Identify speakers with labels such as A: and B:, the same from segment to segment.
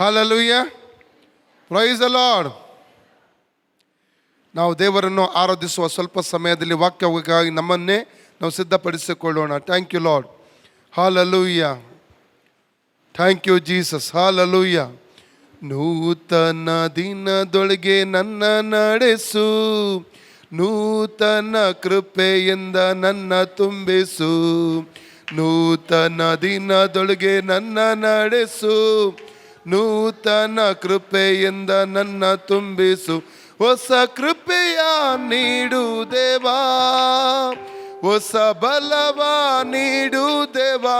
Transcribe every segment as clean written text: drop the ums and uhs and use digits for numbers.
A: Hallelujah, praise the lord. ನಾವು ದೇವರನ್ನು ಆರಾಧಿಸುವ ಸ್ವಲ್ಪ ಸಮಯದಲ್ಲಿ ವಾಕ್ಯಕ್ಕಾಗಿ ನಮ್ಮನ್ನೇ ನಾವು ಸಿದ್ಧಪಡಿಸಿಕೊಳ್ಳೋಣ. Thank you lord. Hallelujah, thank you Jesus. Hallelujah. ನೂತನ ದಿನದೊಳಗೆ ನನ್ನ ನಡೆಸು, ನೂತನ ಕೃಪೆಯಿಂದ ನನ್ನ ತುಂಬಿಸು. ನೂತನ ದಿನದೊಳಗೆ ನನ್ನ ನಡೆಸು, ನೂತನ ಕೃಪೆಯಿಂದ ನನ್ನ ತುಂಬಿಸು. ಹೊಸ ಕೃಪೆಯ ನೀಡು ದೇವಾ, ಹೊಸ ಬಲವ ನೀಡು ದೇವಾ,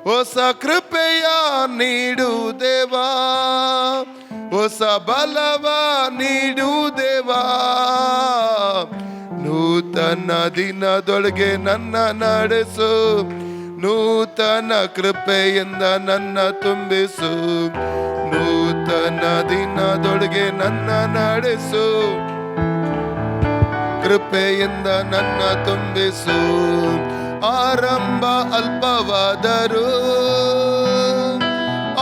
A: ಹೊಸ ಕೃಪೆಯ ನೀಡು ದೇವಾ, ಹೊಸ ಬಲವ ನೀಡು ದೇವಾ. ನೂತನ ದಿನದೊಳಗೆ ನನ್ನ ನಡೆಸು, ನೂತನ ಕೃಪೆಯಿಂದ ನನ್ನ ತುಂಬಿಸು. ನೂತನ ದಿನದೊಳಗೆ ನನ್ನ ನಡೆಸು, ಕೃಪೆಯಿಂದ ನನ್ನ ತುಂಬಿಸು. ಆರಂಭ ಅಲ್ಪವಾದರೂ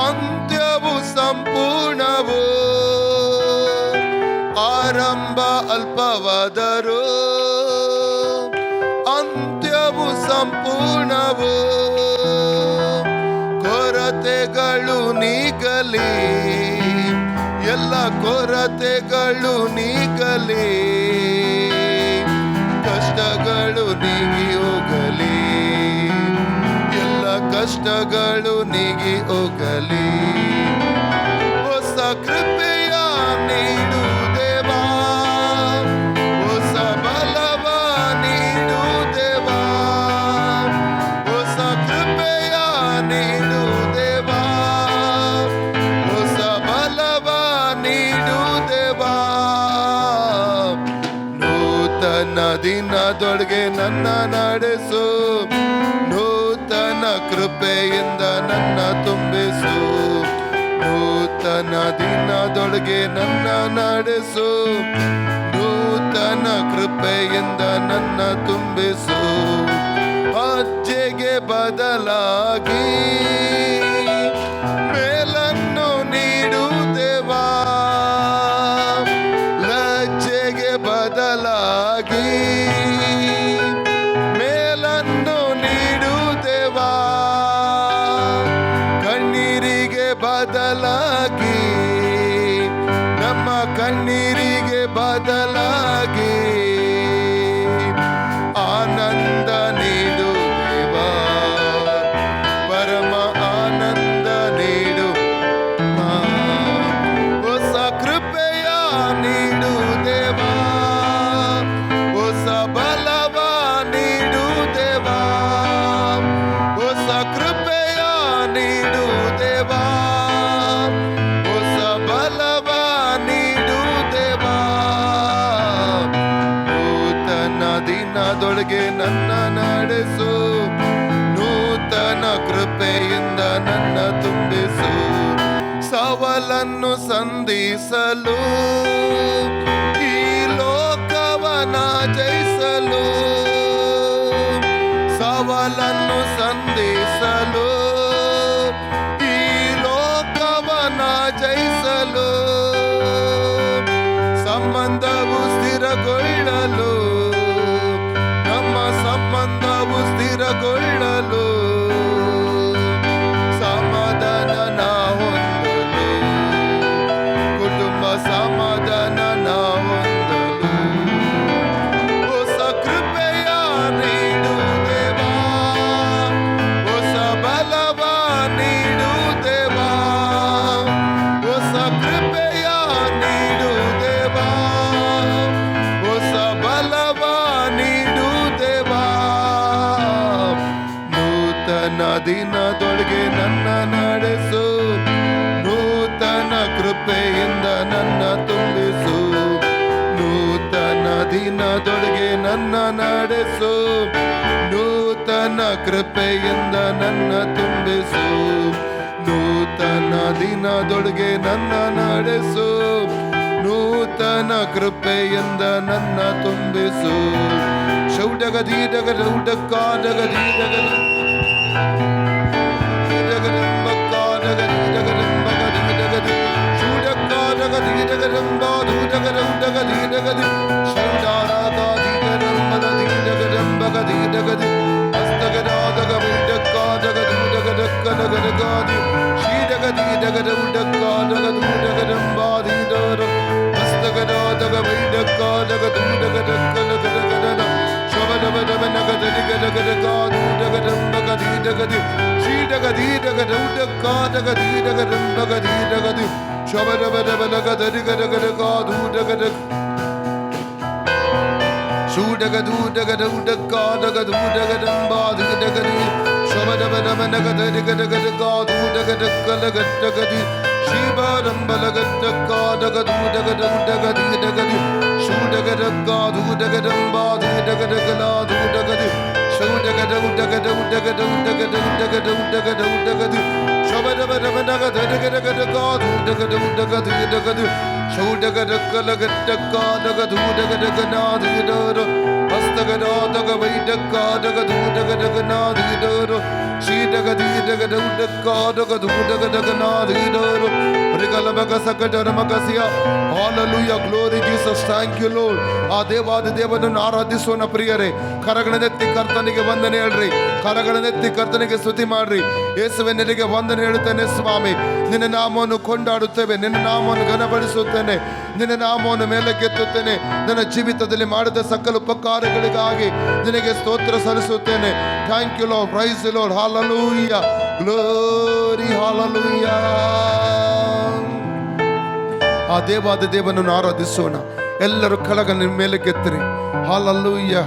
A: ಅಂತ್ಯವು ಸಂಪೂರ್ಣವು, ಆರಂಭ ಅಲ್ಪವಾದರೂ ಅಂತ್ಯವು ಸಂಪೂರ್ಣವು. ಕೊರತೆಗಳು ನೀಗಲಿ, ಎಲ್ಲ ಕೊರತೆಗಳು ನೀಗಲಿ, ಕಷ್ಟಗಳು ನೀಗಿ ಹೋಗಲಿ, ಎಲ್ಲ ಕಷ್ಟಗಳು ನೀಗಿ ಹೋಗಲಿ. ಹೊಸ ಕೃಪೆಯ ನೀಡು ದೇವಾ, ಹೊಸ ಬಲವ ನೀಡು ದೇವಾ, ಹೊಸ ಕೃಪೆಯ ನೀಡು ದೇವಾ, ಹೊಸ ಬಲವ ನೀಡು ದೇವಾ. ನೂತನ ದಿನದೊಳಗೆ ನನ್ನ ನಡೆಸು, ನೂತನ ಕೃಪೆಯಿಂದ ನನ್ನ ತುಂಬಿಸು. ನೂತನ ದಿನದೊಳಗೆ ನನ್ನ ನಡೆಸು, ನೂತನ ಕೃಪೆಯಿಂದ ನನ್ನ ತುಂಬಿಸು. ಅಜ್ಜೆಗೆ ಬದಲಾಗಿ ಮೇಲನ್ನು ನೀಡು ದೇವಾ, ಲಜ್ಜೆಗೆ ಬದಲಾಗಿ ಮೇಲನ್ನು ನೀಡು ದೇವಾ, ಕಣ್ಣೀರಿಗೆ ಬದಲಾಗಿ, ನಮ್ಮ ಕಣ್ಣೀರಿಗೆ ಬದಲಾಗಿ ಆನಂದ ನೀಡು ದೇವಾ, ಪರಮ ಆನಂದ ನೀಡು. ಹೊಸ ಕೃಪೆಯ ನೀಡು ದೇವಾ, ಹೊಸ ಬಲವ ನೀಡು ದೇವಾ, ಹೊಸ ಕೃಪೆಯ ನೀಡು ದೇವಾ, ಹೊಸ ಬಲವ ನೀಡು ದೇವಾ. ನೂತನ ದಿನದೊಳಗೆ ನನ್ನ ನಡೆಸು, ನೂತನ ಕೃಪೆಯಿಂದ ನನ್ನ ತುಂಬಿಸು. ಸವಾಲನ್ನು ಸಂಧಿಸಲು, ಈ ಲೋಕವನ ಜಯಿಸಲು, ಸವಾಲನ್ನು ಸಂಧಿಸಲು, ಈ ಲೋಕವನ ಜಯಿಸಲು. ಸಂಬಂಧವು ಸ್ಥಿರಗೊಳ್ಳಲು, ನಮ್ಮ ಸಂಬಂಧವು ಸ್ಥಿರಗೊಳ್ಳಲು, ಸಮಾಧಾನ ನಾವು ಹೊಂದಲು, ಕುಟುಂಬ ಸಮಾಧಾನ ನಾವು ಹೊಂದಲು. ಹೊಸ ಕೃಪೆಯ ನೀಡು ದೇವಾ, ಹೊಸ ಬಲವ ನೀಡು ದೇವಾ, ಹೊಸ ಕೃಪೆಯ ನೀಡು ದೇವಾ, ಹೊಸ ಬಲವ ನೀಡು ದೇವಾ. ನೂತನ ದಿನದೊಳಗೆ ನನ್ನ ನಡೆಸು, ನೂತನ ಕೃಪೆಯಿಂದ ನನ್ನ ತುಂಬಿಸು. ನೂತನ ದಿನದೊಳಗೆ ನನ್ನ ನಡೆಸು, ನೂತನ ಕೃಪೆಯಿಂದ ನನ್ನ ತುಂಬಿಸು. ನೂತನ ದಿನದೊಳಗೆ ನನ್ನ ನಡೆಸು, ನೂತನ ಕೃಪೆಯಿಂದ ನನ್ನ ತುಂಬಿಸು. ಶೌಡಗದೀಡಗ ಲೌಡಕ್ಕಾಡಗದೀಡಗ Shudagadi, Shandaragadi, Gadambadi, Gadambagadi, Dagadi, Astagadagadi, Dagadagadi, Shidagadi, Dagadagadi, Dagadambadi, Astagadagadi, Dagadagadi, Shabadabadabanagadi, Shidagadi, Dagadagadi, Shabadabadabanagadi, Shudagadu, Dagadu, Dagadagadu, Dagadambadi, Dagadi, Shabadabadabanagadi, Dagadagadi, Shibadambalagadi, Dagadi, Shudagadu, Dagadambadi, Dagadagadi, Shudagadu, Dagadu, Shabadabadabanagadi, Dagadagadi, Shudagadu, Hallelujah, glory Jesus, thank you Lord. ಆ ದೇವಾದ ದೇವನನ್ನು ಆರಾಧಿಸೋಣ ಪ್ರಿಯರೇ. ಕರಗಳನ್ನೆತ್ತಿ ಕರ್ತನಿಗೆ ವಂದನೆ ಹೇಳ್ರಿ, ಕರಗಳನ್ನೆತ್ತಿ ಕರ್ತನಿಗೆ ಸ್ತುತಿ ಮಾಡ್ರಿ. ಯೇಸುವೆ ನಿನಗೆ ವಂದನೆ ಹೇಳುತ್ತೇನೆ ಸ್ವಾಮಿ, ನಿನ್ನ ನಾಮವನ್ನು ಕೊಂಡಾಡುತ್ತೇವೆ, ನಿನ್ನ ನಾಮವನ್ನು ಘನಪಡಿಸುತ್ತೇನೆ, ನಿನ್ನ ನಾಮವನ್ನು ಮೇಲಕ್ಕೆತ್ತುತ್ತೇನೆ. ನನ್ನ ಜೀವಿತದಲ್ಲಿ ಮಾಡಿದ ಸಕಲ ಉಪಕಾರಗಳಿಗಾಗಿ ನಿನಗೆ ಸ್ತೋತ್ರ ಸಲ್ಲಿಸುತ್ತೇನೆ. Thank you lord, praise you lord, hallelujah, glory, hallelujah. ಆ ದೇವಾದ ದೇವನನ್ನು ಆರಾಧಿಸೋಣ. ಎಲ್ಲರೂ ಕೆಳಗನ್ನು ಮೇಲಕ್ಕೆತ್ತಿರಿ. ಹಲ್ಲೆಲೂಯಾ.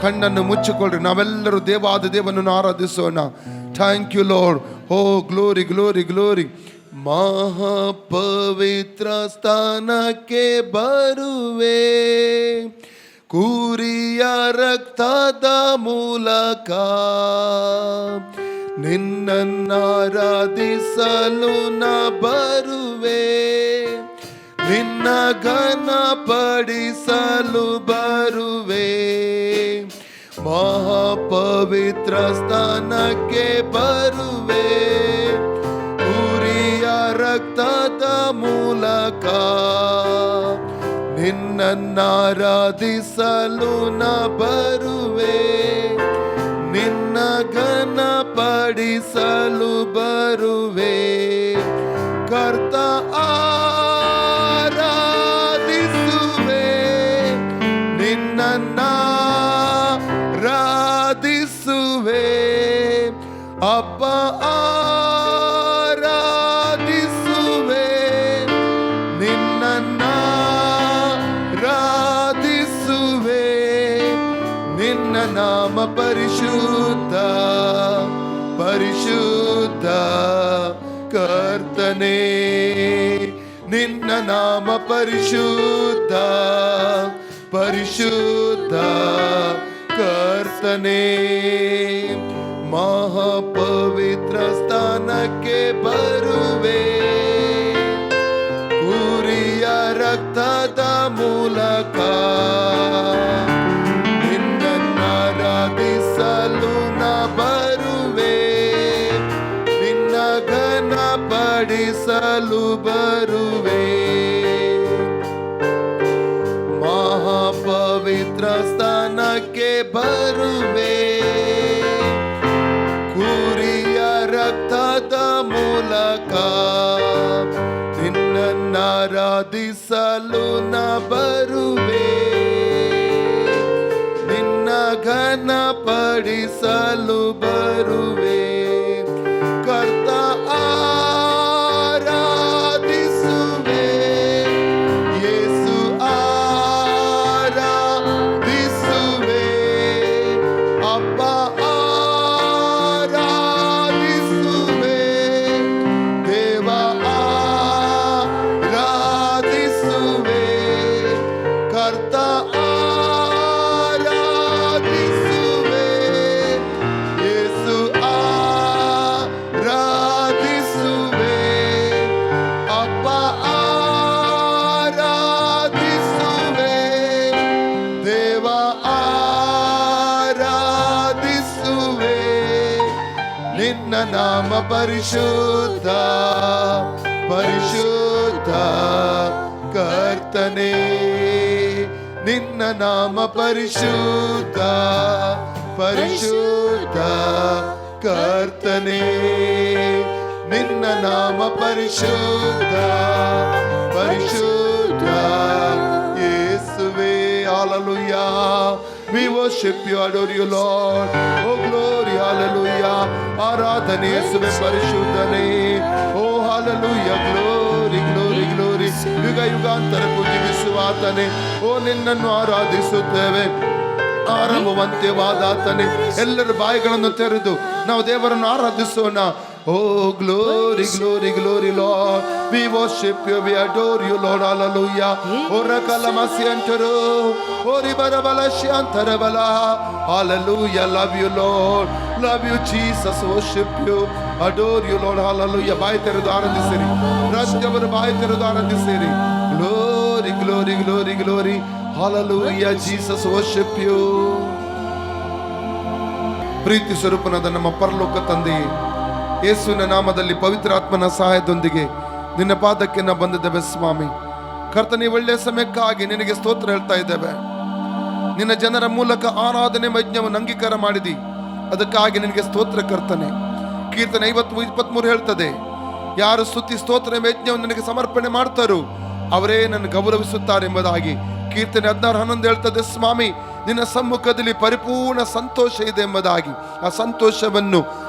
A: ಕಣ್ಣನ್ನು ಮುಚ್ಚಿಕೊಳ್ಳ್ರಿ. ನಾವೆಲ್ಲರೂ ದೇವಾದ ದೇವನನ್ನು ಆರಾಧಿಸೋಣ. Thank you Lord. Oh glory, glory, glory. ಮಹಾಪವಿತ್ರ ಸ್ಥಾನಕ್ಕೆ ಬರುವೆ, ಕುರಿಯ ರಕ್ತದ ಮೂಲಕ ನಿನ್ನನ್ನಾರಾಧಿಸಲು ನಾ ಬರುವೆ, ನಿನ್ನ ಘನಪಡಿಸಲು ಬರುವೆ. ಮಹಾಪವಿತ್ರ ಸ್ಥಾನಕ್ಕೆ ಬರುವೆ, ಕುರಿಯ ರಕ್ತದ ಮೂಲಕ ನಿನ್ನನ್ನಾರಾಧಿಸಲು ನಾ ಬರುವೆ, ನಿನ್ನ ಘನಪಡಿಸಲು ಬರುವೆ. ಕರ್ತ ಆರಾಧಿಸುವೆ, ನಿನ್ನನ್ನಾರಾಧಿಸುವೆ. ಅಪ್ಪ ಆರಾಧಿಸುವೆ, ನಿನ್ನನ್ನಾರಾಧಿಸುವೆ. ನಿನ್ನ ನಾಮ ಪರಿಶುದ್ಧ, ಪರಿಶುದ್ಧ ಕರ್ತನೇ. ನಿನ್ನ ನಾಮ ಪರಿಶುದ್ಧ, ಪರಿಶುದ್ಧ ಕರ್ತನೇ. ಮಹಾಪವಿತ್ರ ಸ್ಥಾನಕ್ಕೆ ಬರುವೆ, ಕುರಿಯ ರಕ್ತದ ಮೂಲಕ ನಿನ್ನನ್ನಾರಾಧಿಸಲು ನಾ ಬರುವೆ, ನಿನ್ನ ಘನಪಡಿಸಲು ಬರುವೆ. ಮಹಾಪವಿತ್ರ ಸ್ಥಾನಕ್ಕೆ ಬರುವೆ, ಕುರಿಯ ರಕ್ತದ ಮೂಲಕ ನಿನ್ನನ್ನಾರಾಧಿಸಲು ನಾ ಬರುವೆ, ನಿನ್ನ ಘನಪಡಿಸಲು ಬರುವೆ. ಕರ್ತ ಆರಾಧಿಸುವೆ, ಯೇಸು ಆರಾಧಿಸುವೆ. ಅಪ್ಪ ಆರಾಧಿಸುವೆ, ದೇವ ಆರಾಧಿಸುವೆ. ಕರ್ತ ಆರಾಧಿಸುವೆ, ಯೇಸು ಆರಾಧಿಸುವೆ. ಅಪ್ಪ ಆರಾಧಿಸುವೆ, ದೇವ ಆರಾಧಿಸುವೆ. ನಿನ್ನ ನಾಮ ಪರಿಶುದ್ಧ, ಪರಿಶುದ್ಧ ಕರ್ತನೇ. ನಿನ್ನ ನಾಮ ಪರಿಶುದ್ಧ ಪರಿಶುದ್ಧ ಕರ್ತನೇ, ನಿನ್ನ ನಾಮ ಪರಿಶುದ್ಧ ಪರಿಶುದ್ಧ ಯೇಸುವೇ. Hallelujah, we worship you, adore you Lord. Oh glory, hallelujah. ಆರಾಧನೆ ಯೇಸುವೇ ಪರಿಶುದ್ಧನೇ. Oh hallelujah, glory glory glory. ಯುಗ ಯುಗಾಂತರಕ್ಕೂ ಜೀವಿಸುವಾತನೇ, ಓ ನಿನ್ನನ್ನು ಆರಾಧಿಸುತ್ತೇವೆ. ಆರಂಭವಂತ್ಯವಾದಾತನೇ, ಎಲ್ಲರ ಬಾಯಿಗಳನ್ನು ತೆರೆದು ನಾವು ದೇವರನ್ನು ಆರಾಧಿಸೋಣ. Oh glory glory glory Lord, we worship you, we adore you Lord. Hallelujah. Orakalamasyantaru oribarabalasyantarbala. Hallelujah, love you Lord, love you Jesus, worship you, adore you Lord. Hallelujah. ಬಾಯಿ ತೆರೆದು ಆನಂದಿಸಿರಿ, ರಾಜ್ಯವರು ಬಾಯಿ ತೆರೆದು ಆನಂದಿಸಿರಿ. Glory glory glory glory. Hallelujah, Jesus, worship you. ಪ್ರೀತಿ ಸ್ವರೂಪನಾದ ನಮ್ಮ ಪರಲೋಕ ತಂದೆಯೇ, ಯೇಸುವಿನ ನಾಮದಲ್ಲಿ ಪವಿತ್ರಾತ್ಮನ ಸಹಾಯದೊಂದಿಗೆ ನಿನ್ನ ಪಾದಕ್ಕೆ ನಾವು ಬಂದಿದ್ದೇವೆ ಸ್ವಾಮಿ. ಕರ್ತನೇ, ಒಳ್ಳೆಯ ಸಮಯಕ್ಕಾಗಿ ನಿನಗೆ ಸ್ತೋತ್ರ ಹೇಳ್ತಾ ಇದ್ದೇವೆ. ನಿನ್ನ ಜನರ ಮೂಲಕ ಆರಾಧನೆ ಯಜ್ಞವನ್ನು ಅಂಗೀಕಾರ ಮಾಡಿದಿ, ಅದಕ್ಕಾಗಿ ನಿನಗೆ ಸ್ತೋತ್ರ ಕರ್ತನೆ. ಕೀರ್ತನೆ 50:23 ಹೇಳ್ತದೆ, ಯಾರು ಸ್ತುತಿ ಸ್ತೋತ್ರ ಯಜ್ಞವನ್ನು ನನಗೆ ಸಮರ್ಪಣೆ ಮಾಡ್ತಾರೋ ಅವರೇ ನನ್ನ ಗೌರವಿಸುತ್ತಾರೆ ಎಂಬುದಾಗಿ. ಕೀರ್ತನೆ 16:11 ಹೇಳ್ತದೆ, ಸ್ವಾಮಿ ನಿನ್ನ ಸಮ್ಮುಖದಲ್ಲಿ ಪರಿಪೂರ್ಣ ಸಂತೋಷ ಇದೆ ಎಂಬುದಾಗಿ. ಆ ಸಂತೋಷವನ್ನು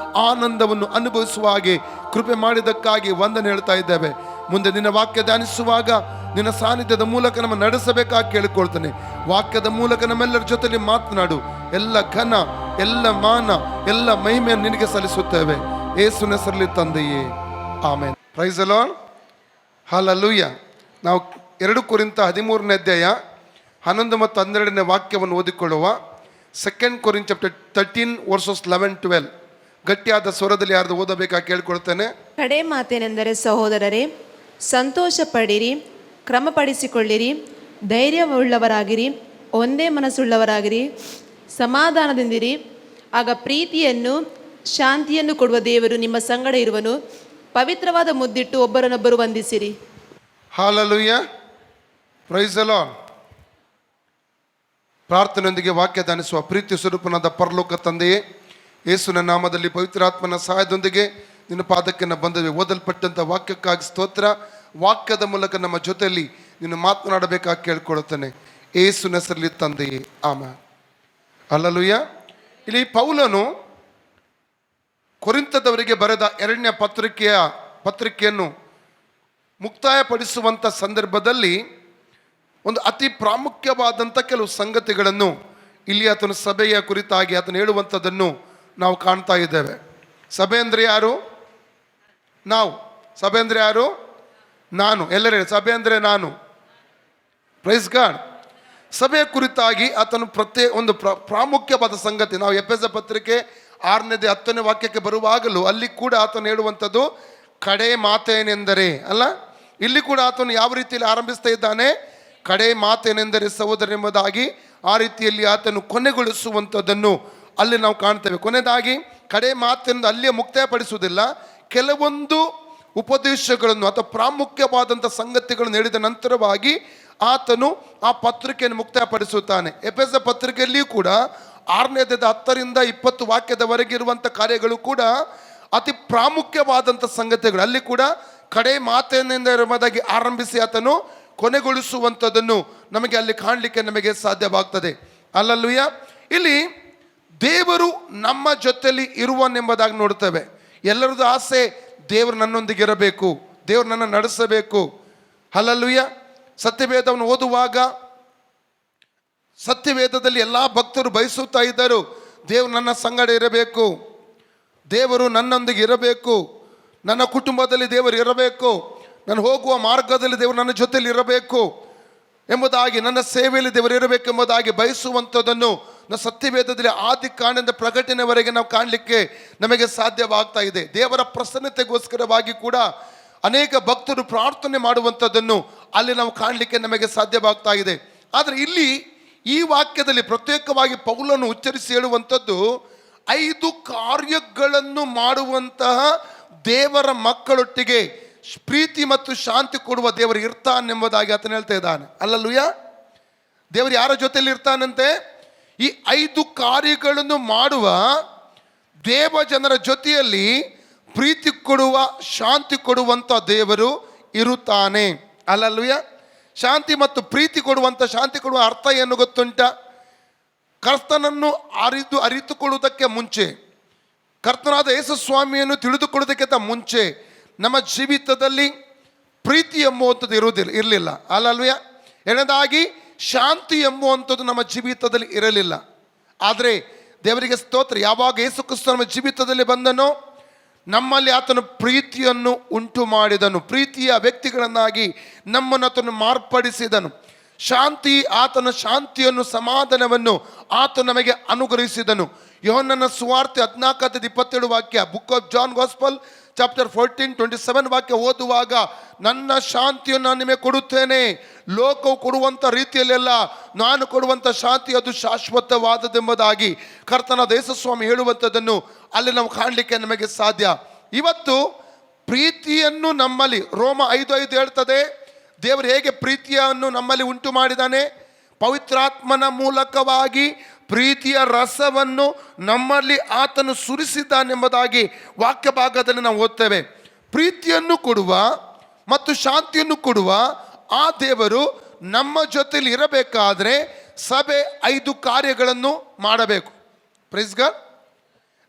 A: ಆನಂದವನ್ನು ಅನುಭವಿಸುವ ಹಾಗೆ ಕೃಪೆ ಮಾಡಿದ್ದಕ್ಕಾಗಿ ವಂದನೆ ಹೇಳ್ತಾ ಇದ್ದೇವೆ. ಮುಂದೆ ನಿನ್ನ ವಾಕ್ಯ ಧ್ಯಾನಿಸುವಾಗ ನಿನ್ನ ಸಾನ್ನಿಧ್ಯದ ಮೂಲಕ ನಮ್ಮ ನಡೆಸಬೇಕಾಗಿ ಕೇಳಿಕೊಳ್ತಾನೆ. ವಾಕ್ಯದ ಮೂಲಕ ನಮ್ಮೆಲ್ಲರ ಜೊತೆಲಿ ಮಾತನಾಡು. ಎಲ್ಲ ಘನ, ಎಲ್ಲ ಮಾನ, ಎಲ್ಲ ಮಹಿಮೆಯನ್ನು ನಿನಗೆ ಸಲ್ಲಿಸುತ್ತೇವೆ ಯೇಸುವಿನ ಹೆಸರಲ್ಲಿ ತಂದೆಯೇ, amen. Praise the lord, hallelujah. ನಾವು 2 ಕೊರಿಂಥ 13ನೇ ಅಧ್ಯಾಯ 11 ಮತ್ತು 12ನೇ ವಾಕ್ಯವನ್ನು ಓದಿಕೊಳ್ಳುವ. 2 ಕೊರಿಂಥ ಚಾಪ್ಟರ್ 13 ವರ್ಸಸ್ 11-12 ಗಟ್ಟಿಯಾದ ಸ್ವರದಲ್ಲಿ ಯಾರ್ದು ಓದಬೇಕಾಗಿ ಕೇಳ್ಕೊಳ್ತೇನೆ.
B: ಕಡೆ ಮಾತೇನೆಂದರೆ, ಸಹೋದರರೇ, ಸಂತೋಷ ಪಡಿರಿ, ಕ್ರಮಪಡಿಸಿಕೊಳ್ಳಿರಿ, ಧೈರ್ಯವುಳ್ಳವರಾಗಿರಿ, ಒಂದೇ ಮನಸ್ಸುಳ್ಳವರಾಗಿರಿ, ಸಮಾಧಾನದಿಂದಿರಿ. ಆಗ ಪ್ರೀತಿಯನ್ನು ಶಾಂತಿಯನ್ನು ಕೊಡುವ ದೇವರು ನಿಮ್ಮ ಸಂಗಡ ಇರುವನು. ಪವಿತ್ರವಾದ ಮುದ್ದಿಟ್ಟು ಒಬ್ಬರನ್ನೊಬ್ಬರು ವಂದಿಸಿರಿ.
A: Hallelujah, praise the Lord. ಪ್ರಾರ್ಥನೆಯೊಂದಿಗೆ ವಾಕ್ಯ ಧ್ಯಾನಿಸುವ. ಪ್ರೀತಿ ಸ್ವರೂಪನಾದ ಪರಲೋಕ ತಂದೆಯೇ, ಯೇಸುವಿನ ನಾಮದಲ್ಲಿ ಪವಿತ್ರಾತ್ಮನ ಸಹಾಯದೊಂದಿಗೆ ನಿನ್ನ ಪಾದಕ್ಕೆ ನಾವು ಬಂದಿವೆ. ಓದಲ್ಪಟ್ಟಂಥ ವಾಕ್ಯಕ್ಕಾಗಿ ಸ್ತೋತ್ರ. ವಾಕ್ಯದ ಮೂಲಕ ನಮ್ಮ ಜೊತೆಯಲ್ಲಿ ನೀನು ಮಾತನಾಡಬೇಕಾಗಿ ಕೇಳ್ಕೊಳ್ತೇನೆ ಯೇಸುವಿನ ಹೆಸರಲ್ಲಿ ತಂದೆಯೇ, ಆಮೆನ್. ಹಲ್ಲೆಲೂಯಾ. ಇಲ್ಲಿ ಪೌಲನು ಕೊರಿಂಥದವರಿಗೆ ಬರೆದ 2ನೇ ಪತ್ರಿಕೆಯನ್ನು ಮುಕ್ತಾಯಪಡಿಸುವಂಥ ಸಂದರ್ಭದಲ್ಲಿ ಒಂದು ಅತಿ ಪ್ರಾಮುಖ್ಯವಾದಂಥ ಕೆಲವು ಸಂಗತಿಗಳನ್ನು ಇಲ್ಲಿ ಆತನ ಸಭೆಯ ಕುರಿತಾಗಿ ಆತನು ಹೇಳುವಂಥದ್ದನ್ನು ನಾವು ಕಾಣ್ತಾ ಇದ್ದೇವೆ. ಸಭೆ ಅಂದರೆ ಯಾರು? ನಾವು. ಸಭೆ ಅಂದರೆ ಯಾರು? ನಾನು. ಎಲ್ಲರೂ ಸಭೆ ಅಂದರೆ ನಾನು. Praise God. ಸಭೆಯ ಕುರಿತಾಗಿ ಆತನು ಒಂದು ಪ್ರಾಮುಖ್ಯವಾದ ಸಂಗತಿ. ನಾವು ಎಫೆಸ ಪತ್ರಿಕೆ 6ನೇ 10ನೇ ವಾಕ್ಯಕ್ಕೆ ಬರುವಾಗಲೂ ಅಲ್ಲಿ ಕೂಡ ಆತನು ಹೇಳುವಂಥದ್ದು ಕಡೆ ಮಾತೇನೆಂದರೆ ಅಲ್ಲ. ಇಲ್ಲಿ ಕೂಡ ಆತನು ಯಾವ ರೀತಿಯಲ್ಲಿ ಆರಂಭಿಸ್ತಾ ಇದ್ದಾನೆ? ಕಡೆ ಮಾತೇನೆಂದರೆ ಸಹೋದರನೆಂಬುದಾಗಿ. ಆ ರೀತಿಯಲ್ಲಿ ಆತನು ಕೊನೆಗೊಳಿಸುವಂಥದ್ದನ್ನು ಅಲ್ಲಿ ನಾವು ಕಾಣ್ತೇವೆ. ಕೊನೆಯದಾಗಿ ಕಡೆ ಮಾತೆಂದು ಅಲ್ಲಿಯೇ ಮುಕ್ತಾಯಪಡಿಸುವುದಿಲ್ಲ. ಕೆಲವೊಂದು ಉಪದೇಶಗಳನ್ನು ಅಥವಾ ಪ್ರಾಮುಖ್ಯವಾದಂಥ ಸಂಗತಿಗಳನ್ನು ಹೇಳಿದ ನಂತರವಾಗಿ ಆತನು ಆ ಪತ್ರಿಕೆಯನ್ನು ಮುಕ್ತಾಯಪಡಿಸುತ್ತಾನೆ. ಎಫೆಸ ಪತ್ರಿಕೆಯಲ್ಲಿಯೂ ಕೂಡ 6ನೇ 10ರಿಂದ 20 ವಾಕ್ಯದವರೆಗೆ ಇರುವಂಥ ಕಾರ್ಯಗಳು ಕೂಡ ಅತಿ ಪ್ರಾಮುಖ್ಯವಾದಂಥ ಸಂಗತಿಗಳು. ಅಲ್ಲಿ ಕೂಡ ಕಡೆ ಮಾತೇನೆಂಬುದಾಗಿ ಆರಂಭಿಸಿ ಆತನು ಕೊನೆಗೊಳಿಸುವಂಥದ್ದನ್ನು ನಮಗೆ ಅಲ್ಲಿ ಕಾಣಲಿಕ್ಕೆ ನಮಗೆ ಸಾಧ್ಯವಾಗ್ತದೆ. ಹಲ್ಲೆಲೂಯಾ. ಇಲ್ಲಿ ದೇವರು ನಮ್ಮ ಜೊತೆಯಲ್ಲಿ ಇರುವನೆಂಬುದಾಗಿ ನೋಡ್ತೇವೆ. ಎಲ್ಲರದ್ದು ಆಸೆ ದೇವರು ನನ್ನೊಂದಿಗೆ ಇರಬೇಕು, ದೇವರು ನನ್ನ ನಡೆಸಬೇಕು. ಹಲ್ಲೆಲೂಯಾ. ಸತ್ಯವೇದವನ್ನು ಓದುವಾಗ ಸತ್ಯವೇದದಲ್ಲಿ ಎಲ್ಲ ಭಕ್ತರು ಬಯಸುತ್ತಾ ಇದ್ದರು, ದೇವರು ನನ್ನ ಸಂಗಡ ಇರಬೇಕು, ದೇವರು ನನ್ನೊಂದಿಗೆ ಇರಬೇಕು, ನನ್ನ ಕುಟುಂಬದಲ್ಲಿ ದೇವರು ಇರಬೇಕು, ನಾನು ಹೋಗುವ ಮಾರ್ಗದಲ್ಲಿ ದೇವರು ನನ್ನ ಜೊತೆಯಲ್ಲಿ ಇರಬೇಕು ಎಂಬುದಾಗಿ, ನನ್ನ ಸೇವೆಯಲ್ಲಿ ದೇವರು ಇರಬೇಕೆಂಬುದಾಗಿ ಬಯಸುವಂಥದ್ದನ್ನು ನಾವು ಸತ್ಯವೇದದಲ್ಲಿ ಆದಿ ಕಾಂಡದಿಂದ ಪ್ರಕಟಣೆವರೆಗೆ ನಾವು ಕಾಣಲಿಕ್ಕೆ ನಮಗೆ ಸಾಧ್ಯವಾಗ್ತಾ ಇದೆ. ದೇವರ ಪ್ರಸನ್ನತೆಗೋಸ್ಕರವಾಗಿ ಕೂಡ ಅನೇಕ ಭಕ್ತರು ಪ್ರಾರ್ಥನೆ ಮಾಡುವಂಥದ್ದನ್ನು ಅಲ್ಲಿ ನಾವು ಕಾಣಲಿಕ್ಕೆ ನಮಗೆ ಸಾಧ್ಯವಾಗ್ತಾ ಇದೆ. ಆದರೆ ಇಲ್ಲಿ ಈ ವಾಕ್ಯದಲ್ಲಿ ಪ್ರತ್ಯೇಕವಾಗಿ ಪೌಲನು ಉಚ್ಚರಿಸಿ ಹೇಳುವಂಥದ್ದು 5 ಕಾರ್ಯಗಳನ್ನು ಮಾಡುವಂತಹ ದೇವರ ಮಕ್ಕಳೊಟ್ಟಿಗೆ ಪ್ರೀತಿ ಮತ್ತು ಶಾಂತಿ ಕೊಡುವ ದೇವರು ಇರ್ತಾನೆಂಬುದಾಗಿ ಆತನು ಹೇಳ್ತಾ ಇದ್ದಾನೆ. ಹಲ್ಲೆಲೂಯಾ. ದೇವರು ಯಾರ ಜೊತೆಯಲ್ಲಿ ಇರ್ತಾನಂತೆ? ಈ 5 ಕಾರ್ಯಗಳನ್ನು ಮಾಡುವ ದೇವ ಜನರ ಜೊತೆಯಲ್ಲಿ ಪ್ರೀತಿ ಕೊಡುವ, ಶಾಂತಿ ಕೊಡುವಂಥ ದೇವರು ಇರುತ್ತಾನೆ. ಅಲ್ಲಲ್ವಯ್ಯ. ಶಾಂತಿ ಮತ್ತು ಪ್ರೀತಿ ಕೊಡುವಂಥ, ಶಾಂತಿ ಕೊಡುವ ಅರ್ಥ ಏನು ಗೊತ್ತುಂಟ? ಕರ್ತನನ್ನು ಅರಿತುಕೊಳ್ಳುವುದಕ್ಕೆ ಮುಂಚೆ, ಕರ್ತನಾದ ಯೇಸು ಸ್ವಾಮಿಯನ್ನು ತಿಳಿದುಕೊಳ್ಳುವುದಕ್ಕಿಂತ ಮುಂಚೆ ನಮ್ಮ ಜೀವಿತದಲ್ಲಿ ಪ್ರೀತಿ ಎಂಬುವಂಥದ್ದು ಇರಲಿಲ್ಲ. ಅಲ್ಲಲ್ವಯ್ಯ. ಎರಡನೇದಾಗಿ ಶಾಂತಿ ಎಂಬುವಂಥದ್ದು ನಮ್ಮ ಜೀವಿತದಲ್ಲಿ ಇರಲಿಲ್ಲ. ಆದರೆ ದೇವರಿಗೆ ಸ್ತೋತ್ರ, ಯಾವಾಗ ಯೇಸು ಕ್ರಿಸ್ತ ನಮ್ಮ ಜೀವಿತದಲ್ಲಿ ಬಂದನೋ ನಮ್ಮಲ್ಲಿ ಆತನು ಪ್ರೀತಿಯನ್ನು ಉಂಟು ಮಾಡಿದನು, ಪ್ರೀತಿಯ ವ್ಯಕ್ತಿಗಳನ್ನಾಗಿ ನಮ್ಮನ್ನು ಆತನು ಮಾರ್ಪಡಿಸಿದನು. ಶಾಂತಿ, ಆತನ ಶಾಂತಿಯನ್ನು, ಸಮಾಧಾನವನ್ನು ಆತ ನಮಗೆ ಅನುಗ್ರಹಿಸಿದನು. ಯೋಹನ್ನನ ಸುವಾರ್ತೆ 14:27 ವಾಕ್ಯ, book of John gospel chapter 14:27 ವಾಕ್ಯ ಓದುವಾಗ, ನನ್ನ ಶಾಂತಿಯನ್ನು ನಾನು ನಿಮಗೆ ಕೊಡುತ್ತೇನೆ, ಲೋಕವು ಕೊಡುವಂಥ ರೀತಿಯಲ್ಲೆಲ್ಲ ನಾನು ಕೊಡುವಂಥ ಶಾಂತಿ ಅದು ಶಾಶ್ವತವಾದದೆಂಬುದಾಗಿ ಕರ್ತನಾದ ಯೇಸು ಸ್ವಾಮಿ ಹೇಳುವಂಥದ್ದನ್ನು ಅಲ್ಲಿ ನಾವು ಕಾಣಲಿಕ್ಕೆ ನಮಗೆ ಸಾಧ್ಯ. ಇವತ್ತು ಪ್ರೀತಿಯನ್ನು ನಮ್ಮಲ್ಲಿ, ರೋಮ 5:5 ಹೇಳ್ತದೆ, ದೇವರು ಹೇಗೆ ಪ್ರೀತಿಯನ್ನು ನಮ್ಮಲ್ಲಿ ಉಂಟು ಮಾಡಿದ್ದಾನೆ? ಪವಿತ್ರಾತ್ಮನ ಮೂಲಕವಾಗಿ ಪ್ರೀತಿಯ ರಸವನ್ನು ನಮ್ಮಲ್ಲಿ ಆತನು ಸುರಿಸಿದ್ದಾನೆಂಬುದಾಗಿ ವಾಕ್ಯ ಭಾಗದಲ್ಲಿ ನಾವು ಓದ್ತೇವೆ. ಪ್ರೀತಿಯನ್ನು ಕೊಡುವ ಮತ್ತು ಶಾಂತಿಯನ್ನು ಕೊಡುವ ಆ ದೇವರು ನಮ್ಮ ಜೊತೆಲಿ ಇರಬೇಕಾದ್ರೆ ಸಭೆ 5 ಕಾರ್ಯಗಳನ್ನು ಮಾಡಬೇಕು. Praise God.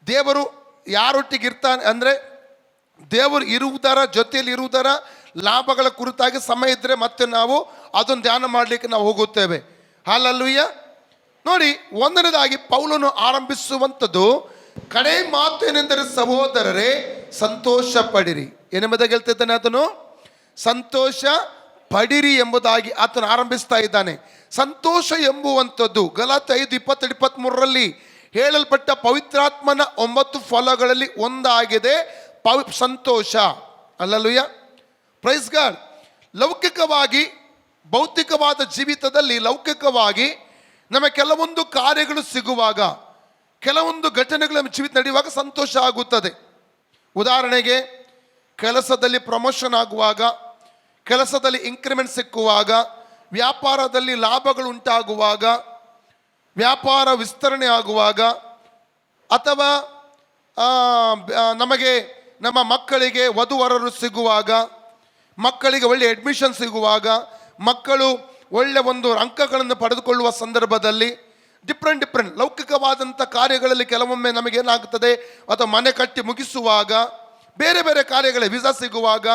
A: ದೇವರು ಯಾರೊಟ್ಟಿಗೆ ಇರ್ತಾನೆ ಅಂದರೆ, ದೇವರು ಇರುವುದರ ಜೊತೆಯಲ್ಲಿ ಇರುವುದರ ಲಾಭಗಳ ಕುರಿತಾಗಿ ಸಮಯ ಇದ್ದರೆ ಮತ್ತೆ ನಾವು ಅದನ್ನು ಧ್ಯಾನ ಮಾಡಲಿಕ್ಕೆ ನಾವು ಹೋಗುತ್ತೇವೆ. ಹಾಲಲ್ಲೂಯ್ಯ. ನೋಡಿ, ಒಂದನೇದಾಗಿ ಪೌಲನು ಆರಂಭಿಸುವಂಥದ್ದು ಕಡೆ ಮಾತು ಏನೆಂದರೆ, ಸಹೋದರರೇ ಸಂತೋಷ ಪಡಿರಿ. ಏನೆಂಬುದಾಗಿ ಹೇಳ್ತಿದ್ದಾನೆ ಆತನು? ಸಂತೋಷ ಪಡಿರಿ ಎಂಬುದಾಗಿ ಆತನು ಆರಂಭಿಸ್ತಾ ಇದ್ದಾನೆ. ಸಂತೋಷ ಎಂಬುವಂಥದ್ದು ಗಲಾತ್ಯ 5:20-23 ಹೇಳಲ್ಪಟ್ಟ ಪವಿತ್ರಾತ್ಮನ 9 ಫಲಗಳಲ್ಲಿ ಒಂದಾಗಿದೆ ಸಂತೋಷ. ಅಲ್ಲಲ್ಲೂಯ್ಯ. Praise God. ಲೌಕಿಕವಾಗಿ, ಭೌತಿಕವಾದ ಜೀವಿತದಲ್ಲಿ ಲೌಕಿಕವಾಗಿ ನಮಗೆ ಕೆಲವೊಂದು ಕಾರ್ಯಗಳು ಸಿಗುವಾಗ, ಕೆಲವೊಂದು ಘಟನೆಗಳು ನಮ್ಮ ಜೀವಿತ ನಡೆಯುವಾಗ ಸಂತೋಷ ಆಗುತ್ತದೆ. ಉದಾಹರಣೆಗೆ, ಕೆಲಸದಲ್ಲಿ ಪ್ರಮೋಷನ್ ಆಗುವಾಗ, ಕೆಲಸದಲ್ಲಿ ಇನ್ಕ್ರಿಮೆಂಟ್ ಸಿಕ್ಕುವಾಗ, ವ್ಯಾಪಾರದಲ್ಲಿ ಲಾಭಗಳು ಉಂಟಾಗುವಾಗ, ವ್ಯಾಪಾರ ವಿಸ್ತರಣೆ ಆಗುವಾಗ, ಅಥವಾ ನಮಗೆ ನಮ್ಮ ಮಕ್ಕಳಿಗೆ ವಧುವರರು ಸಿಗುವಾಗ, ಮಕ್ಕಳಿಗೆ ಒಳ್ಳೆ ಅಡ್ಮಿಷನ್ ಸಿಗುವಾಗ, ಮಕ್ಕಳು ಒಳ್ಳೆ ಒಂದು ಅಂಕಗಳನ್ನು ಪಡೆದುಕೊಳ್ಳುವ ಸಂದರ್ಭದಲ್ಲಿ, ಡಿಫ್ರೆಂಟ್ ಲೌಕಿಕವಾದಂಥ ಕಾರ್ಯಗಳಲ್ಲಿ ಕೆಲವೊಮ್ಮೆ ನಮಗೇನಾಗುತ್ತದೆ, ಅಥವಾ ಮನೆ ಕಟ್ಟಿ ಮುಗಿಸುವಾಗ, ಬೇರೆ ಬೇರೆ ಕಾರ್ಯಗಳ ವೀಸಾ ಸಿಗುವಾಗ,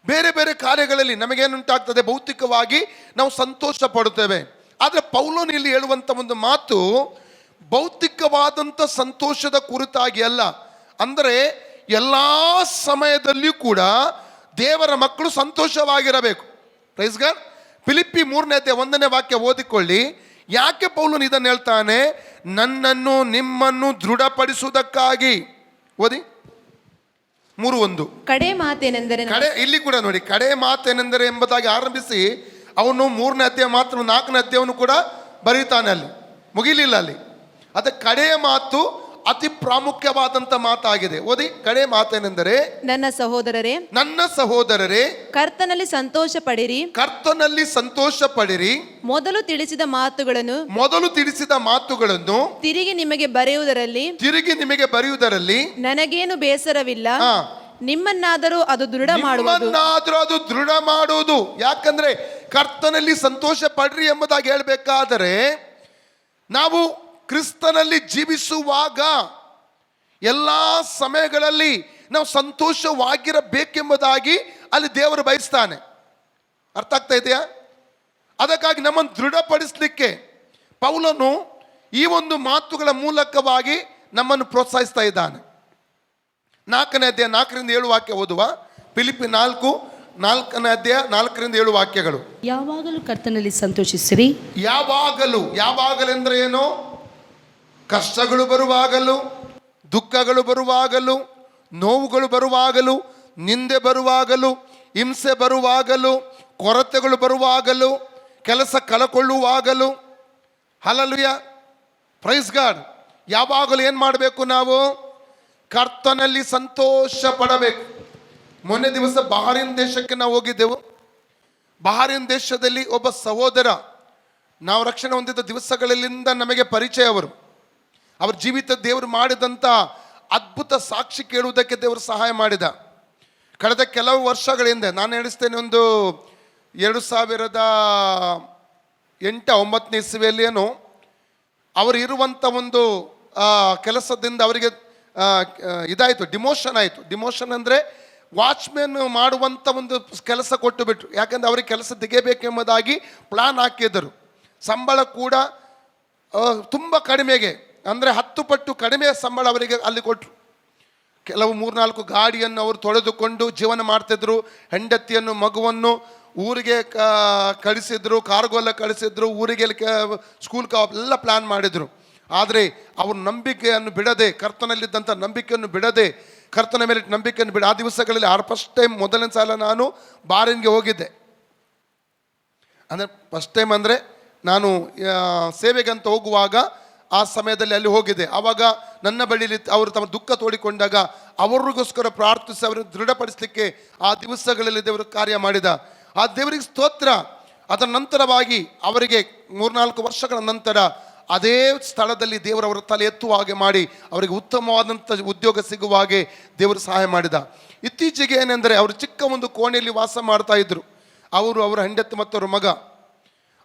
A: ಬೇರೆ ಬೇರೆ ಕಾರ್ಯಗಳಲ್ಲಿ ನಮಗೇನುಂಟಾಗ್ತದೆ, ಭೌತಿಕವಾಗಿ ನಾವು ಸಂತೋಷ ಪಡುತ್ತೇವೆ. ಆದರೆ ಪೌಲನು ಇಲ್ಲಿ ಹೇಳುವಂಥ ಒಂದು ಮಾತು ಭೌತಿಕವಾದಂಥ ಸಂತೋಷದ ಕುರಿತಾಗಿ ಅಲ್ಲ. ಅಂದರೆ ಎಲ್ಲ ಸಮಯದಲ್ಲಿಯೂ ಕೂಡ ದೇವರ ಮಕ್ಕಳು ಸಂತೋಷವಾಗಿರಬೇಕು. Praise God. ಫಿಲಿಪ್ಪಿ 3:1 ವಾಕ್ಯ ಓದಿಕೊಳ್ಳಿ. ಯಾಕೆ ಪೌಲನು ಇದನ್ನು ಹೇಳ್ತಾನೆ? ನನ್ನನ್ನು ನಿಮ್ಮನ್ನು ದೃಢಪಡಿಸುವುದಕ್ಕಾಗಿ. ಓದಿ 3:1.
B: ಕಡೆ ಮಾತೇನೆಂದರೆ,
A: ಇಲ್ಲಿ ಕೂಡ ನೋಡಿ, ಕಡೆ ಮಾತೇನೆಂದರೆ ಎಂಬುದಾಗಿ ಆರಂಭಿಸಿ ಅವನು 3ನೇ ಅಧ್ಯಾಯ ಮಾತ್ರ 4ನೇ ಅಧ್ಯಾಯವನ್ನು ಕೂಡ ಬರೀತಾನೆ. ಅಲ್ಲಿ ಮುಗಿಲಿಲ್ಲ. ಅಲ್ಲಿ ಅದೇ ಕಡೆಯ ಮಾತು ಅತಿ ಪ್ರಾಮುಖ್ಯವಾದಂಥ ಮಾತಾಗಿದೆ. ಓದಿ. ಕಡೆ ಮಾತೇನೆಂದರೆ, ನನ್ನ ಸಹೋದರರೇ
B: ಕರ್ತನಲ್ಲಿ ಸಂತೋಷ ಪಡಿರಿ,
A: ಕರ್ತನಲ್ಲಿ ಸಂತೋಷ ಪಡಿರಿ.
B: ಮೊದಲು ತಿಳಿಸಿದ ಮಾತುಗಳನ್ನು ತಿರುಗಿ ನಿಮಗೆ ಬರೆಯುವುದರಲ್ಲಿ ನನಗೇನು ಬೇಸರವಿಲ್ಲ. ನಿಮ್ಮನ್ನಾದರೂ ಅದು ದೃಢ
A: ಮಾಡುವುದು. ಯಾಕಂದ್ರೆ ಕರ್ತನಲ್ಲಿ ಸಂತೋಷ ಪಡ್ರಿ ಎಂಬುದಾಗಿ ಹೇಳಬೇಕಾದರೆ, ನಾವು ಕ್ರಿಸ್ತನಲ್ಲಿ ಜೀವಿಸುವಾಗ ಎಲ್ಲ ಸಮಯಗಳಲ್ಲಿ ನಾವು ಸಂತೋಷವಾಗಿರಬೇಕೆಂಬುದಾಗಿ ಅಲ್ಲಿ ದೇವರು ಬಯಸ್ತಾನೆ. ಅರ್ಥ ಆಗ್ತಾ ಇದೆಯಾ? ಅದಕ್ಕಾಗಿ ನಮ್ಮನ್ನು ದೃಢಪಡಿಸಲಿಕ್ಕೆ ಪೌಲನು ಈ ಒಂದು ಮಾತುಗಳ ಮೂಲಕವಾಗಿ ನಮ್ಮನ್ನು ಪ್ರೋತ್ಸಾಹಿಸ್ತಾ ಇದ್ದಾನೆ. 4ನೇ ಅಧ್ಯಾಯ 4-7 ವಾಕ್ಯ ಓದುವ. ಫಿಲಿಪ್ಪಿ 4ನೇ ಅಧ್ಯಾಯ 4-7 ವಾಕ್ಯಗಳು.
C: ಯಾವಾಗಲೂ ಕರ್ತನಲ್ಲಿ ಸಂತೋಷಿಸಿರಿ.
A: ಯಾವಾಗಲೂ ಅಂದ್ರೆ ಏನು? ಕಷ್ಟಗಳು ಬರುವಾಗಲೂ, ದುಃಖಗಳು ಬರುವಾಗಲೂ, ನೋವುಗಳು ಬರುವಾಗಲೂ, ನಿಂದೆ ಬರುವಾಗಲೂ, ಹಿಂಸೆ ಬರುವಾಗಲೂ, ಕೊರತೆಗಳು ಬರುವಾಗಲೂ, ಕೆಲಸ ಕಳಕೊಳ್ಳುವಾಗಲೂ. ಹಲ್ಲೆಲೂಯಾ. Praise God. ಯಾವಾಗಲೂ ಏನು ಮಾಡಬೇಕು? ನಾವು ಕರ್ತನಲ್ಲಿ ಸಂತೋಷ ಪಡಬೇಕು. ಮೊನ್ನೆ ದಿವಸ ಬಹರೇನ್ ದೇಶಕ್ಕೆ ನಾವು ಹೋಗಿದ್ದೆವು. ಬಹರೇನ್ ದೇಶದಲ್ಲಿ ಒಬ್ಬ ಸಹೋದರ ನಾವು ರಕ್ಷಣೆ ಹೊಂದಿದ ದಿವಸಗಳಿಂದ ನಮಗೆ ಪರಿಚಯ ಅವರು. ಅವ್ರ ಜೀವಿತ ದೇವರು ಮಾಡಿದಂಥ ಅದ್ಭುತ ಸಾಕ್ಷಿ ಕೇಳುವುದಕ್ಕೆ ದೇವರು ಸಹಾಯ ಮಾಡಿದ. ಕಳೆದ ಕೆಲವು ವರ್ಷಗಳ ಹಿಂದೆ ನಾನು ಹೇಳಿಸ್ತೇನೆ, ಒಂದು 2008-9 ಇಸ್ವಿಯಲ್ಲಿ ಏನು ಅವರು ಇರುವಂಥ ಒಂದು ಕೆಲಸದಿಂದ ಅವರಿಗೆ ಇದಾಯಿತು, ಡಿಮೋಷನ್ ಆಯಿತು. ಡಿಮೋಷನ್ ಅಂದರೆ ವಾಚ್ಮೆನ್ ಮಾಡುವಂಥ ಒಂದು ಕೆಲಸ ಕೊಟ್ಟು ಬಿಟ್ರು. ಯಾಕಂದರೆ ಅವ್ರಿಗೆ ಕೆಲಸ ತೆಗೆಯಬೇಕೆಂಬುದಾಗಿ ಪ್ಲಾನ್ ಹಾಕಿದ್ದರು. ಸಂಬಳ ಕೂಡ ತುಂಬ ಕಡಿಮೆಗೆ, ಅಂದರೆ 10 ಪಟ್ಟು ಕಡಿಮೆ ಸಂಬಳ ಅವರಿಗೆ ಅಲ್ಲಿ ಕೊಟ್ಟರು. ಕೆಲವು 3-4 ಗಾಡಿಯನ್ನು ಅವರು ತೊಳೆದುಕೊಂಡು ಜೀವನ ಮಾಡ್ತಿದ್ರು. ಹೆಂಡತಿಯನ್ನು ಮಗುವನ್ನು ಊರಿಗೆ ಕಳಿಸಿದ್ರು, ಕಾರ್ಗೋಲ್ಲ ಕಳಿಸಿದ್ರು, ಊರಿಗೆ ಸ್ಕೂಲ್ ಎಲ್ಲ ಪ್ಲ್ಯಾನ್ ಮಾಡಿದರು. ಆದರೆ ಅವರು ನಂಬಿಕೆಯನ್ನು ಬಿಡದೆ, ಕರ್ತನಲ್ಲಿದ್ದಂಥ ನಂಬಿಕೆಯನ್ನು ಬಿಡದೆ, ಕರ್ತನ ಮೇಲೆ ನಂಬಿಕೆಯನ್ನು ಆ ದಿವಸಗಳಲ್ಲಿ ಫಸ್ಟ್ ಟೈಮ್ ಮೊದಲನೇ ಸಲ ನಾನು ಬಾರಿನ್ಗೆ ಹೋಗಿದ್ದೆ. ಅಂದರೆ ಫಸ್ಟ್ ಟೈಮ್ ಅಂದರೆ ನಾನು ಸೇವೆಗಂತ ಹೋಗುವಾಗ ಆ ಸಮಯದಲ್ಲಿ ಅಲ್ಲಿ ಹೋಗಿದೆ. ಆವಾಗ ನನ್ನ ಬಳಿಯಲ್ಲಿ ಅವರು ತಮ್ಮ ದುಃಖ ತೋಡಿಕೊಂಡಾಗ ಅವರಿಗೋಸ್ಕರ ಪ್ರಾರ್ಥಿಸಿ ಅವರನ್ನು ದೃಢಪಡಿಸಲಿಕ್ಕೆ ಆ ದಿವಸಗಳಲ್ಲಿ ದೇವರು ಕಾರ್ಯ ಮಾಡಿದ. ಆ ದೇವರಿಗೆ ಸ್ತೋತ್ರ. ಅದರ ನಂತರವಾಗಿ ಅವರಿಗೆ 3-4 ವರ್ಷಗಳ ನಂತರ ಅದೇ ಸ್ಥಳದಲ್ಲಿ ದೇವರು ಅವರ ತಲೆ ಎತ್ತುವ ಹಾಗೆ ಮಾಡಿ ಅವರಿಗೆ ಉತ್ತಮವಾದಂಥ ಉದ್ಯೋಗ ಸಿಗುವ ಹಾಗೆ ದೇವರು ಸಹಾಯ ಮಾಡಿದ. ಇತ್ತೀಚೆಗೆ ಏನೆಂದರೆ ಅವರು ಚಿಕ್ಕ ಒಂದು ಕೋಣೆಯಲ್ಲಿ ವಾಸ ಮಾಡ್ತಾ ಇದ್ರು. ಅವರು, ಅವರ ಹೆಂಡತಿ ಮತ್ತು ಅವರ ಮಗ.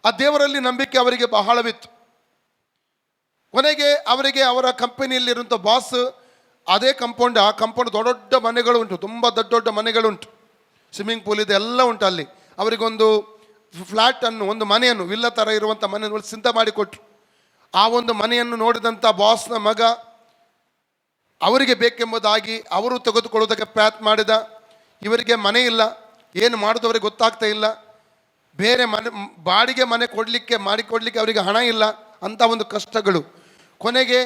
A: ಆ ದೇವರಲ್ಲಿ ನಂಬಿಕೆ ಅವರಿಗೆ ಬಹಳವಿತ್ತು. ಕೊನೆಗೆ ಅವರಿಗೆ ಅವರ ಕಂಪನಿಯಲ್ಲಿರುವಂಥ ಬಾಸ್ ಅದೇ ಕಂಪೌಂಡ್, ಆ ಕಂಪೌಂಡ್ ದೊಡ್ಡ ದೊಡ್ಡ ಮನೆಗಳು ಉಂಟು, ತುಂಬ ದೊಡ್ಡ ದೊಡ್ಡ ಮನೆಗಳುಂಟು, ಸ್ವಿಮ್ಮಿಂಗ್ ಪೂಲ್ ಇದೆ, ಎಲ್ಲ ಉಂಟು ಅಲ್ಲಿ. ಅವರಿಗೊಂದು ಫ್ಲ್ಯಾಟನ್ನು, ಒಂದು ಮನೆಯನ್ನು, ವಿಲ್ಲ ಥರ ಇರುವಂಥ ಮನೆಯನ್ನು ಸಿದ್ಧ ಮಾಡಿಕೊಟ್ರು. ಆ ಒಂದು ಮನೆಯನ್ನು ನೋಡಿದಂಥ ಬಾಸ್ನ ಮಗ ಅವರಿಗೆ ಬೇಕೆಂಬುದಾಗಿ ಅವರು ತೆಗೆದುಕೊಳ್ಳೋದಕ್ಕೆ ಪ್ರಯತ್ನ ಮಾಡಿದ. ಇವರಿಗೆ ಮನೆ ಇಲ್ಲ, ಏನು ಮಾಡೋದು ಅವರಿಗೆ ಗೊತ್ತಾಗ್ತಾ ಇಲ್ಲ. ಬೇರೆ ಮನೆ, ಬಾಡಿಗೆ ಮನೆ ಮಾಡಿಕೊಡ್ಲಿಕ್ಕೆ ಅವರಿಗೆ ಹಣ ಇಲ್ಲ, ಅಂಥ ಒಂದು ಕಷ್ಟಗಳು. ಕೊನೆಗೆ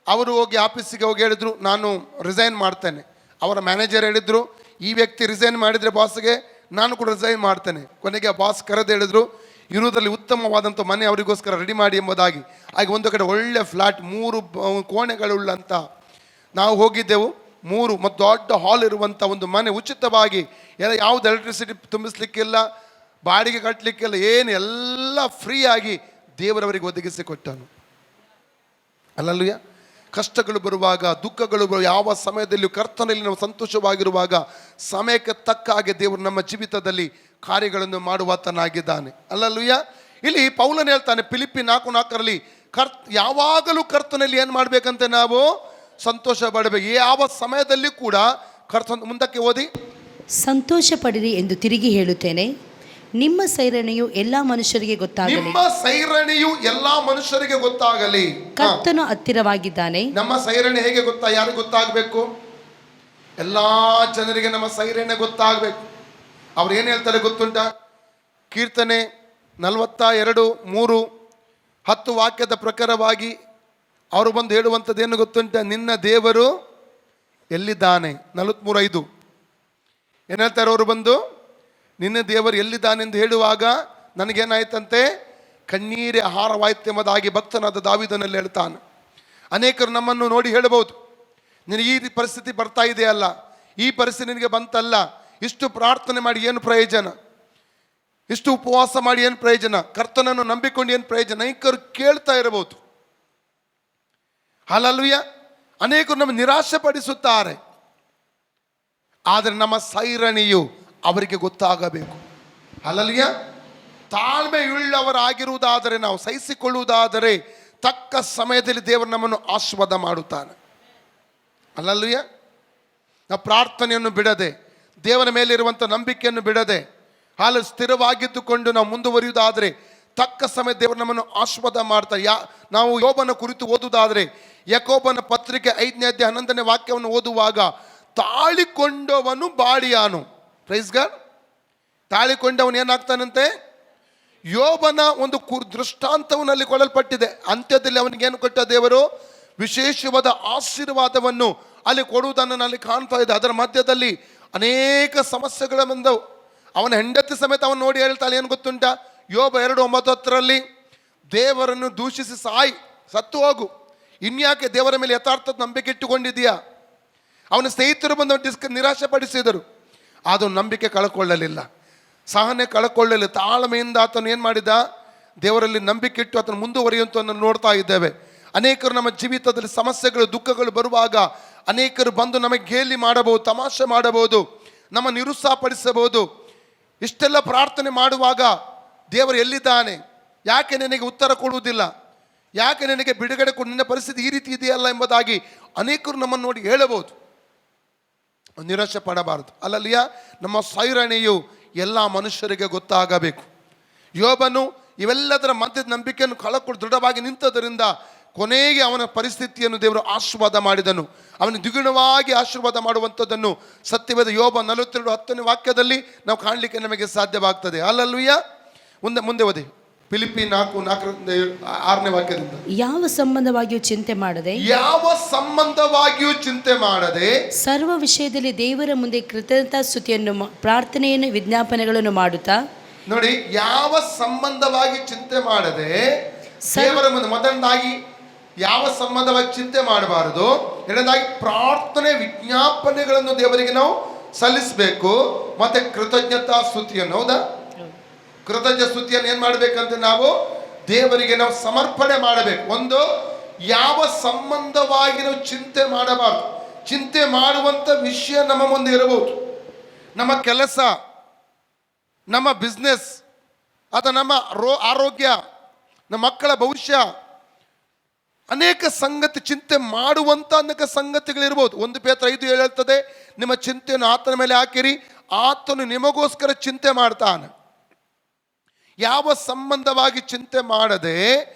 A: ಅವರು ಹೋಗಿ ಆಫೀಸಿಗೆ ಹೋಗಿ ಹೇಳಿದರು, ನಾನು ರಿಸೈನ್ ಮಾಡ್ತೇನೆ. ಅವರ ಮ್ಯಾನೇಜರ್ ಹೇಳಿದರು, ಈ ವ್ಯಕ್ತಿ ರಿಸೈನ್ ಮಾಡಿದರೆ ಬಾಸ್ಗೆ ನಾನು ಕೂಡ ರಿಸೈನ್ ಮಾಡ್ತೇನೆ. ಕೊನೆಗೆ ಆ ಬಾಸ್ ಕರೆದು ಹೇಳಿದರು, ಇರುವುದರಲ್ಲಿ ಉತ್ತಮವಾದಂಥ ಮನೆ ಅವರಿಗೋಸ್ಕರ ರೆಡಿ ಮಾಡಿ ಎಂಬುದಾಗಿ. ಹಾಗೆ ಒಂದು ಕಡೆ ಒಳ್ಳೆ ಫ್ಲ್ಯಾಟ್, 3 ಕೋಣೆಗಳುಳ್ಳಂಥ ನಾವು ಹೋಗಿದ್ದೆವು. 3 ಮತ್ತು ದೊಡ್ಡ ಹಾಲ್ ಇರುವಂಥ ಒಂದು ಮನೆ, ಉಚಿತವಾಗಿ ಯಾವುದು ಎಲೆಕ್ಟ್ರಿಸಿಟಿ ತುಂಬಿಸ್ಲಿಕ್ಕಿಲ್ಲ, ಬಾಡಿಗೆ ಕಟ್ಟಲಿಕ್ಕಿಲ್ಲ, ಏನು ಎಲ್ಲ ಫ್ರೀಯಾಗಿ ದೇವರವರಿಗೆ ಒದಗಿಸಿ ಕೊಟ್ಟನು. ಅಲ್ಲಲ್ವಯ್ಯ. ಕಷ್ಟಗಳು ಬರುವಾಗ, ದುಃಖಗಳು ಯಾವ ಸಮಯದಲ್ಲಿಯೂ ಕರ್ತನಲ್ಲಿ ನಾವು ಸಂತೋಷವಾಗಿರುವಾಗ ಸಮಯಕ್ಕೆ ತಕ್ಕ ಹಾಗೆ ದೇವರು ನಮ್ಮ ಜೀವಿತದಲ್ಲಿ ಕಾರ್ಯಗಳನ್ನು ಮಾಡುವಾತನಾಗಿದ್ದಾನೆ. ಅಲ್ಲಲ್ವಯ್ಯ. ಇಲ್ಲಿ ಪೌಲನು ಹೇಳ್ತಾನೆ ಫಿಲಿಪ್ಪಿ 4:4 ಯಾವಾಗಲೂ ಕರ್ತನಲ್ಲಿ ಏನು ಮಾಡಬೇಕಂತೆ, ನಾವು ಸಂತೋಷ ಪಡಬೇಕು. ಯಾವ ಸಮಯದಲ್ಲಿ ಕೂಡ ಕರ್ತನ ಮುಂದಕ್ಕೆ ಓದಿ,
C: ಸಂತೋಷ ಪಡಿರಿ ಎಂದು ತಿರುಗಿ ಹೇಳುತ್ತೇನೆ, ನಿಮ್ಮ ಸೈರಣೆಯು ಎಲ್ಲಾ ಮನುಷ್ಯರಿಗೆ ಗೊತ್ತಾಗಲಿ.
A: ನಿಮ್ಮ ಸೈರಣೆಯು ಎಲ್ಲಾ ಮನುಷ್ಯರಿಗೆ ಗೊತ್ತಾಗಲಿ.
C: ಕರ್ತನು ಹತ್ತಿರವಾಗಿದ್ದಾನೆ. ನಮ್ಮ
A: ಸೈರಣೆ ಹೇಗೆ ಗೊತ್ತಾ, ಯಾರಿಗೆ ಗೊತ್ತಾಗಬೇಕು? ಎಲ್ಲಾ ಜನರಿಗೆ ನಮ್ಮ ಸೈರಣೆ ಗೊತ್ತಾಗಬೇಕು. ಅವ್ರು ಏನು ಹೇಳ್ತಾರೆ ಗೊತ್ತುಂಟ? ಕೀರ್ತನೆ 42:3-10 ವಾಕ್ಯದ ಪ್ರಕಾರವಾಗಿ ಅವರು ಬಂದು ಹೇಳುವಂಥದ್ದು ಏನು ಗೊತ್ತುಂಟ? ನಿನ್ನ ದೇವರು ಎಲ್ಲಿದ್ದಾನೆ. 43:5 ಏನು ಹೇಳ್ತಾರೆ ಅವರು ಬಂದು? ನಿನ್ನ ದೇವರು ಎಲ್ಲಿದ್ದಾನೆಂದು ಹೇಳುವಾಗ ನನಗೇನಾಯ್ತಂತೆ, ಕಣ್ಣೀರೇ ಆಹಾರವಾಯ್ತು ಎಂಬುದಾಗಿ ಭಕ್ತನಾದ ದಾವೀದನಲ್ಲಿ ಹೇಳ್ತಾನೆ. ಅನೇಕರು ನಮ್ಮನ್ನು ನೋಡಿ ಹೇಳಬಹುದು, ನಿನಗೆ ಈ ಪರಿಸ್ಥಿತಿ ಬರ್ತಾ ಇದೆಯಲ್ಲ, ಈ ಪರಿಸ್ಥಿತಿ ನಿನಗೆ ಬಂತಲ್ಲ, ಇಷ್ಟು ಪ್ರಾರ್ಥನೆ ಮಾಡಿ ಏನು ಪ್ರಯೋಜನ, ಇಷ್ಟು ಉಪವಾಸ ಮಾಡಿ ಏನು ಪ್ರಯೋಜನ, ಕರ್ತನನ್ನು ನಂಬಿಕೊಂಡು ಏನು ಪ್ರಯೋಜನ, ಅನೇಕರು ಕೇಳ್ತಾ ಇರಬಹುದು. ಹಲ್ಲೆಲೂಯಾ. ಅನೇಕರು ನಮ್ಮ ನಿರಾಶೆ ಪಡಿಸುತ್ತಾರೆ. ಆದರೆ ನಮ್ಮ ಸೈರಣೆಯು ಅವರಿಗೆ ಗೊತ್ತಾಗಬೇಕು. ಹಲ್ಲೆಲೂಯಾ. ತಾಳ್ಮೆಯುಳ್ಳವರಾಗಿರುವುದಾದರೆ, ನಾವು ಸಹಿಸಿಕೊಳ್ಳುವುದಾದರೆ ತಕ್ಕ ಸಮಯದಲ್ಲಿ ದೇವರು ನಮ್ಮನ್ನು ಆಶೀರ್ವಾದ ಮಾಡುತ್ತಾನೆ. ಹಲ್ಲೆಲೂಯಾ. ನಾವು ಪ್ರಾರ್ಥನೆಯನ್ನು ಬಿಡದೆ, ದೇವರ ಮೇಲಿರುವಂಥ ನಂಬಿಕೆಯನ್ನು ಬಿಡದೆ, ಸ್ಥಿರವಾಗಿದ್ದುಕೊಂಡು ನಾವು ಮುಂದುವರಿಯುವುದಾದರೆ ತಕ್ಕ ಸಮಯ ದೇವರು ನಮ್ಮನ್ನು ಆಶೀರ್ವಾದ ಮಾಡ್ತಾರೆ. ನಾವು ಯೋಬನ ಕುರಿತು ಓದುವುದಾದರೆ, ಯಾಕೋಬನ ಪತ್ರಿಕೆ 5ನೇ ಅಧ್ಯಾಯ 11ನೇ ವಾಕ್ಯವನ್ನು ಓದುವಾಗ, ತಾಳಿಕೊಂಡವನು ಬಾಳಿಯಾನು. Praise God. ತಾಳಿಕೊಂಡವನು ಏನಾಗ್ತಾನಂತೆ? ಯೋಬನ ಒಂದು ದೃಷ್ಟಾಂತವನ್ನಲ್ಲಿ ಕೊಡಲ್ಪಟ್ಟಿದೆ. ಅಂತ್ಯದಲ್ಲಿ ಅವನಿಗೇನು ಕೊಟ್ಟ ದೇವರು? ವಿಶೇಷವಾದ ಆಶೀರ್ವಾದವನ್ನು ಅಲ್ಲಿ ಕೊಡುವುದನ್ನು ಅಲ್ಲಿ ಕಾಣ್ತಾ ಇದೆ. ಅದರ ಮಧ್ಯದಲ್ಲಿ ಅನೇಕ ಸಮಸ್ಯೆಗಳ ಬಂದವು. ಅವನ ಹೆಂಡತಿ ಸಮೇತ ಅವನು ನೋಡಿ ಹೇಳ್ತಾಳೆ, ಏನು ಗೊತ್ತುಂಟ? ಯೋಬ 2:9 ದೇವರನ್ನು ದೂಷಿಸಿ ಸತ್ತು ಹೋಗು, ಇನ್ಯಾಕೆ ದೇವರ ಮೇಲೆ ಯಥಾರ್ಥ ನಂಬಿಕೆ ಇಟ್ಟುಕೊಂಡಿದೆಯಾ? ಅವನ ಸ್ನೇಹಿತರು ಬಂದು ನಿರಾಶೆ ಪಡಿಸಿದರು. ಅದು ನಂಬಿಕೆ ಕಳ್ಕೊಳ್ಳಲಿಲ್ಲ, ಸಹನೆ ಕಳ್ಕೊಳ್ಳಲಿಲ್ಲ. ತಾಳ್ಮೆಯಿಂದ ಆತನು ಏನು ಮಾಡಿದ? ದೇವರಲ್ಲಿ ನಂಬಿಕೆ ಇಟ್ಟು ಅದನ್ನು ಮುಂದುವರಿಯುವಂಥನ್ನು ನೋಡ್ತಾ ಇದ್ದೇವೆ. ಅನೇಕರು ನಮ್ಮ ಜೀವಿತದಲ್ಲಿ ಸಮಸ್ಯೆಗಳು ದುಃಖಗಳು ಬರುವಾಗ ಅನೇಕರು ಬಂದು ನಮಗೆ ಗೇಲಿ ಮಾಡಬಹುದು, ತಮಾಷೆ ಮಾಡಬಹುದು, ನಮ್ಮ ನಿರುತ್ಸಾಹಪಡಿಸಬಹುದು. ಇಷ್ಟೆಲ್ಲ ಪ್ರಾರ್ಥನೆ ಮಾಡುವಾಗ ದೇವರು ಎಲ್ಲಿದ್ದಾನೆ, ಯಾಕೆ ನಿನಗೆ ಉತ್ತರ ಕೊಡುವುದಿಲ್ಲ, ಯಾಕೆ ನಿನಗೆ ಬಿಡುಗಡೆ ಕೊಡು, ನಿನ್ನ ಪರಿಸ್ಥಿತಿ ಈ ರೀತಿ ಇದೆಯಲ್ಲ ಎಂಬುದಾಗಿ ಅನೇಕರು ನಮ್ಮನ್ನು ನೋಡಿ ಹೇಳಬಹುದು. ನಿರಾಶೆ ಪಡಬಾರದು. ಅಲ್ಲಲ್ಲಿಯ ನಮ್ಮ ಸೈರಣೆಯು ಎಲ್ಲ ಮನುಷ್ಯರಿಗೆ ಗೊತ್ತಾಗಬೇಕು. ಯೋಬನು ಇವೆಲ್ಲದರ ಮಧ್ಯದ ನಂಬಿಕೆಯನ್ನು ಕಳಕೊಂಡು ದೃಢವಾಗಿ ನಿಂತದರಿಂದ ಕೊನೆಗೆ ಅವನ ಪರಿಸ್ಥಿತಿಯನ್ನು ದೇವರು ಆಶೀರ್ವಾದ ಮಾಡಿದನು. ಅವನು ದ್ವಿಗುಣವಾಗಿ ಆಶೀರ್ವಾದ ಮಾಡುವಂಥದ್ದನ್ನು ಸತ್ಯವೇದ ಯೋಬ 42:10 ವಾಕ್ಯದಲ್ಲಿ ನಾವು ಕಾಣಲಿಕ್ಕೆ ನಮಗೆ ಸಾಧ್ಯವಾಗ್ತದೆ. ಅಲ್ಲಲ್ವಿಯ ಮುಂದೆ ಓದಿ. ಫಿಲಿಪ್ಪಿ 4:6 ವಾಕ್ಯದಿಂದ,
C: ಯಾವ ಸಂಬಂಧವಾಗಿಯೂ ಚಿಂತೆ ಮಾಡದೆ ಸರ್ವ ವಿಷಯದಲ್ಲಿ ದೇವರ ಮುಂದೆ ಕೃತಜ್ಞತಾ ಸ್ತುತಿಯನ್ನು ಪ್ರಾರ್ಥನೆಯನ್ನು ವಿಜ್ಞಾಪನೆಗಳನ್ನು ಮಾಡುತ್ತಾ.
A: ನೋಡಿ, ಯಾವ ಸಂಬಂಧವಾಗಿ ಚಿಂತೆ ಮಾಡದೆ ದೇವರ ಮುಂದೆ, ಮೊದಲನೇದಾಗಿ ಯಾವ ಸಂಬಂಧವಾಗಿ ಚಿಂತೆ ಮಾಡಬಾರದು, ಎರಡನೇದಾಗಿ ಪ್ರಾರ್ಥನೆ ವಿಜ್ಞಾಪನೆಗಳನ್ನು ದೇವರಿಗೆ ನಾವು ಸಲ್ಲಿಸಬೇಕು, ಮತ್ತೆ ಕೃತಜ್ಞತಾ ಸ್ತುತಿಯನ್ನು, ಹೌದಾ, ಕೃತಜ್ಞ ಸ್ತುತಿಯನ್ನು ಏನ್ ಮಾಡ್ಬೇಕಂತ ನಾವು ದೇವರಿಗೆ ನಾವು ಸಮರ್ಪಣೆ ಮಾಡಬೇಕು. ಒಂದು, ಯಾವ ಸಂಬಂಧವಾಗಿ ನಾವು ಚಿಂತೆ ಮಾಡಬಾರದು. ಚಿಂತೆ ಮಾಡುವಂತ ವಿಷಯ ನಮ್ಮ ಮುಂದೆ ಇರಬಹುದು. ನಮ್ಮ ಕೆಲಸ, ನಮ್ಮ ಬಿಸ್ನೆಸ್, ಅಥವಾ ನಮ್ಮ ಆರೋಗ್ಯ, ನಮ್ಮ ಮಕ್ಕಳ ಭವಿಷ್ಯ, ಅನೇಕ ಸಂಗತಿ ಚಿಂತೆ ಮಾಡುವಂತ ಅನೇಕ ಸಂಗತಿಗಳಿರ್ಬೋದು. 1 ಪೇತ್ರ 5:7 ಹೇಳ್ತದೆ, ನಿಮ್ಮ ಚಿಂತೆಯನ್ನು ಆತನ ಮೇಲೆ ಹಾಕಿರಿ, ಆತನು ನಿಮಗೋಸ್ಕರ ಚಿಂತೆ ಮಾಡ್ತಾನೆ. ಯಾವ ಸಂಬಂಧವಾಗಿ ಚಿಂತೆ ಮಾಡದೆ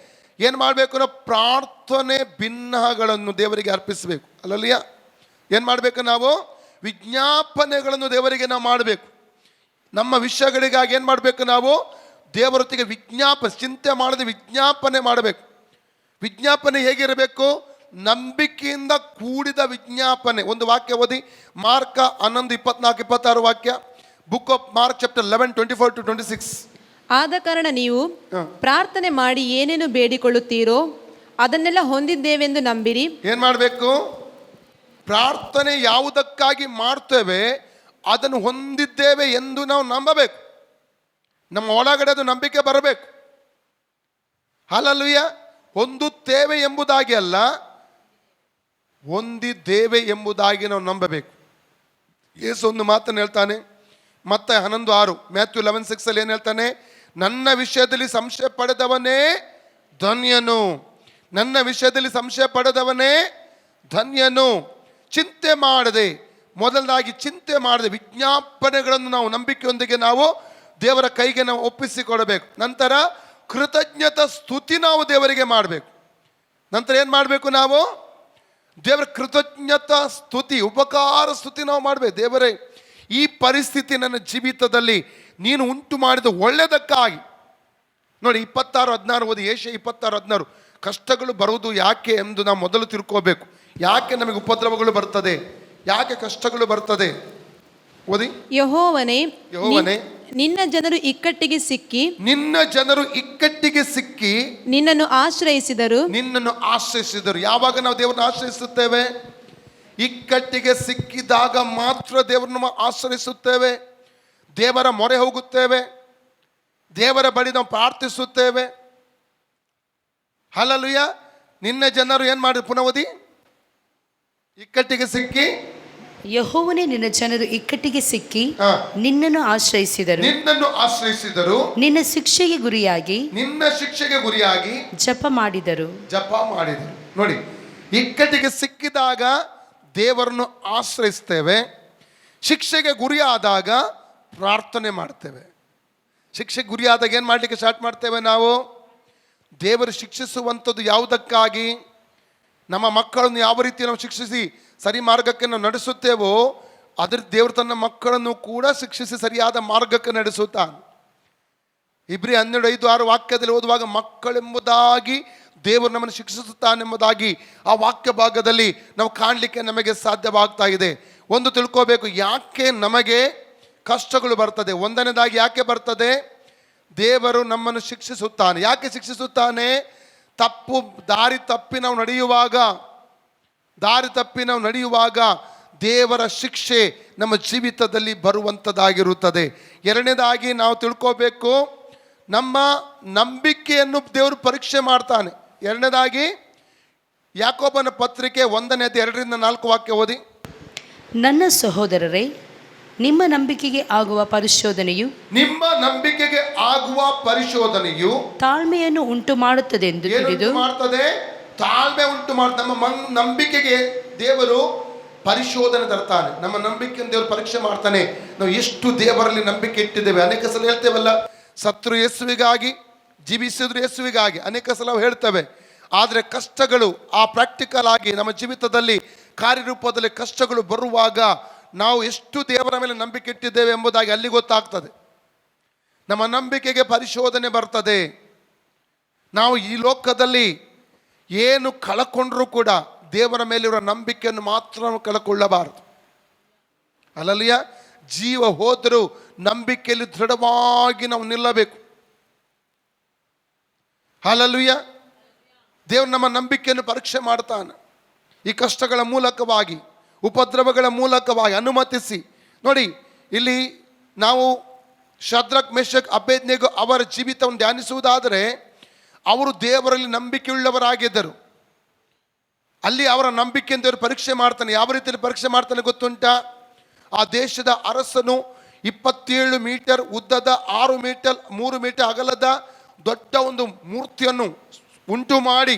A: ಏನು ಮಾಡಬೇಕು, ನಾವು ಪ್ರಾರ್ಥನೆ ಭಿನ್ನಗಳನ್ನು ದೇವರಿಗೆ ಅರ್ಪಿಸಬೇಕು. ಅಲ್ಲಲ್ಲಿಯ ಏನು ಮಾಡಬೇಕು, ನಾವು ವಿಜ್ಞಾಪನೆಗಳನ್ನು ದೇವರಿಗೆ ನಾವು ಮಾಡಬೇಕು. ನಮ್ಮ ವಿಷಯಗಳಿಗಾಗಿ ಏನು ಮಾಡಬೇಕು, ನಾವು ದೇವರೊತ್ತಿಗೆ ಚಿಂತೆ ಮಾಡದೆ ವಿಜ್ಞಾಪನೆ ಮಾಡಬೇಕು. ವಿಜ್ಞಾಪನೆ ಹೇಗಿರಬೇಕು, ನಂಬಿಕೆಯಿಂದ ಕೂಡಿದ ವಿಜ್ಞಾಪನೆ. ಒಂದು ವಾಕ್ಯ ಓದಿ, ಮಾರ್ಕ 11:24-26 ವಾಕ್ಯ, ಬುಕ್ ಆಫ್ ಮಾರ್ಕ್ ಚಾಪ್ಟರ್ 11:24-26.
B: ಆದ ಕಾರಣ ನೀವು ಪ್ರಾರ್ಥನೆ ಮಾಡಿ ಏನೇನು ಬೇಡಿಕೊಳ್ಳುತ್ತೀರೋ ಅದನ್ನೆಲ್ಲ ಹೊಂದಿದ್ದೇವೆಂದು ನಂಬಿರಿ.
A: ಏನ್ ಮಾಡಬೇಕು, ಪ್ರಾರ್ಥನೆ ಯಾವುದಕ್ಕಾಗಿ ಮಾಡ್ತೇವೆ ಅದನ್ನು ಹೊಂದಿದ್ದೇವೆ ಎಂದು ನಾವು ನಂಬಬೇಕು. ನಮ್ಮ ಒಳಗಡೆ ಅದು ನಂಬಿಕೆ ಬರಬೇಕು. ಹಲ್ಲೆಲೂಯಾ. ಹೊಂದುತ್ತೇವೆ ಎಂಬುದಾಗಿ ಅಲ್ಲ, ಹೊಂದಿದ್ದೇವೆ ಎಂಬುದಾಗಿ ನಾವು ನಂಬಬೇಕು. ಯೇಸು ಒಂದು ಮಾತನ್ನು ಹೇಳ್ತಾನೆ, ಮತ್ತೆ 11:6, ಮ್ಯಾಥ್ಯೂ 11:6 ಅಲ್ಲಿ ಏನು ಹೇಳ್ತಾನೆ, ನನ್ನ ವಿಷಯದಲ್ಲಿ ಸಂಶಯ ಪಡೆದವನೇ ಧನ್ಯನು, ನನ್ನ ವಿಷಯದಲ್ಲಿ ಸಂಶಯ ಪಡೆದವನೇ ಧನ್ಯನು. ಚಿಂತೆ ಮಾಡದೆ, ಮೊದಲನಾಗಿ ಚಿಂತೆ ಮಾಡದೆ ವಿಜ್ಞಾಪನೆಗಳನ್ನು ನಾವು ನಂಬಿಕೆಯೊಂದಿಗೆ ನಾವು ದೇವರ ಕೈಗೆ ನಾವು ಒಪ್ಪಿಸಿಕೊಡಬೇಕು. ನಂತರ ಕೃತಜ್ಞತಾ ಸ್ತುತಿ ನಾವು ದೇವರಿಗೆ ಮಾಡಬೇಕು. ನಂತರ ಏನು ಮಾಡಬೇಕು, ನಾವು ದೇವರ ಕೃತಜ್ಞತಾ ಸ್ತುತಿ, ಉಪಕಾರ ಸ್ತುತಿ ನಾವು ಮಾಡಬೇಕು. ದೇವರೇ, ಈ ಪರಿಸ್ಥಿತಿ ನನ್ನ ಜೀವಿತದಲ್ಲಿ ನೀನು ಉಂಟು ಮಾಡಿದ ಒಳ್ಳೆಯದಕ್ಕಾಗಿ. ನೋಡಿ, 26:16 ಓದಿ. ಯೆಶಾಯ 26:16. ಕಷ್ಟಗಳು ಬರುವುದು ಯಾಕೆ ಎಂದು ನಾವು ಮೊದಲು ತಿಳ್ಕೋಬೇಕು. ಯಾಕೆ ನಮಗೆ ಉಪದ್ರವಗಳು ಬರ್ತದೆ, ಯಾಕೆ ಕಷ್ಟಗಳು ಬರ್ತದೆ? ಓದಿ.
B: ಯೆಹೋವನೇ,
A: ನಿನ್ನ
B: ಜನರು ಇಕ್ಕಟ್ಟಿಗೆ ಸಿಕ್ಕಿ ನಿನ್ನನ್ನು ಆಶ್ರಯಿಸಿದರು. ಯಾವಾಗ ನಾವು ದೇವರನ್ನು ಆಶ್ರಯಿಸುತ್ತೇವೆ? ಇಕ್ಕಟ್ಟಿಗೆ ಸಿಕ್ಕಿದಾಗ ಮಾತ್ರ ದೇವರನ್ನು ಆಶ್ರಯಿಸುತ್ತೇವೆ, ದೇವರ ಮೊರೆ ಹೋಗುತ್ತೇವೆ, ದೇವರ ಬಳಿ ನಾವು ಪ್ರಾರ್ಥಿಸುತ್ತೇವೆ. ಹಲ್ಲೆಲೂಯಾ. ನಿನ್ನ ಜನರು ಏನು ಮಾಡಿ, ಪುನಃ ಓದಿ. ಇಕ್ಕಟ್ಟಿಗೆ ಸಿಕ್ಕಿ,
C: ಯೆಹೋವನೇ, ನಿನ್ನ ಜನರು ಇಕ್ಕಟ್ಟಿಗೆ ಸಿಕ್ಕಿ ನಿನ್ನನ್ನು ಆಶ್ರಯಿಸಿದರು. ನಿನ್ನ ಶಿಕ್ಷೆಗೆ ಗುರಿಯಾಗಿ ಜಪ ಮಾಡಿದರು.
A: ನೋಡಿ, ಇಕ್ಕಟ್ಟಿಗೆ ಸಿಕ್ಕಿದಾಗ ದೇವರನ್ನು ಆಶ್ರಯಿಸ್ತೇವೆ, ಶಿಕ್ಷೆಗೆ ಗುರಿಯಾದಾಗ ಪ್ರಾರ್ಥನೆ ಮಾಡ್ತೇವೆ. ಶಿಕ್ಷೆಗೆ ಗುರಿಯಾದಾಗ ಏನು ಮಾಡಲಿಕ್ಕೆ ಸ್ಟಾರ್ಟ್ ಮಾಡ್ತೇವೆ ನಾವು? ದೇವರು ಶಿಕ್ಷಿಸುವಂಥದ್ದು ಯಾವುದಕ್ಕಾಗಿ? ನಮ್ಮ ಮಕ್ಕಳನ್ನು ಯಾವ ರೀತಿ ನಾವು ಶಿಕ್ಷಿಸಿ ಸರಿ ಮಾರ್ಗಕ್ಕೆ ನಾವು ನಡೆಸುತ್ತೇವೋ ಅದ್ರ ದೇವರು ತನ್ನ ಮಕ್ಕಳನ್ನು ಕೂಡ ಶಿಕ್ಷಿಸಿ ಸರಿಯಾದ ಮಾರ್ಗಕ್ಕೆ ನಡೆಸುತ್ತಾನೆ. ಇಬ್ರಿ 12:5-6 ವಾಕ್ಯದಲ್ಲಿ ಓದುವಾಗ ಮಕ್ಕಳೆಂಬುದಾಗಿ ದೇವರು ನಮ್ಮನ್ನು ಶಿಕ್ಷಿಸುತ್ತಾನೆಂಬುದಾಗಿ ಆ ವಾಕ್ಯ ಭಾಗದಲ್ಲಿ ನಾವು ಕಾಣಲಿಕ್ಕೆ ನಮಗೆ ಸಾಧ್ಯವಾಗ್ತಾ ಇದೆ. ಒಂದು ತಿಳ್ಕೋಬೇಕು, ಯಾಕೆ ನಮಗೆ ಕಷ್ಟಗಳು ಬರ್ತದೆ. ಒಂದನೇದಾಗಿ ಯಾಕೆ ಬರ್ತದೆ? ದೇವರು ನಮ್ಮನ್ನು ಶಿಕ್ಷಿಸುತ್ತಾನೆ. ಯಾಕೆ ಶಿಕ್ಷಿಸುತ್ತಾನೆ? ದಾರಿ ತಪ್ಪಿ ನಾವು ನಡೆಯುವಾಗ ದೇವರ ಶಿಕ್ಷೆ ನಮ್ಮ ಜೀವಿತದಲ್ಲಿ ಬರುವಂಥದ್ದಾಗಿರುತ್ತದೆ. ಎರಡನೇದಾಗಿ ನಾವು ತಿಳ್ಕೋಬೇಕು, ನಮ್ಮ ನಂಬಿಕೆಯನ್ನು ದೇವರು ಪರೀಕ್ಷೆ ಮಾಡ್ತಾನೆ. ಎರಡನೇದಾಗಿ ಯಾಕೋಬನ ಪತ್ರಿಕೆ 1:2-4 ವಾಕ್ಯ ಓದಿ.
C: ನನ್ನ ಸಹೋದರರೇ, ನಿಮ್ಮ ನಂಬಿಕೆಗೆ ಆಗುವ ಪರಿಶೋಧನೆಯು ತಾಳ್ಮೆಯನ್ನು ಉಂಟು ಮಾಡುತ್ತದೆಂದು ತಿಳಿದು
A: ಮಾಡ್ತದೆ. ತಾಳ್ಮೆ ಉಂಟು ಮಾಡ್ತದೆ. ನಮ್ಮ ನಂಬಿಕೆಗೆ ದೇವರು ಪರಿಶೋಧನೆ ತರ್ತಾನೆ. ನಮ್ಮ ನಂಬಿಕೆಯನ್ನು ದೇವರು ಪರೀಕ್ಷೆ ಮಾಡ್ತಾನೆ. ನಾವು ಎಷ್ಟು ದೇವರಲ್ಲಿ ನಂಬಿಕೆ ಇಟ್ಟಿದ್ದೇವೆ. ಅನೇಕ ಸಲ ಹೇಳ್ತೇವಲ್ಲ, ಸತ್ರು ಯೇಸುವಿಗಾಗಿ, ಜೀವಿಸಿದ್ರು ಯೇಸುವಿಗಾಗಿ, ಅನೇಕ ಸಲ ಹೇಳ್ತೇವೆ. ಆದರೆ ಕಷ್ಟಗಳು ಆ ಪ್ರಾಕ್ಟಿಕಲ್ ಆಗಿ ನಮ್ಮ ಜೀವಿತದಲ್ಲಿ ಕಾರ್ಯರೂಪದಲ್ಲಿ ಕಷ್ಟಗಳು ಬರುವಾಗ ನಾವು ಎಷ್ಟು ದೇವರ ಮೇಲೆ ನಂಬಿಕೆ ಇಟ್ಟಿದ್ದೇವೆ ಎಂಬುದಾಗಿ ಅಲ್ಲಿ ಗೊತ್ತಾಗ್ತದೆ. ನಮ್ಮ ನಂಬಿಕೆಗೆ ಪರಿಶೋಧನೆ ಬರ್ತದೆ. ನಾವು ಈ ಲೋಕದಲ್ಲಿ ಏನು ಕಳಕೊಂಡ್ರೂ ಕೂಡ ದೇವರ ಮೇಲಿರುವ ನಂಬಿಕೆಯನ್ನು ಮಾತ್ರ ನಾವು ಕಳಕೊಳ್ಳಬಾರದು. ಅಲ್ಲಲ್ಲಿಯ ಜೀವ ಹೋದರೂ ನಂಬಿಕೆಯಲ್ಲಿ ದೃಢವಾಗಿ ನಾವು ನಿಲ್ಲಬೇಕು. ಹಲ್ಲೆಲೂಯಾ. ದೇವರು ನಮ್ಮ ನಂಬಿಕೆಯನ್ನು ಪರೀಕ್ಷೆ ಮಾಡ್ತಾನೆ. ಈ ಕಷ್ಟಗಳ ಮೂಲಕವಾಗಿ, ಉಪದ್ರವಗಳ ಮೂಲಕವಾಗಿ ಅನುಮತಿಸಿ. ನೋಡಿ, ಇಲ್ಲಿ ನಾವು ಶದ್ರಕ್, ಮೆಷಕ್, ಅಬೇದ್ನೆಗೋ ಅವರ ಜೀವಿತವನ್ನು ಧ್ಯಾನಿಸುವುದಾದರೆ ಅವರು ದೇವರಲ್ಲಿ ನಂಬಿಕೆಯುಳ್ಳವರಾಗಿದ್ದರು. ಅಲ್ಲಿ ಅವರ ನಂಬಿಕೆಯನ್ನು ದೇವರು ಪರೀಕ್ಷೆ ಮಾಡ್ತಾನೆ. ಯಾವ ರೀತಿಯಲ್ಲಿ ಪರೀಕ್ಷೆ ಮಾಡ್ತಾನೆ ಗೊತ್ತುಂಟಾ? ಆ ದೇಶದ ಅರಸನು 27 ಮೀಟರ್ ಉದ್ದದ, 6 ಮೀಟರ್ 3 ಮೀಟರ್ ಅಗಲದ ದೊಡ್ಡ ಒಂದು ಮೂರ್ತಿಯನ್ನು ಉಂಟು ಮಾಡಿ,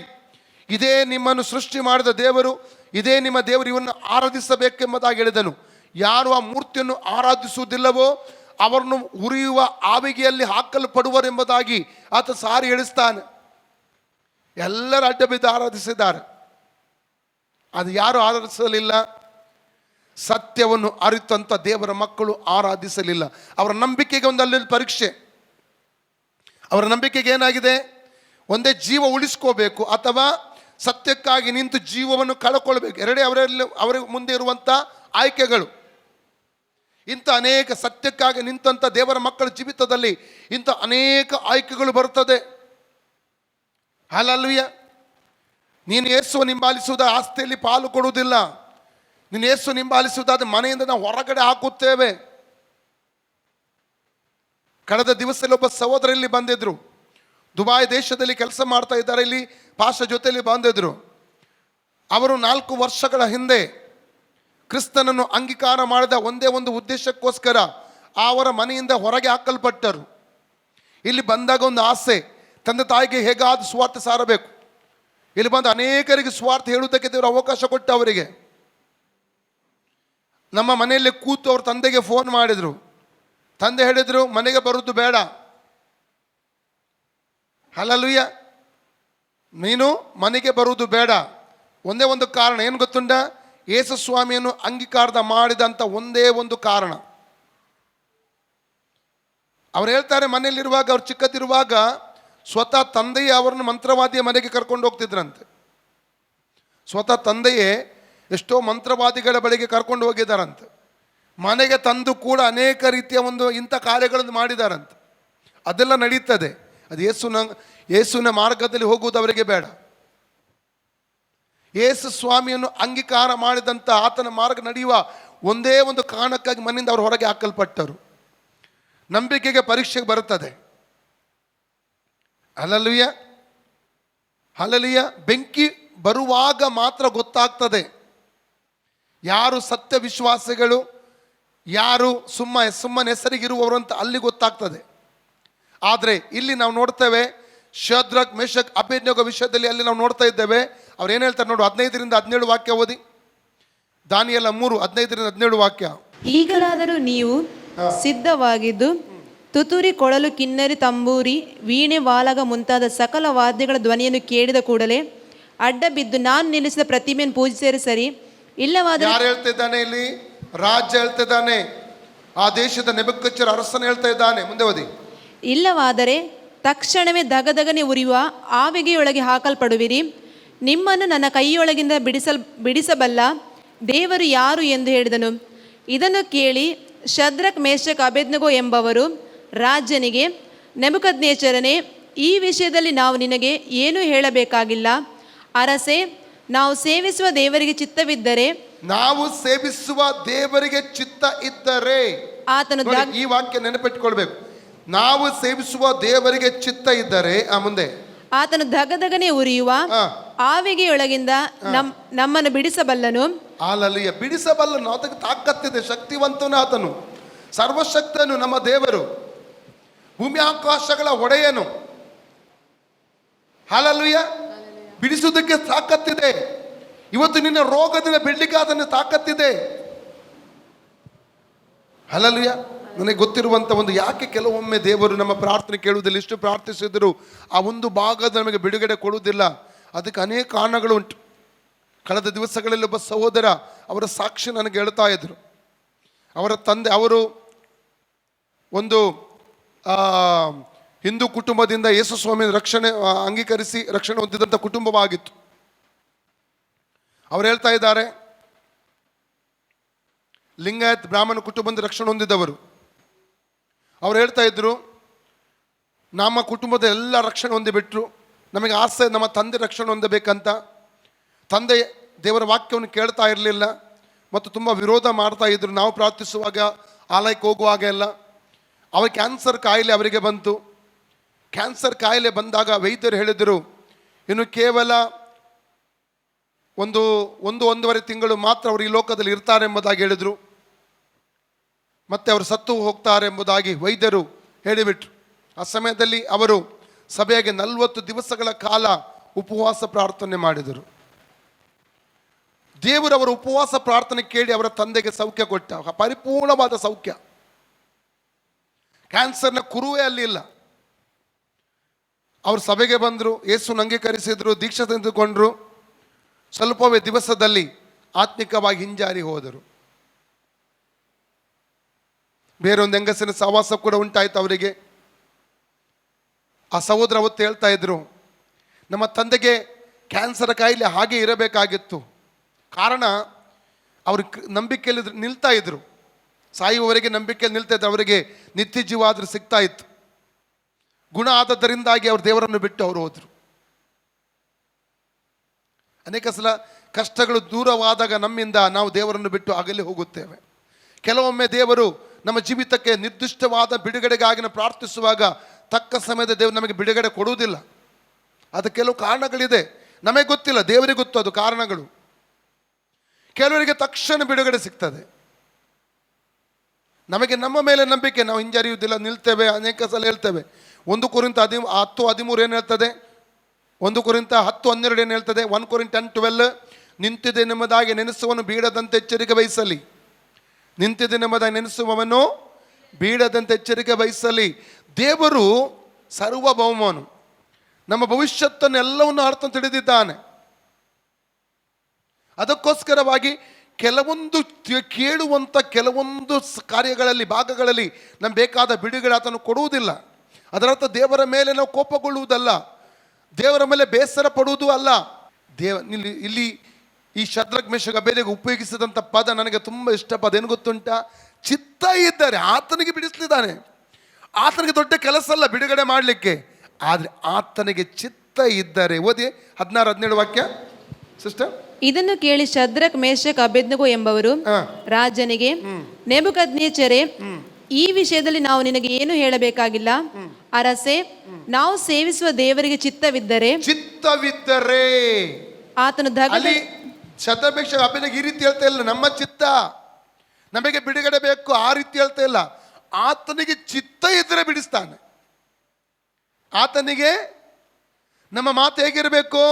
A: ಇದೇ ನಿಮ್ಮನ್ನು ಸೃಷ್ಟಿ ಮಾಡಿದ ದೇವರು, ಇದೇ ನಿಮ್ಮ ದೇವರು, ಇವನ್ನು ಆರಾಧಿಸಬೇಕೆಂಬುದಾಗಿ ಹೇಳಿದನು. ಯಾರು ಆ ಮೂರ್ತಿಯನ್ನು ಆರಾಧಿಸುವುದಿಲ್ಲವೋ ಅವರನ್ನು ಉರಿಯುವ ಆವಿಗೆಯಲ್ಲಿ ಹಾಕಲ್ಪಡುವರೆಂಬುದಾಗಿ ಆತ ಸಾರಿ ಹೇಳಿಸ್ತಾನೆ. ಎಲ್ಲರೂ ಅಡ್ಡ ಬಿದ್ದು ಆರಾಧಿಸಿದ್ದಾರೆ. ಅದು ಯಾರು ಆರಾಧಿಸಲಿಲ್ಲ? ಸತ್ಯವನ್ನು ಅರಿತಂತ ದೇವರ ಮಕ್ಕಳು ಆರಾಧಿಸಲಿಲ್ಲ. ಅವರ ನಂಬಿಕೆಗೆ ಒಂದು ಅಲ್ಲಿ ಪರೀಕ್ಷೆ. ಅವರ ನಂಬಿಕೆಗೆ ಏನಾಗಿದೆ? ಒಂದೇ ಜೀವ ಉಳಿಸ್ಕೋಬೇಕು ಅಥವಾ ಸತ್ಯಕ್ಕಾಗಿ ನಿಂತು ಜೀವವನ್ನು ಕಳ್ಕೊಳ್ಬೇಕು. ಎರಡೇ ಅವರ ಮುಂದೆ ಇರುವಂಥ ಆಯ್ಕೆಗಳು. ಇಂಥ ಅನೇಕ ಸತ್ಯಕ್ಕಾಗಿ ನಿಂತಂಥ ದೇವರ ಮಕ್ಕಳ ಜೀವಿತದಲ್ಲಿ ಇಂಥ ಅನೇಕ ಆಯ್ಕೆಗಳು ಬರ್ತದೆ. ಹಲ್ಲೆಲೂಯಾ. ನೀನು ಯೇಸುವನ್ನು ಹಿಂಬಾಲಿಸುವುದ ಆಸ್ತಿಯಲ್ಲಿ ಪಾಲು ಕೊಡುವುದಿಲ್ಲ. ನೀನು ಯೇಸುವನ್ನು ಹಿಂಬಾಲಿಸುವುದಾದ ಮನೆಯಿಂದ ನಾವು ಹೊರಗಡೆ ಹಾಕುತ್ತೇವೆ. ಕಳೆದ ದಿವಸದಲ್ಲಿ ಒಬ್ಬ ಸಹೋದರ ಇಲ್ಲಿ ಬಂದಿದ್ರು. ದುಬಾಯ್ ದೇಶದಲ್ಲಿ ಕೆಲಸ ಮಾಡ್ತಾ ಇದ್ದಾರೆ. ಇಲ್ಲಿ ಪಾಶ ಜೊತೆಯಲ್ಲಿ ಬಂದಿದ್ರು. ಅವರು 4 ವರ್ಷಗಳ ಹಿಂದೆ ಕ್ರಿಸ್ತನನ್ನು ಅಂಗೀಕಾರ ಮಾಡಿದ ಒಂದೇ ಒಂದು ಉದ್ದೇಶಕ್ಕೋಸ್ಕರ ಅವರ ಮನೆಯಿಂದ ಹೊರಗೆ ಹಾಕಲ್ಪಟ್ಟರು. ಇಲ್ಲಿ ಬಂದಾಗ ಒಂದು ಆಸೆ, ತಂದೆ ತಾಯಿಗೆ ಹೇಗಾದ ಸ್ವಾರ್ಥ ಸಾರಬೇಕು. ಇಲ್ಲಿ ಬಂದು ಅನೇಕರಿಗೆ ಸ್ವಾರ್ಥ ಹೇಳುವುದಕ್ಕೆ ದೇವರು ಅವಕಾಶ ಕೊಟ್ಟು ಅವರಿಗೆ. ನಮ್ಮ ಮನೆಯಲ್ಲಿ ಕೂತು ಅವ್ರ ತಂದೆಗೆ ಫೋನ್ ಮಾಡಿದರು. ತಂದೆ ಹೇಳಿದರು, ಮನೆಗೆ ಬರುವುದು ಬೇಡ. ಹಲ್ಲೆಲೂಯಾ. ನೀನು ಮನೆಗೆ ಬರುವುದು ಬೇಡ. ಒಂದೇ ಒಂದು ಕಾರಣ ಏನು ಗೊತ್ತುಂಟ? ಯೇಸು ಸ್ವಾಮಿಯನ್ನು ಅಂಗೀಕಾರ ಮಾಡಿದಂಥ ಒಂದೇ ಒಂದು ಕಾರಣ. ಅವ್ರು ಹೇಳ್ತಾರೆ, ಮನೆಯಲ್ಲಿರುವಾಗ, ಅವ್ರು ಚಿಕ್ಕದಿರುವಾಗ ಸ್ವತಃ ತಂದೆಯೇ ಅವರನ್ನು ಮಂತ್ರವಾದಿಯ ಮನೆಗೆ ಕರ್ಕೊಂಡು ಹೋಗ್ತಿದ್ರಂತೆ. ಸ್ವತಃ ತಂದೆಯೇ ಎಷ್ಟೋ ಮಂತ್ರವಾದಿಗಳ ಬಳಿಗೆ ಕರ್ಕೊಂಡು ಹೋಗಿದ್ದಾರಂತೆ. ಮನೆಗೆ ತಂದು ಕೂಡ ಅನೇಕ ರೀತಿಯ ಒಂದು ಇಂಥ ಕಾರ್ಯಗಳನ್ನು ಮಾಡಿದಾರಂತೆ. ಅದೆಲ್ಲ ನಡೀತದೆ. ಅದು ಯೇಸುವಿನ ಮಾರ್ಗದಲ್ಲಿ ಹೋಗುವುದು ಅವರಿಗೆ ಬೇಡ. ಯೇಸು ಸ್ವಾಮಿಯನ್ನು ಅಂಗೀಕಾರ ಮಾಡಿದಂಥ ಆತನ ಮಾರ್ಗ ನಡೆಯುವ ಒಂದೇ ಒಂದು ಕಾರಣಕ್ಕಾಗಿ ಮನೆಯಿಂದ ಅವರು ಹೊರಗೆ ಹಾಕಲ್ಪಟ್ಟರು. ನಂಬಿಕೆಗೆ ಪರೀಕ್ಷೆಗೆ ಬರುತ್ತದೆ. ಹಲ್ಲೆಲೂಯಾ. ಹಲ್ಲೆಲೂಯಾ. ಬೆಂಕಿ ಬರುವಾಗ ಮಾತ್ರ ಗೊತ್ತಾಗ್ತದೆ ಯಾರು ಸತ್ಯ ವಿಶ್ವಾಸಿಗಳು, ಯಾರು ಸುಮ್ಮನೆ ಹೆಸರಿಗಿರುವವರು ಅಂತ ಅಲ್ಲಿ ಗೊತ್ತಾಗ್ತದೆ. ಆದರೆ ಇಲ್ಲಿ ನಾವು ನೋಡ್ತೇವೆ, ಶದ್ರಕ್, ಮೆಷಕ್, ಅಬೇದ್ನೆಗೋ ವಿಷಯದಲ್ಲಿ ಅಲ್ಲಿ ನಾವು ನೋಡ್ತಾ ಇದ್ದೇವೆ. ಅವ್ರು ಏನು ಹೇಳ್ತಾರೆ ನೋಡು, 15-17 ವಾಕ್ಯ ಓದಿ. ದಾನಿಯೇಲ 3:15-17 ವಾಕ್ಯ.
B: ಈಗಲಾದರೂ ನೀವು ಸಿದ್ಧವಾಗಿದ್ದು ತುತ್ತೂರಿ, ಕೊಳಲು, ಕಿನ್ನರಿ, ತಂಬೂರಿ, ವೀಣೆ, ವಾಲಗ ಮುಂತಾದ ಸಕಲ ವಾದ್ಯಗಳ ಧ್ವನಿಯನ್ನು ಕೇಳಿದ ಕೂಡಲೇ ಅಡ್ಡ ಬಿದ್ದು ನಾನು ನಿಲ್ಲಿಸಿದ ಪ್ರತಿಮೆಯನ್ನು ಪೂಜಿಸಿದರೆ ಸರಿ. ಇಲ್ಲವಾದರೆ
A: ಯಾರು ಹೇಳ್ತಿದ್ದಾನೆ? ಇಲ್ಲಿ ರಾಜ ಹೇಳ್ತಿದ್ದಾನೆ. ಆ ದೇಶದ ನೆಬೂಕದ್ನೆಚ್ಚರ್ ಅರಸನ ಹೇಳ್ತಾ ಇದ್ದಾನೆ. ಮುಂದೆ ಓದಿ.
B: ಇಲ್ಲವಾದರೆ ತಕ್ಷಣವೇ ದಗದಗನೆ ಉರಿಯುವ ಆವಿಗೆಯೊಳಗೆ ಹಾಕಲ್ಪಡುವಿರಿ. ನಿಮ್ಮನ್ನು ನನ್ನ ಕೈಯೊಳಗಿಂದ ಬಿಡಿಸಬಲ್ಲ ದೇವರು ಯಾರು ಎಂದು ಹೇಳಿದನು. ಇದನ್ನು ಕೇಳಿ ಶದ್ರಕ್, ಮೇಷಕ್, ಅಬೇದ್ನೆಗೋ ಎಂಬವರು ರಾಜನಿಗೆ, ನೆಬೂಕದ್ನೆಚ್ಚರನೇ, ಈ ವಿಷಯದಲ್ಲಿ ನಾವು ನಿನಗೆ ಏನೂ ಹೇಳಬೇಕಾಗಿಲ್ಲ. ಅರಸೇ, ನಾವು ಸೇವಿಸುವ ದೇವರಿಗೆ ಚಿತ್ತವಿದ್ದರೆ
A: ಆತನು ಈ ವಾಕ್ಯ ನೆನಪಿಟ್ಟುಕೊಳ್ಬೇಕು. ನಾವು ಸೇವಿಸುವ ದೇವರಿಗೆ ಚಿತ್ತ ಇದ್ದರೆ ಮುಂದೆ
B: ಆತನು ಧಗಧಗನೆ ಉರಿಯುವ
A: ಆ.
B: ಆವಿಗೆಯೊಳಗಿಂದ ನಮ್ಮನ್ನು ಬಿಡಿಸಬಲ್ಲನು.
A: ಹಾಲೆಲೂಯ. ಬಿಡಿಸಬಲ್ಲನು, ಅದಕ್ಕೆ ತಾಕತ್ತಿದೆ, ಶಕ್ತಿವಂತನು ಆತನು, ಸರ್ವಶಕ್ತನು ನಮ್ಮ ದೇವರು, ಭೂಮಿ ಆಕಾಶಗಳ ಒಡೆಯನು. ಹಾಲೆಲೂಯ. ಬಿಡಿಸುವುದಕ್ಕೆ ತಾಕತ್ತಿದೆ. ಇವತ್ತು ನಿನ್ನ ರೋಗದಿಂದ ಬಿಡ್ಲಿಕ್ಕೆ ಅದನ್ನು ತಾಕತ್ತಿದೆ. ಹಾಲೆಲೂಯ. ನನಗೆ ಗೊತ್ತಿರುವಂಥ ಒಂದು, ಯಾಕೆ ಕೆಲವೊಮ್ಮೆ ದೇವರು ನಮ್ಮ ಪ್ರಾರ್ಥನೆ ಕೇಳುವುದಿಲ್ಲ, ಇಷ್ಟು ಪ್ರಾರ್ಥಿಸಿದರೂ ಆ ಒಂದು ಭಾಗದ ನಮಗೆ ಬಿಡುಗಡೆ ಕೊಡುವುದಿಲ್ಲ, ಅದಕ್ಕೆ ಅನೇಕ ಕಾರಣಗಳು ಉಂಟು. ಕಳೆದ ದಿವಸಗಳಲ್ಲಿ ಒಬ್ಬ ಸಹೋದರ ಅವರ ಸಾಕ್ಷಿ ನನಗೆ ಹೇಳ್ತಾ ಇದ್ರು. ಅವರ ತಂದೆ, ಅವರು ಒಂದು ಹಿಂದೂ ಕುಟುಂಬದಿಂದ ಯೇಸು ಸ್ವಾಮಿ ರಕ್ಷಣೆ ಅಂಗೀಕರಿಸಿ ರಕ್ಷಣೆ ಹೊಂದಿದಂಥ ಕುಟುಂಬವಾಗಿತ್ತು. ಅವರು ಹೇಳ್ತಾ ಇದ್ದಾರೆ, ಲಿಂಗಾಯತ್ ಬ್ರಾಹ್ಮಣ ಕುಟುಂಬದಿಂದ ರಕ್ಷಣೆ ಹೊಂದಿದವರು. ಅವ್ರು ಹೇಳ್ತಾ ಇದ್ರು, ನಮ್ಮ ಕುಟುಂಬದ ಎಲ್ಲ ರಕ್ಷಣೆ ಹೊಂದಿಬಿಟ್ರು, ನಮಗೆ ಆಸೆ ನಮ್ಮ ತಂದೆ ರಕ್ಷಣೆ ಹೊಂದಬೇಕಂತ. ತಂದೆ ದೇವರ ವಾಕ್ಯವನ್ನು ಕೇಳ್ತಾ ಇರಲಿಲ್ಲ ಮತ್ತು ತುಂಬ ವಿರೋಧ ಮಾಡ್ತಾ ಇದ್ರು. ನಾವು ಪ್ರಾರ್ಥಿಸುವಾಗ, ಆಲಯಕ್ಕೆ ಹೋಗುವಾಗ ಎಲ್ಲ. ಅವ್ರ ಕ್ಯಾನ್ಸರ್ ಕಾಯಿಲೆ ಅವರಿಗೆ ಬಂತು. ಕ್ಯಾನ್ಸರ್ ಕಾಯಿಲೆ ಬಂದಾಗ ವೈದ್ಯರು ಹೇಳಿದರು, ಇನ್ನು ಕೇವಲ ಒಂದೂವರೆ ತಿಂಗಳು ಮಾತ್ರ ಅವರು ಈ ಲೋಕದಲ್ಲಿ ಇರ್ತಾರೆ ಎಂಬುದಾಗಿ ಹೇಳಿದರು. ಮತ್ತೆ ಅವರು ಸತ್ತು ಹೋಗ್ತಾರೆ ಎಂಬುದಾಗಿ ವೈದ್ಯರು ಹೇಳಿಬಿಟ್ರು. ಆ ಸಮಯದಲ್ಲಿ ಅವರು ಸಭೆಗೆ 40 ದಿವಸಗಳ ಕಾಲ ಉಪವಾಸ ಪ್ರಾರ್ಥನೆ ಮಾಡಿದರು. ದೇವರು ಅವರ ಉಪವಾಸ ಪ್ರಾರ್ಥನೆ ಕೇಳಿ ಅವರ ತಂದೆಗೆ ಸೌಖ್ಯ ಕೊಟ್ಟ, ಪರಿಪೂರ್ಣವಾದ ಸೌಖ್ಯ. ಕ್ಯಾನ್ಸರ್ನ ಕುರುವೇ ಅಲ್ಲಿ ಇಲ್ಲ. ಅವರು ಸಭೆಗೆ ಬಂದರು, ಯೇಸುವನ್ನು ಅಂಗೀಕರಿಸಿದ್ರು, ದೀಕ್ಷೆ ತೆಗೆದುಕೊಂಡ್ರು. ಸ್ವಲ್ಪವೇ ದಿವಸದಲ್ಲಿ ಆತ್ಮಿಕವಾಗಿ ಹಿಂಜಾರಿ ಹೋದರು. ಬೇರೊಂದು ಹೆಂಗಸಿನ ಸಹವಾಸ ಕೂಡ ಉಂಟಾಯ್ತು ಅವರಿಗೆ. ಆ ಸಹೋದರ ಅವತ್ತು ಹೇಳ್ತಾ ಇದ್ರು, ನಮ್ಮ ತಂದೆಗೆ ಕ್ಯಾನ್ಸರ್ ಕಾಯಿಲೆ ಹಾಗೆ ಇರಬೇಕಾಗಿತ್ತು. ಕಾರಣ ಅವರು ನಂಬಿಕೆಯಲ್ಲಿ ನಿಲ್ತಾ ಇದ್ರು, ಸಾಯುವವರೆಗೆ ನಂಬಿಕೆಯಲ್ಲಿ ನಿಲ್ತಾ ಇದ್ರು, ಅವರಿಗೆ ನಿತ್ಯ ಜೀವ ಆದರೂ ಸಿಗ್ತಾ ಇತ್ತು. ಗುಣ ಆದದ್ದರಿಂದಾಗಿ ಅವರು ದೇವರನ್ನು ಬಿಟ್ಟು ಅವರು ಹೋದರು. ಅನೇಕ ಸಲ ಕಷ್ಟಗಳು ದೂರವಾದಾಗ ನಮ್ಮಿಂದ ನಾವು ದೇವರನ್ನು ಬಿಟ್ಟು ಅಗಲಿ ಹೋಗುತ್ತೇವೆ. ಕೆಲವೊಮ್ಮೆ ದೇವರು ನಮ್ಮ ಜೀವಿತಕ್ಕೆ ನಿರ್ದಿಷ್ಟವಾದ ಬಿಡುಗಡೆಗಾಗಿ ನಾವು ಪ್ರಾರ್ಥಿಸುವಾಗ ತಕ್ಕ ಸಮಯದ ದೇವರು ನಮಗೆ ಬಿಡುಗಡೆ ಕೊಡುವುದಿಲ್ಲ. ಅದಕ್ಕೆ ಕೆಲವು ಕಾರಣಗಳಿದೆ, ನಮಗೆ ಗೊತ್ತಿಲ್ಲ, ದೇವರಿಗೆ ಗೊತ್ತು ಅದು ಕಾರಣಗಳು. ಕೆಲವರಿಗೆ ತಕ್ಷಣ ಬಿಡುಗಡೆ ಸಿಗ್ತದೆ. ನಮಗೆ ನಮ್ಮ ಮೇಲೆ ನಂಬಿಕೆ, ನಾವು ಹಿಂಜರಿಯುವುದಿಲ್ಲ, ನಿಲ್ತೇವೆ. ಅನೇಕ ಸಲ ಹೇಳ್ತೇವೆ. 1 ಕೊರಿಂಥ 10:13 ಏನು ಹೇಳ್ತದೆ? 1 ಕೊರಿಂಥ 10:12 ಏನು ಹೇಳ್ತದೆ? 1 ಕೊರಿಂಥ 10:12 ನಿಂತಿದೆ ನೆಮ್ಮದಾಗಿ ನೆನೆಸುವನು ಬೀಳದಂತೆ ಎಚ್ಚರಿಕೆ ವಹಿಸಲಿ. ನಿಂತಿದೆ ನೆಮ್ಮದಾಗಿ ನೆನೆಸುವವನು ಬೀಳದಂತೆ ಎಚ್ಚರಿಕೆ ವಹಿಸಲಿ. ದೇವರು ಸರ್ವಭೌಮನು, ನಮ್ಮ ಭವಿಷ್ಯತ್ತನ್ನು ಎಲ್ಲವನ್ನು ಅರ್ಥ ತಿಳಿದಿದ್ದಾನೆ. ಅದಕ್ಕೋಸ್ಕರವಾಗಿ ಕೆಲವೊಂದು ಕೇಳುವಂಥ ಕೆಲವೊಂದು ಕಾರ್ಯಗಳಲ್ಲಿ, ಭಾಗಗಳಲ್ಲಿ ನಮ್ಗೆ ಬೇಕಾದ ಬಿಡುಗಡೆ ಆತನು ಕೊಡುವುದಿಲ್ಲ. ಅದರರ್ಥ ದೇವರ ಮೇಲೆ ನಾವು ಕೋಪಗೊಳ್ಳುವುದಲ್ಲ, ದೇವರ ಮೇಲೆ ಬೇಸರ ಪಡುವುದೂ ಅಲ್ಲ. ಇಲ್ಲಿ ಈ ಶದ್ರಕ್ ಮೇಷಕ್ ಅಬೇದ್ನೆಗೋ ಉಪಯೋಗಿಸಿದಂಥ ಪದ ನನಗೆ ತುಂಬ ಇಷ್ಟ ಪದ. ಏನು ಗೊತ್ತುಂಟ? ಚಿತ್ತ ಇದ್ದರೆ ಆತನಿಗೆ ಬಿಡಿಸ್ಲಿದ್ದಾನೆ. ಆತನಿಗೆ ದೊಡ್ಡ ಕೆಲಸ ಅಲ್ಲ ಬಿಡುಗಡೆ ಮಾಡಲಿಕ್ಕೆ, ಆದರೆ ಆತನಿಗೆ ಚಿತ್ತ ಇದ್ದರೆ. ಓದಿ 16-17 ವಾಕ್ಯ ಸಿಸ್ಟರ್.
B: ಇದನ್ನು ಕೇಳಿ ಶದ್ರಕ್ ಮೇಷಕ್ ಅಬೇದ್ನೆಗೋ ಎಂಬವರು ರಾಜನಿಗೆ, ನೆಬೂಕದ್ನೆಚ್ಚರೇ, ಈ ವಿಷಯದಲ್ಲಿ ನಾವು ನಿನಗೆ ಏನು ಹೇಳಬೇಕಾಗಿಲ್ಲ. ಅರಸೆ, ನಾವು ಸೇವಿಸುವ ದೇವರಿಗೆ ಚಿತ್ತವಿದ್ದರೆ ಆತನು
A: ಅಲ್ಲಿ ಶದ್ರಕ್ ಮೇಷಕ್ ಅಬೇದ್ನೆಗೋ ಈ ರೀತಿ ಹೇಳ್ತಾ ಇಲ್ಲ, ನಮ್ಮ ಚಿತ್ತ ನಮಗೆ ಬಿಡುಗಡೆ ಬೇಕು ಆ ರೀತಿ ಹೇಳ್ತಾ ಇಲ್ಲ. ಆತನಿಗೆ ಚಿತ್ತ ಇದ್ದರೆ ಬಿಡಿಸ್ತಾನೆ. ಆತನಿಗೆ ನಮ್ಮ ಮಾತು ಹೇಗಿರಬೇಕು?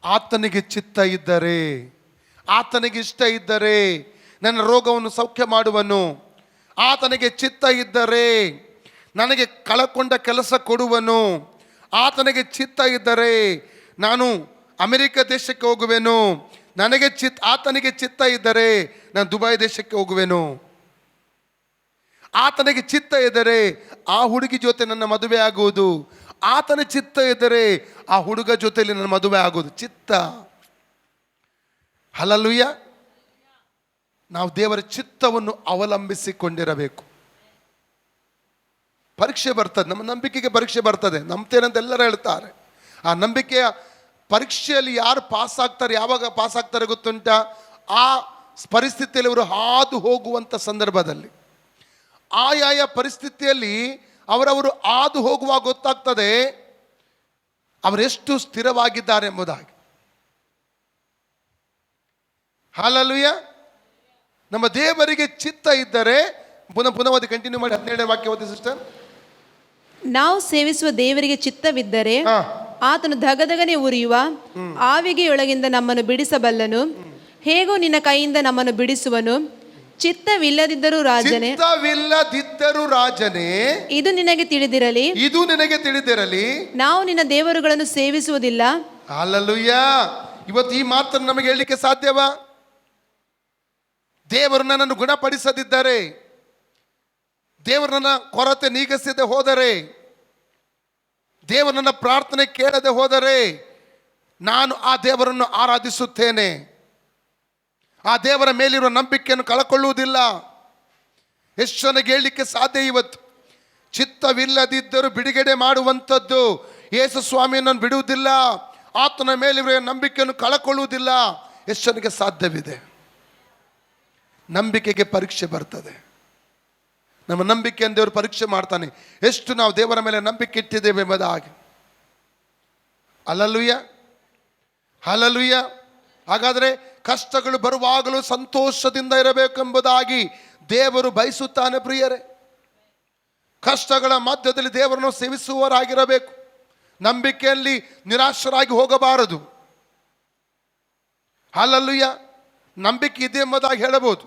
A: ಆತನಿಗೆ ಚಿತ್ತ ಇದ್ದರೆ, ಆತನಿಗೆ ಇಷ್ಟ ಇದ್ದರೆ ನನ್ನ ರೋಗವನ್ನು ಸೌಖ್ಯ ಮಾಡುವನು. ಆತನಿಗೆ ಚಿತ್ತ ಇದ್ದರೆ ನನಗೆ ಕಳಕೊಂಡ ಕೆಲಸ ಕೊಡುವನು. ಆತನಿಗೆ ಚಿತ್ತ ಇದ್ದರೆ ನಾನು ಅಮೆರಿಕ ದೇಶಕ್ಕೆ ಹೋಗುವೆನು. ಆತನಿಗೆ ಚಿತ್ತ ಇದ್ದರೆ ನಾನು ದುಬೈ ದೇಶಕ್ಕೆ ಹೋಗುವೆನು. ಆತನಿಗೆ ಚಿತ್ತ ಇದ್ದರೆ ಆ ಹುಡುಗಿ ಜೊತೆ ನನ್ನ ಮದುವೆ ಆಗುವುದು. ಆತನ ಚಿತ್ತ ಇದ್ದರೆ ಆ ಹುಡುಗ ಜೊತೆಯಲ್ಲಿ ನನ್ನ ಮದುವೆ ಆಗುವುದು. ಚಿತ್ತ. ಹಲ್ಲೆಲೂಯ. ನಾವು ದೇವರ ಚಿತ್ತವನ್ನು ಅವಲಂಬಿಸಿಕೊಂಡಿರಬೇಕು. ಪರೀಕ್ಷೆ ಬರ್ತದೆ, ನಮ್ಮ ನಂಬಿಕೆಗೆ ಪರೀಕ್ಷೆ ಬರ್ತದೆ. ನಂಬ್ತೇನಂತ ಎಲ್ಲರೂ ಹೇಳ್ತಾರೆ. ಆ ನಂಬಿಕೆಯ ಪರೀಕ್ಷೆಯಲ್ಲಿ ಯಾರು ಪಾಸ್ ಆಗ್ತಾರೆ, ಯಾವಾಗ ಪಾಸ್ ಆಗ್ತಾರೆ ಗೊತ್ತುಂಟ? ಆ ಪರಿಸ್ಥಿತಿಯಲ್ಲಿ ಅವರು ಹಾದು ಹೋಗುವಂಥ ಸಂದರ್ಭದಲ್ಲಿ, ಆಯಾಯ ಪರಿಸ್ಥಿತಿಯಲ್ಲಿ ಅವರವರು ಹಾದು ಹೋಗುವಾಗ ಗೊತ್ತಾಗ್ತದೆ ಅವರೆಷ್ಟು ಸ್ಥಿರವಾಗಿದ್ದಾರೆ ಎಂಬುದಾಗಿ. ಹಲ್ಲೆಲೂಯಾ. ನಮ್ಮ ದೇವರಿಗೆ ಚಿತ್ತ ಇದ್ದರೆ, ಪುನಃ ಓದಿ, ಕಂಟಿನ್ಯೂ ಮಾಡಿ 17ನೇ ವಾಕ್ಯ ಓದಿ ಸಿಸ್ಟರ್.
B: ನಾವು ಸೇವಿಸುವ ದೇವರಿಗೆ ಚಿತ್ತವಿದ್ದರೆ ಆತನು ಧಗಧಗನೆ ಉರಿಯುವ ಆವಿಗೆಯೊಳಗಿಂದ ನಮ್ಮನ್ನು ಬಿಡಿಸಬಲ್ಲನು. ಹೇಗೂ ನಿನ್ನ ಕೈಯಿಂದ ನಮ್ಮನ್ನು ಬಿಡಿಸುವನು. ಚಿತ್ತವಿಲ್ಲದಿದ್ದರೂ ರಾಜನೇ, ಇದು ನಿನಗೆ ತಿಳಿದಿರಲಿ, ನಾವು ನಿನ್ನ ದೇವರುಗಳನ್ನು ಸೇವಿಸುವುದಿಲ್ಲ.
A: ಹಲ್ಲೆಲೂಯಾ. ಇವತ್ತು ಈ ಮಾತನ್ನು ನಮಗೆ ಹೇಳಲಿಕ್ಕೆ ಸಾಧ್ಯವಾ? ದೇವರು ನನ್ನನ್ನು ಗುಣಪಡಿಸದಿದ್ದರೆ, ದೇವರು ನನ್ನ ಕೊರತೆ ನೀಗಿಸದೆ ಹೋದರೆ, ದೇವರು ನನ್ನ ಪ್ರಾರ್ಥನೆ ಕೇಳದೆ ಹೋದರೆ ನಾನು ಆ ದೇವರನ್ನು ಆರಾಧಿಸುತ್ತೇನೆ. ಆ ದೇವರ ಮೇಲಿರುವ ನಂಬಿಕೆಯನ್ನು ಕಳಕೊಳ್ಳುವುದಿಲ್ಲ. ಎಷ್ಟು ಜನಕ್ಕೆ ಹೇಳಲಿಕ್ಕೆ ಸಾಧ್ಯ? ಇವತ್ತು ಚಿತ್ತವಿಲ್ಲದಿದ್ದರೂ ಬಿಡುಗಡೆ ಮಾಡುವಂಥದ್ದು. ಯೇಸು ಸ್ವಾಮಿಯನ್ನು ಬಿಡುವುದಿಲ್ಲ, ಆತನ ಮೇಲಿರುವ ನಂಬಿಕೆಯನ್ನು ಕಳಕೊಳ್ಳುವುದಿಲ್ಲ. ಎಷ್ಟು ಜನಕ್ಕೆ ಸಾಧ್ಯವಿದೆ? ನಂಬಿಕೆಗೆ ಪರೀಕ್ಷೆ ಬರ್ತದೆ. ನಮ್ಮ ನಂಬಿಕೆಯನ್ನು ದೇವರು ಪರೀಕ್ಷೆ ಮಾಡ್ತಾನೆ, ಎಷ್ಟು ನಾವು ದೇವರ ಮೇಲೆ ನಂಬಿಕೆ ಇಟ್ಟಿದ್ದೇವೆ ಎಂಬುದಾಗಿ. Hallelujah, hallelujah. ಹಾಗಾದರೆ ಕಷ್ಟಗಳು ಬರುವಾಗಲೂ ಸಂತೋಷದಿಂದ ಇರಬೇಕೆಂಬುದಾಗಿ ದೇವರು ಬಯಸುತ್ತಾನೆ ಪ್ರಿಯರೇ. ಕಷ್ಟಗಳ ಮಧ್ಯದಲ್ಲಿ ದೇವರನ್ನು ಸೇವಿಸುವವರಾಗಿರಬೇಕು. ನಂಬಿಕೆಯಲ್ಲಿ ನಿರಾಶರಾಗಿ ಹೋಗಬಾರದು. ಹಲ್ಲೆಲೂಯಾ. ನಂಬಿಕೆ ಇದೆ ಎಂಬುದಾಗಿ ಹೇಳಬಹುದು,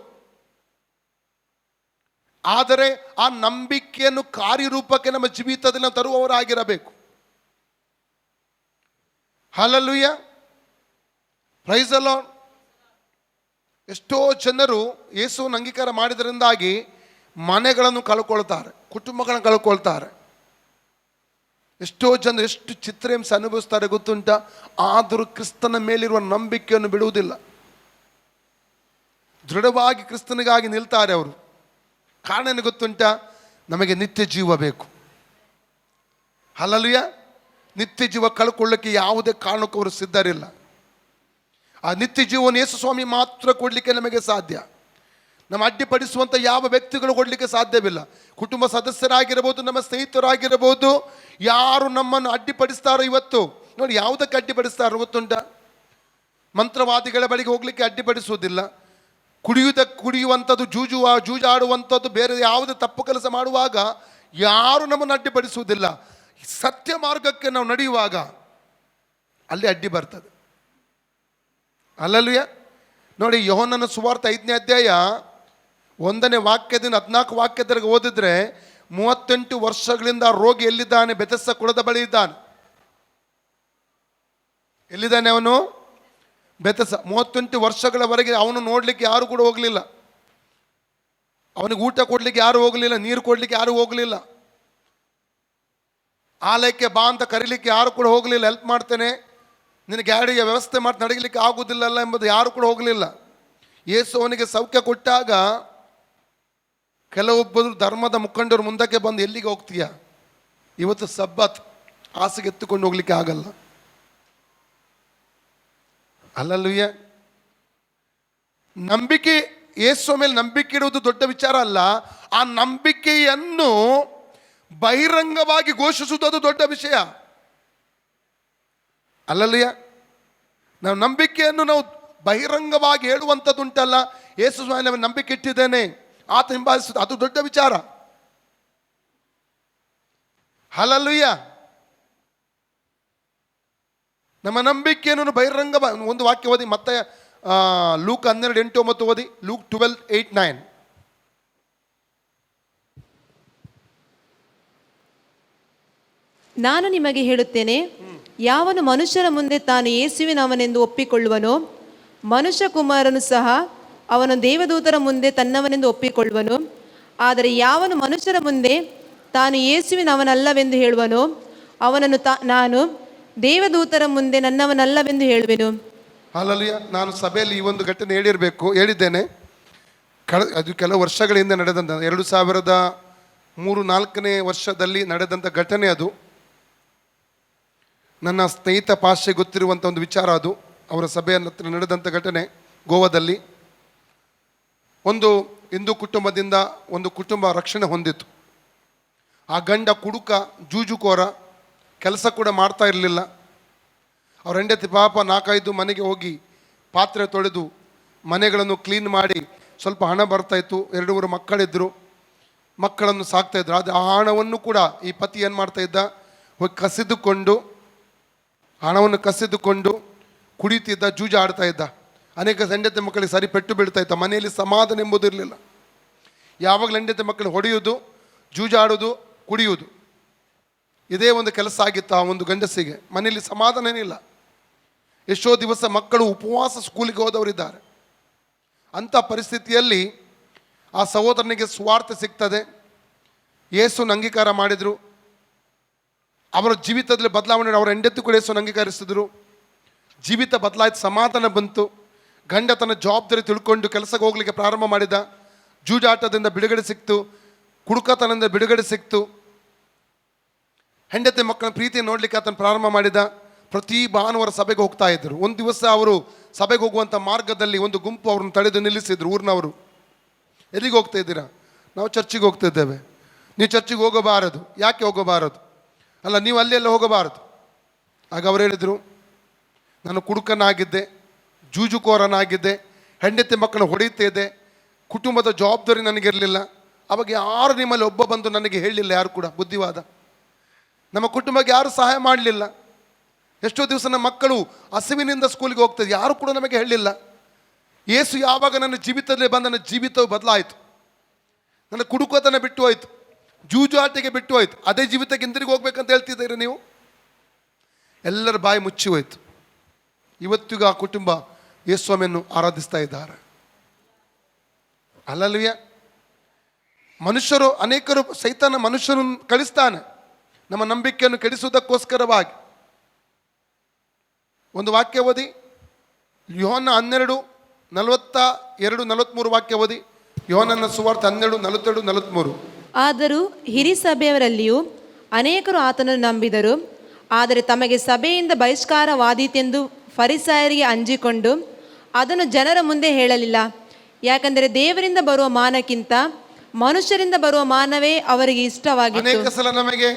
A: ಆದರೆ ಆ ನಂಬಿಕೆಯನ್ನು ಕಾರ್ಯರೂಪಕ್ಕೆ ನಮ್ಮ ಜೀವಿತದಲ್ಲಿ ನಾವು ತರುವವರಾಗಿರಬೇಕು. Hallelujah, praise the Lord. ಎಷ್ಟೋ ಜನರು ಯೇಸುವನ್ನು ಅಂಗೀಕಾರ ಮಾಡಿದರಿಂದಾಗಿ ಮನೆಗಳನ್ನು ಕಳ್ಕೊಳ್ತಾರೆ, ಕುಟುಂಬಗಳನ್ನು ಕಳ್ಕೊಳ್ತಾರೆ. ಎಷ್ಟೋ ಜನರು ಎಷ್ಟು ಚಿತ್ರಹಿಂಸೆ ಅನುಭವಿಸ್ತಾರೆ ಗೊತ್ತುಂಟ. ಆದರೂ ಕ್ರಿಸ್ತನ ಮೇಲಿರುವ ನಂಬಿಕೆಯನ್ನು ಬಿಡುವುದಿಲ್ಲ. ದೃಢವಾಗಿ ಕ್ರಿಸ್ತನಿಗಾಗಿ ನಿಲ್ತಾರೆ ಅವರು. ಕಾರಣ ಏನು ಗೊತ್ತುಂಟ? ನಮಗೆ ನಿತ್ಯ ಜೀವ ಬೇಕು. ಹಲ್ಲೆಲೂಯಾ. ನಿತ್ಯ ಜೀವ ಕಳ್ಕೊಳ್ಳಕ್ಕೆ ಯಾವುದೇ ಕಾರಣಕ್ಕೂ ಅವರು ಸಿದ್ಧರಿಲ್ಲ. ಆ ನಿತ್ಯ ಜೀವನ ಯೇಸು ಸ್ವಾಮಿ ಮಾತ್ರ ಕೊಡಲಿಕ್ಕೆ ನಮಗೆ ಸಾಧ್ಯ. ನಮ್ಮ ಅಡ್ಡಿಪಡಿಸುವಂಥ ಯಾವ ವ್ಯಕ್ತಿಗಳು ಕೊಡಲಿಕ್ಕೆ ಸಾಧ್ಯವಿಲ್ಲ. ಕುಟುಂಬ ಸದಸ್ಯರಾಗಿರ್ಬೋದು, ನಮ್ಮ ಸ್ನೇಹಿತರಾಗಿರ್ಬೋದು, ಯಾರು ನಮ್ಮನ್ನು ಅಡ್ಡಿಪಡಿಸ್ತಾರೋ ಇವತ್ತು ನೋಡಿ, ಯಾವುದಕ್ಕೆ ಅಡ್ಡಿಪಡಿಸ್ತಾರೋ ಗೊತ್ತುಂಟ? ಮಂತ್ರವಾದಿಗಳ ಬಳಿಗೆ ಹೋಗಲಿಕ್ಕೆ ಅಡ್ಡಿಪಡಿಸುವುದಿಲ್ಲ. ಕುಡಿಯುವಂಥದ್ದು, ಜೂಜಾಡುವಂಥದ್ದು, ಬೇರೆ ಯಾವುದೇ ತಪ್ಪು ಕೆಲಸ ಮಾಡುವಾಗ ಯಾರು ನಮ್ಮನ್ನು ಅಡ್ಡಿಪಡಿಸುವುದಿಲ್ಲ. ಸತ್ಯ ಮಾರ್ಗಕ್ಕೆ ನಾವು ನಡೆಯುವಾಗ ಅಲ್ಲಿ ಅಡ್ಡಿ ಬರ್ತದೆ. ಹಲ್ಲೆಲೂಯಾ. ನೋಡಿ, ಯೋಹನನ ಸುವಾರ್ತೆ 5ನೇ ಅಧ್ಯಾಯ 1ನೇ ವಾಕ್ಯದಿಂದ 14 ವಾಕ್ಯದವರೆಗೆ ಓದಿದ್ರೆ 38 ವರ್ಷಗಳಿಂದ ರೋಗಿ ಎಲ್ಲಿದ್ದಾನೆ? ಬೆಥೆಸ್ದ ಕುಳದ ಬಳಿ ಇದ್ದಾನೆ. ಎಲ್ಲಿದ್ದಾನೆ ಅವನು? ಬೆಥೆಸ್ದ. 38 ವರ್ಷಗಳವರೆಗೆ ಅವನು ನೋಡಲಿಕ್ಕೆ ಯಾರು ಕೂಡ ಹೋಗಲಿಲ್ಲ. ಅವನಿಗೆ ಊಟ ಕೊಡಲಿಕ್ಕೆ ಯಾರು ಹೋಗಲಿಲ್ಲ, ನೀರು ಕೊಡಲಿಕ್ಕೆ ಯಾರು ಹೋಗಲಿಲ್ಲ, ಆಲಯಕ್ಕೆ ಬಾ ಅಂತ ಕರೀಲಿಕ್ಕೆ ಯಾರು ಕೂಡ ಹೋಗಲಿಲ್ಲ. ಹೆಲ್ಪ್ ಮಾಡ್ತೇನೆ, ನಿನಗೆ ಗಾಡಿಯ ವ್ಯವಸ್ಥೆ ಮಾಡಿ ನಡಗಲಿಕ್ಕೆ ಆಗುವುದಿಲ್ಲಲ್ಲ ಎಂಬುದು ಯಾರು ಕೂಡ ಹೋಗಲಿಲ್ಲ. ಯೇಸು ಅವನಿಗೆ ಸೌಖ್ಯ ಕೊಟ್ಟಾಗ ಕೆಲವೊಬ್ಬರು ಧರ್ಮದ ಮುಖಂಡರು ಮುಂದಕ್ಕೆ ಬಂದು, ಎಲ್ಲಿಗೆ ಹೋಗ್ತೀಯ? ಇವತ್ತು ಸಬ್ಬತ್, ಹಾಸಿಗೆ ಎತ್ತುಕೊಂಡು ಹೋಗ್ಲಿಕ್ಕೆ ಆಗಲ್ಲ. ಹಲ್ಲೆಲೂಯಾ. ನಂಬಿಕೆ, ಯೇಸು ಮೇಲೆ ನಂಬಿಕೆ ಇಡುವುದು ದೊಡ್ಡ ವಿಚಾರ ಅಲ್ಲ. ಆ ನಂಬಿಕೆಯನ್ನು ಬಹಿರಂಗವಾಗಿ ಘೋಷಿಸುವುದು ಅದು ದೊಡ್ಡ ವಿಷಯ. ಹಲ್ಲೆಲೂಯಾ. ನಾವು ನಂಬಿಕೆಯನ್ನು ನಾವು ಬಹಿರಂಗವಾಗಿ ಹೇಳುವಂಥದ್ದುಂಟಲ್ಲ, ಯೇಸು ಸ್ವಾಮಿ ನಂಬಿಕೆ ಇಟ್ಟಿದ್ದೇನೆ, ಆತ ಹಿಂಬಾಲಿಸುವುದು, ಅದು ದೊಡ್ಡ ವಿಚಾರ. ಹಲ್ಲೆಲೂಯಾ. ನಮ್ಮ ನಂಬಿಕೆಯನ್ನು ಬಹಿರಂಗ. ಒಂದು ವಾಕ್ಯ ಓದಿ, ಮತ್ತೆ ಲೂಕ್ 12:8-9 ಓದಿ. ಲೂಕ್ 12:8-9.
B: ನಾನು ನಿಮಗೆ ಹೇಳುತ್ತೇನೆ, ಯಾವನು ಮನುಷ್ಯರ ಮುಂದೆ ತಾನು ಯೇಸುವಿನವನೆಂದು ಒಪ್ಪಿಕೊಳ್ಳುವನೋ, ಮನುಷ್ಯ ಕುಮಾರನು ಸಹ ಅವನು ದೇವದೂತರ ಮುಂದೆ ತನ್ನವನೆಂದು ಒಪ್ಪಿಕೊಳ್ಳುವನು. ಆದರೆ ಯಾವನು ಮನುಷ್ಯರ ಮುಂದೆ ತಾನು ಯೇಸುವಿನವನಲ್ಲವೆಂದು ಹೇಳುವನೋ, ಅವನನ್ನು ನಾನು ದೇವದೂತರ ಮುಂದೆ ನನ್ನವನಲ್ಲವೆಂದು ಹೇಳುವೆನು.
A: ಹಲ್ಲೆಲೂಯಾ. ನಾನು ಸಭೆಯಲ್ಲಿ ಈ ಒಂದು ಘಟನೆ ಹೇಳಿದ್ದೇನೆ. ಅದು ಕೆಲವು ವರ್ಷಗಳ ಹಿಂದೆ ನಡೆದಂಥ 2003-4ನೇ ವರ್ಷದಲ್ಲಿ ನಡೆದಂಥ ಘಟನೆ ಅದು. ನನ್ನ ಸ್ನೇಹಿತ ಪಾಶೆ ಗೊತ್ತಿರುವಂಥ ಒಂದು ವಿಚಾರ ಅದು. ಅವರ ಸಭೆಯ ಹತ್ರ ನಡೆದಂಥ ಘಟನೆ ಗೋವಾದಲ್ಲಿ. ಒಂದು ಹಿಂದೂ ಕುಟುಂಬದಿಂದ ಒಂದು ಕುಟುಂಬ ರಕ್ಷಣೆ ಹೊಂದಿತ್ತು. ಆ ಗಂಡ ಕುಡುಕ, ಜೂಜುಕೋರ, ಕೆಲಸ ಕೂಡ ಮಾಡ್ತಾ ಇರಲಿಲ್ಲ. ಅವ್ರ ಹೆಂಡತಿ ಪಾಪ 4-5 ಮನೆಗೆ ಹೋಗಿ ಪಾತ್ರೆ ತೊಳೆದು ಮನೆಗಳನ್ನು ಕ್ಲೀನ್ ಮಾಡಿ ಸ್ವಲ್ಪ ಹಣ ಬರ್ತಾಯಿತ್ತು. 2-3 ಮಕ್ಕಳಿದ್ದರು, ಮಕ್ಕಳನ್ನು ಸಾಕ್ತಾಯಿದ್ರು. ಆದರೆ ಆ ಹಣವನ್ನು ಕೂಡ ಈ ಪತಿ ಏನು ಮಾಡ್ತಾಯಿದ್ದ, ಹೋಗಿ ಕಸಿದುಕೊಂಡು ಹಣವನ್ನು ಕಸಿದುಕೊಂಡು ಕುಡಿತಿದ್ದ, ಜೂಜಾಡ್ತಾ ಇದ್ದ. ಅನೇಕ ಹೆಂಡತಿ ಮಕ್ಕಳಿಗೆ ಸರಿ ಪೆಟ್ಟು ಬೀಳ್ತಾ ಇದ್ದ. ಮನೆಯಲ್ಲಿ ಸಮಾಧಾನ ಎಂಬುದು ಇರಲಿಲ್ಲ. ಯಾವಾಗಲೂ ಹೆಂಡತಿ ಮಕ್ಕಳು ಹೊಡೆಯೋದು, ಜೂಜಾಡೋದು, ಕುಡಿಯೋದು, ಇದೇ ಒಂದು ಕೆಲಸ ಆಗಿತ್ತು ಆ ಒಂದು ಗಂಡಸಿಗೆ. ಮನೆಯಲ್ಲಿ ಸಮಾಧಾನನಿಲ್ಲ. ಎಷ್ಟೋ ದಿವಸ ಮಕ್ಕಳು ಉಪವಾಸ ಸ್ಕೂಲಿಗೆ ಹೋದವರಿದ್ದಾರೆ. ಅಂಥ ಪರಿಸ್ಥಿತಿಯಲ್ಲಿ ಆ ಸಹೋದರನಿಗೆ ಸ್ವಾರ್ಥ ಸಿಗ್ತದೆ. ಯೇಸುನ ಅಂಗೀಕಾರ ಮಾಡಿದರು. ಅವರ ಜೀವಿತದಲ್ಲಿ ಬದಲಾವಣೆ, ಅವರ ಹೆಂಡತಿ ಕೂಡ ಯೇಸುನ ಅಂಗೀಕರಿಸಿದ್ರು. ಜೀವಿತ ಬದಲಾಯಿತು, ಸಮಾಧಾನ ಬಂತು. ಗಂಡ ತನ್ನ ಜವಾಬ್ದಾರಿ ತಿಳ್ಕೊಂಡು ಕೆಲಸಕ್ಕೆ ಹೋಗ್ಲಿಕ್ಕೆ ಪ್ರಾರಂಭ ಮಾಡಿದ. ಜೂಜಾಟದಿಂದ ಬಿಡುಗಡೆ ಸಿಕ್ತು, ಕುಡುಕತನದಿಂದ ಬಿಡುಗಡೆ ಸಿಕ್ತು. ಹೆಂಡತಿ ಮಕ್ಕಳ ಪ್ರೀತಿ ನೋಡಲಿಕ್ಕೆ ಆತನ ಪ್ರಾರಂಭ ಮಾಡಿದ. ಪ್ರತಿ ಭಾನುವಾರ ಸಭೆಗೆ ಹೋಗ್ತಾ ಇದ್ದರು. ಒಂದು ದಿವಸ ಅವರು ಸಭೆಗೆ ಹೋಗುವಂಥ ಮಾರ್ಗದಲ್ಲಿ ಒಂದು ಗುಂಪು ಅವ್ರನ್ನ ತಡೆದು ನಿಲ್ಲಿಸಿದ್ರು. ಊರಿನವರು, ಎಲ್ಲಿಗೆ ಹೋಗ್ತಾ ಇದ್ದೀರಾ? ನಾವು ಚರ್ಚಿಗೆ ಹೋಗ್ತಾ ಇದ್ದೇವೆ. ನೀವು ಚರ್ಚಿಗೆ ಹೋಗಬಾರದು. ಯಾಕೆ ಹೋಗಬಾರದು? ಅಲ್ಲ, ನೀವು ಅಲ್ಲೆಲ್ಲ ಹೋಗಬಾರದು. ಆಗ ಅವ್ರು ಹೇಳಿದರು, ನಾನು ಕುಡುಕನಾಗಿದ್ದೆ, ಜೂಜುಕೋರನಾಗಿದ್ದೆ, ಹೆಂಡತಿ ಮಕ್ಕಳು ಹೊಡೆಯುತ್ತಾ ಇದ್ದೆ, ಕುಟುಂಬದ ಜವಾಬ್ದಾರಿ ನನಗಿರಲಿಲ್ಲ. ಅವಾಗ ಯಾರು ನಿಮ್ಮಲ್ಲಿ ಒಬ್ಬ ಬಂದು ನನಗೆ ಹೇಳಲಿಲ್ಲ, ಯಾರು ಕೂಡ ಬುದ್ಧಿವಾದ. ನಮ್ಮ ಕುಟುಂಬಕ್ಕೆ ಯಾರು ಸಹಾಯ ಮಾಡಲಿಲ್ಲ. ಎಷ್ಟೋ ದಿವಸ ನಮ್ಮ ಮಕ್ಕಳು ಹಸಿವಿನಿಂದ ಸ್ಕೂಲಿಗೆ ಹೋಗ್ತದೆ, ಯಾರು ಕೂಡ ನಮಗೆ ಹೇಳಲಿಲ್ಲ. ಯೇಸು ಯಾವಾಗ ನನ್ನ ಜೀವಿತದಲ್ಲಿ ಬಂದ, ನನ್ನ ಜೀವಿತವು ಬದಲಾಯಿತು. ನನ್ನ ಕುಡುಕತನ ಬಿಟ್ಟು ಹೋಯ್ತು, ಜೂಜಾಟಿಗೆ ಬಿಟ್ಟು ಹೋಯ್ತು. ಅದೇ ಜೀವಿತಕ್ಕೆ ಹಿಂದಿರುಗಿ ಹೋಗ್ಬೇಕಂತ ಹೇಳ್ತಿದ್ದೀರಿ ನೀವು. ಎಲ್ಲರ ಬಾಯಿ ಮುಚ್ಚಿ ಹೋಯ್ತು. ಇವತ್ತಿಗೂ ಆ ಕುಟುಂಬ ಯೇಸುವನ್ನು ಆರಾಧಿಸ್ತಾ ಇದ್ದಾರೆ. ಅಲ್ಲಲ್ವಿಯ, ಮನುಷ್ಯರು ಅನೇಕರು, ಸೈತಾನ ಮನುಷ್ಯರನ್ನು ಕಳಿಸ್ತಾನೆ ನಮ್ಮ ನಂಬಿಕೆಯನ್ನು ಕೆಡಿಸುವುದಕ್ಕೋಸ್ಕರವಾಗಿ. ಒಂದು ವಾಕ್ಯ ಓದಿ, ಯೋಹನ್ನ 12:42-43 ವಾಕ್ಯ ಓದಿ. ಯೋಹನ್ನನ ಸುವಾರ್ತೆ 12:42-43.
B: ಆದರೂ ಹಿರಿ ಸಭೆಯವರಲ್ಲಿಯೂ ಅನೇಕರು ಆತನನ್ನು ನಂಬಿದರು. ಆದರೆ ತಮಗೆ ಸಭೆಯಿಂದ ಬಹಿಷ್ಕಾರವಾದೀತೆಂದು ಫರಿಸಾಯರಿಗೆ ಅಂಜಿಕೊಂಡು ಅದನ್ನು ಜನರ ಮುಂದೆ ಹೇಳಲಿಲ್ಲ. ಯಾಕಂದರೆ ದೇವರಿಂದ ಬರುವ ಮಾನಕ್ಕಿಂತ ಮನುಷ್ಯರಿಂದ ಬರುವ ಮಾನವೇ ಅವರಿಗೆ ಇಷ್ಟವಾಗಿತ್ತು.
A: ಅನೇಕ ಸಲ ನಮಗೆ